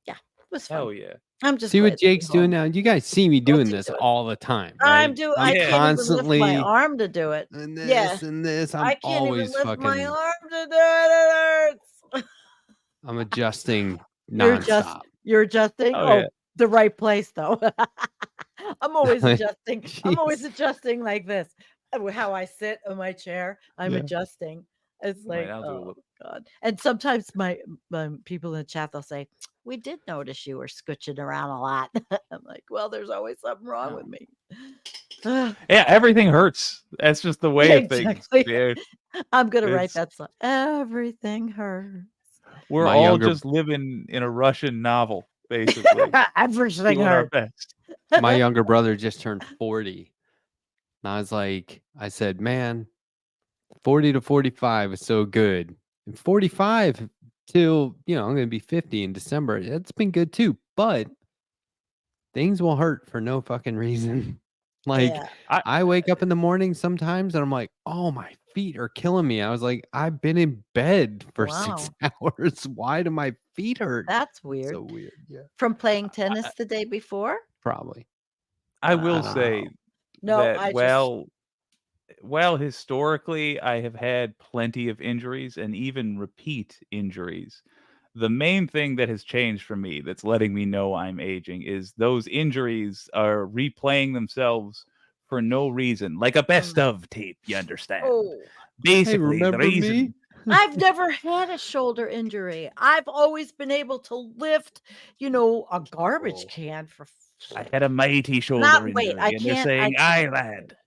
it was fun. Hell yeah. I'm just See glad what to be Jake's doing home. now. You guys see me doing What's he this doing? all the time, I right? can't even constantly lift my arm to do it. and Yeah. this and this. I'm I can't always even lift my fucking. arm to do it. It hurts. I'm adjusting You're nonstop. You're adjusting? Oh, yeah. The right place though. I'm always Like, adjusting. I'm always jeez. adjusting like this. How I sit on my chair, I'm Yeah. adjusting. It's Right, like, I'll do a oh little. God. And sometimes my people in the chat, they'll say, we did notice you were scooching around a lot. I'm like, well, there's always something wrong with me. Yeah, everything hurts. That's just the way of things. Exactly. Yeah. I'm gonna write It's- that song. Everything hurts. We're My all younger- just living in a Russian novel. basically. Everything Doing our hurt. best. My younger brother just turned 40. And I said, man, 40 to 45 is so good. And 45 till, I'm going to be 50 in December. It's been good too. But things will hurt for no fucking reason. Like, Yeah. I wake up in the morning sometimes and I'm like, oh, my feet are killing me. I was like, I've been in bed for 6 hours. Why do my feet hurt? That's weird. So weird. Yeah. From playing tennis the day before? Probably. I will don't say No, that I just well, historically, I have had plenty of injuries and even repeat injuries. The main thing that has changed for me that's letting me know I'm aging is those injuries are replaying themselves for no reason, like a best of tape, you understand? Oh, Basically, the remember reason me? I've never had a shoulder injury. I've always been able to lift, a garbage can for I had a mighty shoulder Not injury, wait, I and they're can't saying, "Aye, lad,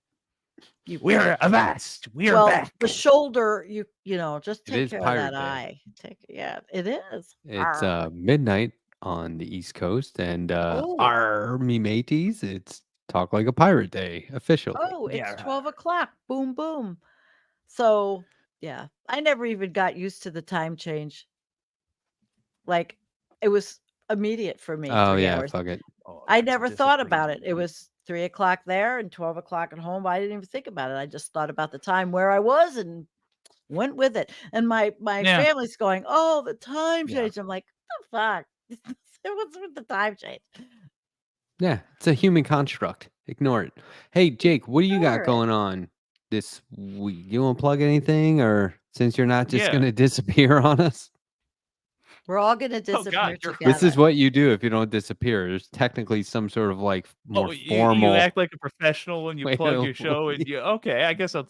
you we're avast, we're well, back." the shoulder, just It take is care of Pirate that Day. eye. It is. It's Arr. midnight on the East Coast, and Oh. me mateys, it's Talk Like a Pirate Day officially. Oh, it's Yeah. 12:00. Boom, boom. So, yeah, I never even got used to the time change. Like, it was immediate for me, Oh 3 yeah, hours. fuck it. Oh, I that's never thought about it. It disappointing. was 3:00 there and 12:00 at home. I didn't even think about it. I just thought about the time where I was and went with it. And my Yeah. family's going, "Oh, the time Yeah. change." I'm like, "What the fuck? What's with the time change?" Yeah, it's a human construct. Ignore it. Hey, Jake, what do you got Ignore it. going on this week? You want to plug anything, or since you're not just Yeah. going to disappear on us? We're all gonna Oh, disappear God, you're- together. This is what you do if you don't disappear. There's technically some sort of like more Oh, you formal. act like a professional when you way plug to your show, and leave. you okay? I guess I'll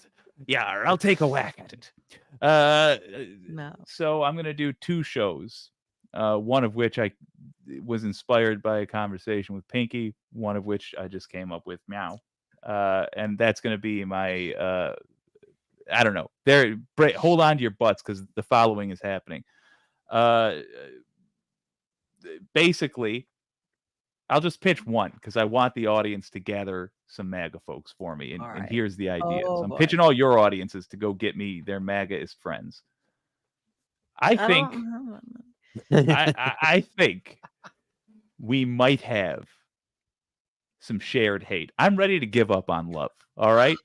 take a whack at it. No. So I'm gonna do 2 shows. One of which I was inspired by a conversation with Pinky. One of which I just came up with. Meow. And that's gonna be my. I don't know. Hold on to your butts because the following is happening. Basically, I'll just pitch one because I want the audience to gather some MAGA folks for me. And, All and right. here's the idea. Oh, So I'm boy. pitching all your audiences to go get me their MAGAist friends. I think I think we might have some shared hate. I'm ready to give up on love. All right.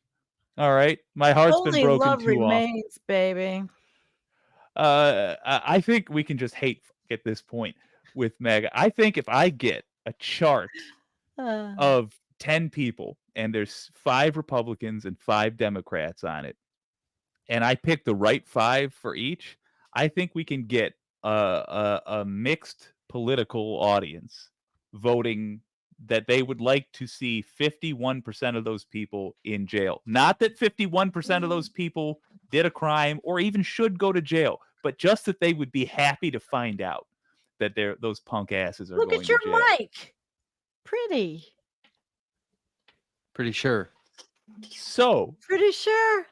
All right. My heart's been Only broken love too often. remains, baby. I think we can just hate at this point with MAGA. I think if I get a chart of 10 people and there's 5 Republicans and 5 Democrats on it, and I pick the right 5 for each, I think we can get a mixed political audience voting that they would like to see 51% of those people in jail. Not that 51% of those people did a crime or even should go to jail, but just that they would be happy to find out that those punk asses are Look going at your to jail. mic. Pretty. Pretty sure. So Pretty sure.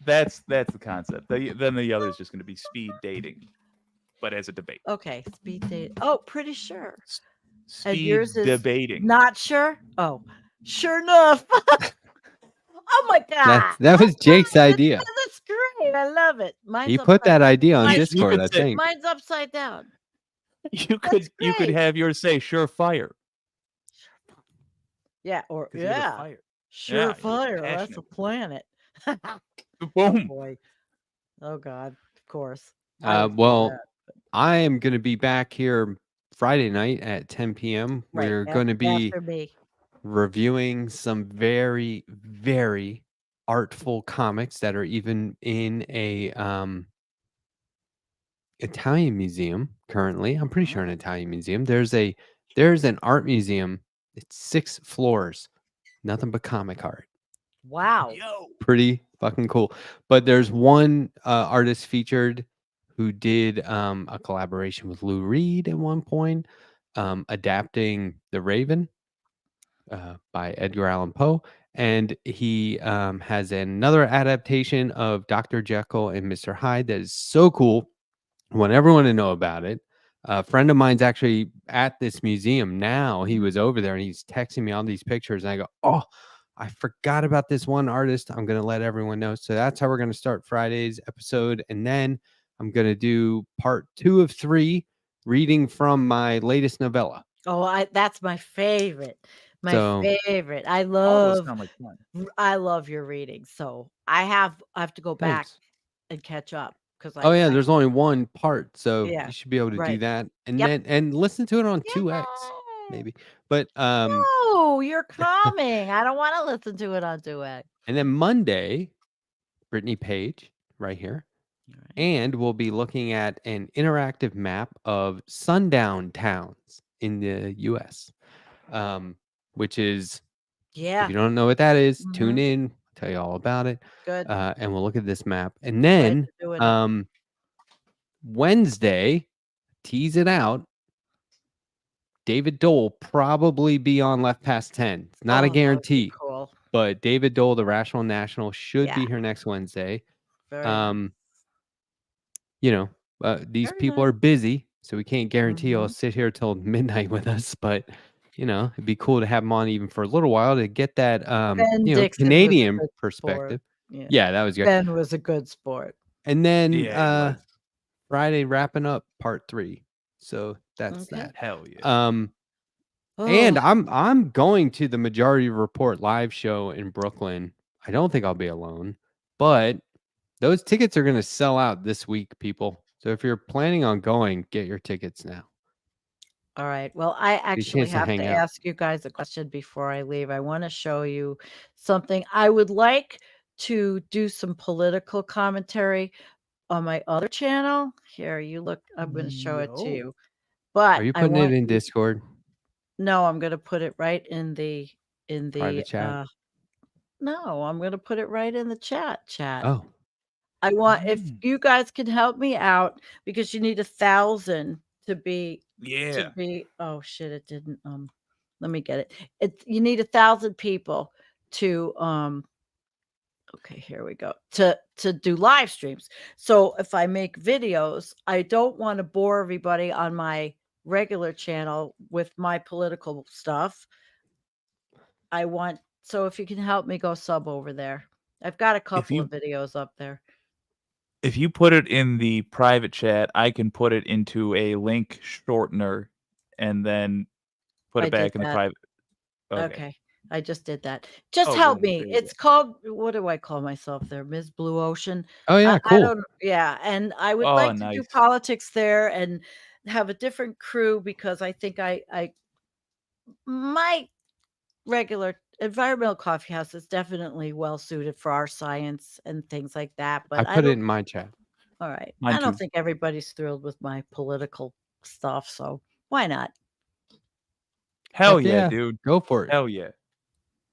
that's the concept. Then the other is just going to be speed dating, but as a debate. Okay, speed date. Oh, pretty sure. And Speed yours is debating. not sure? Oh, sure enough. Oh my God. That was Jake's idea. That's great. I love it. Mine's He put that upside- idea on Mine- Discord, could I say- think. Mine's upside down. You could great. have yours say surefire. Yeah, or 'Cause you're the yeah. fire. Sure you're fire. That's a passionate. planet. Boom. Boy. Oh God. Of course. I would say Well, that. I am going to be back here Friday night at 10 p.m. Right, We're going to be after me. reviewing some very, very artful comics that are even in a Italian museum currently. I'm pretty sure an Italian museum. There's an art museum. It's 6 floors, nothing but comic art. Wow. Yo. Pretty fucking cool. But there's one artist featured who did a collaboration with Lou Reed at one point, adapting The Raven by Edgar Allan Poe. And he has another adaptation of Dr. Jekyll and Mr. Hyde that is so cool. I want everyone to know about it. A friend of mine's actually at this museum now. He was over there and he's texting me all these pictures. And I go, oh, I forgot about this one artist. I'm going to let everyone know. So that's how we're going to start Friday's episode. And then I'm going to do part 2 of 3, reading from my latest novella. Oh, that's my favorite. So- Favorite. All those sound like fun. I love your reading. So I have to go back Thanks. and catch up because Oh yeah, there's only one part, so Yeah, you should be able to do right. that, and Yep. then and listen to it on 2x maybe. But No, you're coming. I don't want to listen to it on 2X. and then Monday, Brittany Page right here, and we'll be looking at an interactive map of sundown towns in the U.S., which is Yeah, if you don't know what that is, tune Mhm. in. Tell you all about it, good. and we'll look at this map, and Glad then you're doing it. Wednesday, tease it out. David Dole probably be on Left Past 10. It's not Oh, a that would be guarantee, Cool. but David Dole, the Rational National, should Yeah. be here next Wednesday. Very nice. You know, these Very people are busy, so we can't guarantee he'll Mhm. sit here till midnight with us. But you know, it'd be cool to have him on even for a little while to get that Ben you know, Dixon was a Canadian good perspective. sport. Yeah, that was good. Ben was a good sport. And then Yeah, it was. Friday wrapping up part 3. So that's Okay. that. Hell yeah. And Oh, I'm going to the Majority Report live show in Brooklyn. I don't think I'll be alone, but those tickets are going to sell out this week, people. So if you're planning on going, get your tickets now. all right. Well, I actually chance to have hang to out. ask you guys a question before I leave. I want to show you something. I would like to do some political commentary on my other channel. Here, you look. I'm going to show it to Yo. you. But Are you I putting it want in you- Discord? No, I'm going to put it right in the Private chat? no, I'm going to put it right in the chat. Oh, I want if Mm. you guys can help me out because you need 1,000 to be Yeah. oh shit, it didn't let me get it. You need 1,000 people to okay, here we go. To do live streams. So if I make videos, I don't want to bore everybody on my regular channel with my political stuff. So if you can help me go sub over there. I've got a couple of videos up there. If you put it in the private chat, I can put it into a link shortener and then put I it back did in the that. private. Okay. I just did that. Just Oh, help good. me. There you It's called, what do I call myself there? Ms. Blue Ocean. oh yeah, I cool. don't, yeah. And I would Oh, like to do nice. politics there and have a different crew because I think my regular environmental coffee house is definitely well suited for our science and things like that. But I put it in my chat. all right. Mine I don't too. think everybody's thrilled with my political stuff. So why not? Hell Heck yeah, dude. Go for it. Hell yeah.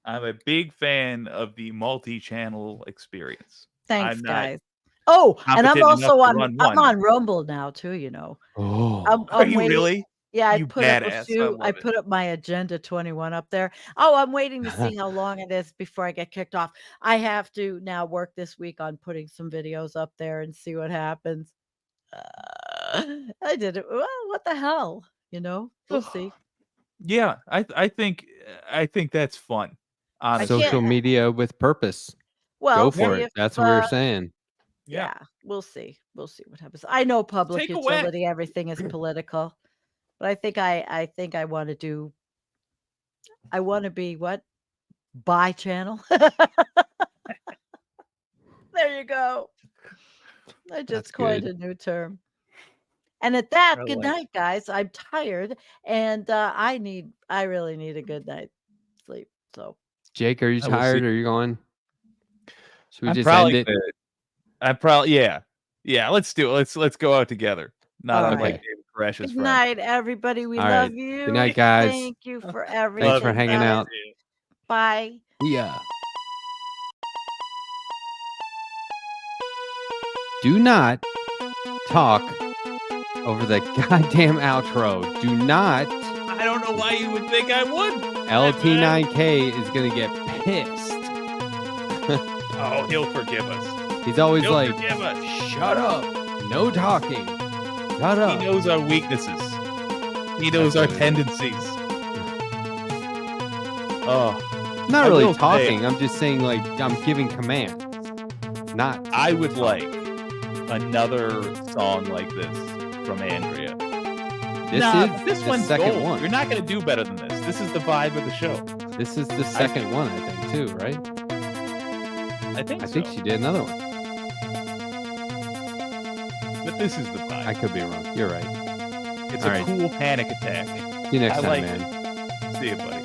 I'm a big fan of the multi-channel experience. Thanks, I'm not guys. Oh, and I'm competent enough also to on run I'm one. on Rumble now too, you know. Oh, Are I'm you waiting. really? Yeah, I You put up a badass. I few. I love it. put up my Agenda 21 up there. Oh, I'm waiting to see how long it is before I get kicked off. I have to now work this week on putting some videos up there and see what happens. I did it. Well, what the hell? You know, we'll see. Yeah, I think that's fun. Honestly. social media with purpose. Well, Go for see it. if, That's what we were saying. yeah, we'll see. We'll see what happens. I know public Take a whack. utility, everything is political, but I think I want to do. I want to be what? Bi-channel. There you go. I That's just coined good. a new term. And at that, I good like night, guys. I'm tired and I really need a good night's sleep. So Jake, are you I will tired? see. Are you going? Should we I'm just probably end it? gonna- I'm probably yeah. Let's do it. Let's go out together. Not All unlike right. David Koresh's good friend. night, everybody. We All love right. you. Good night, guys. Thank you for Thanks everything. for hanging guys. out. Bye. Yeah. Do not talk over the goddamn outro. Do not. I don't know why you would think I would. LT9K is going to get pissed. Oh, he'll forgive us. He's always He'll like, forgive us. shut up. No talking. Shut up. He knows our weaknesses. He knows our tendencies. Oh, I'm not I really will say- talking. I'm just saying, like, I'm giving commands. Not. I would like another song like this from Andrea. This the one's second gold. one. You're not going to do better than this. This is the vibe of the show. This is the second one, I think, too, right? I think I so. think she did another one. But this is the vibe. I could be wrong. You're right. It's All a right. cool panic attack. See you next I time, like man. See you, buddy.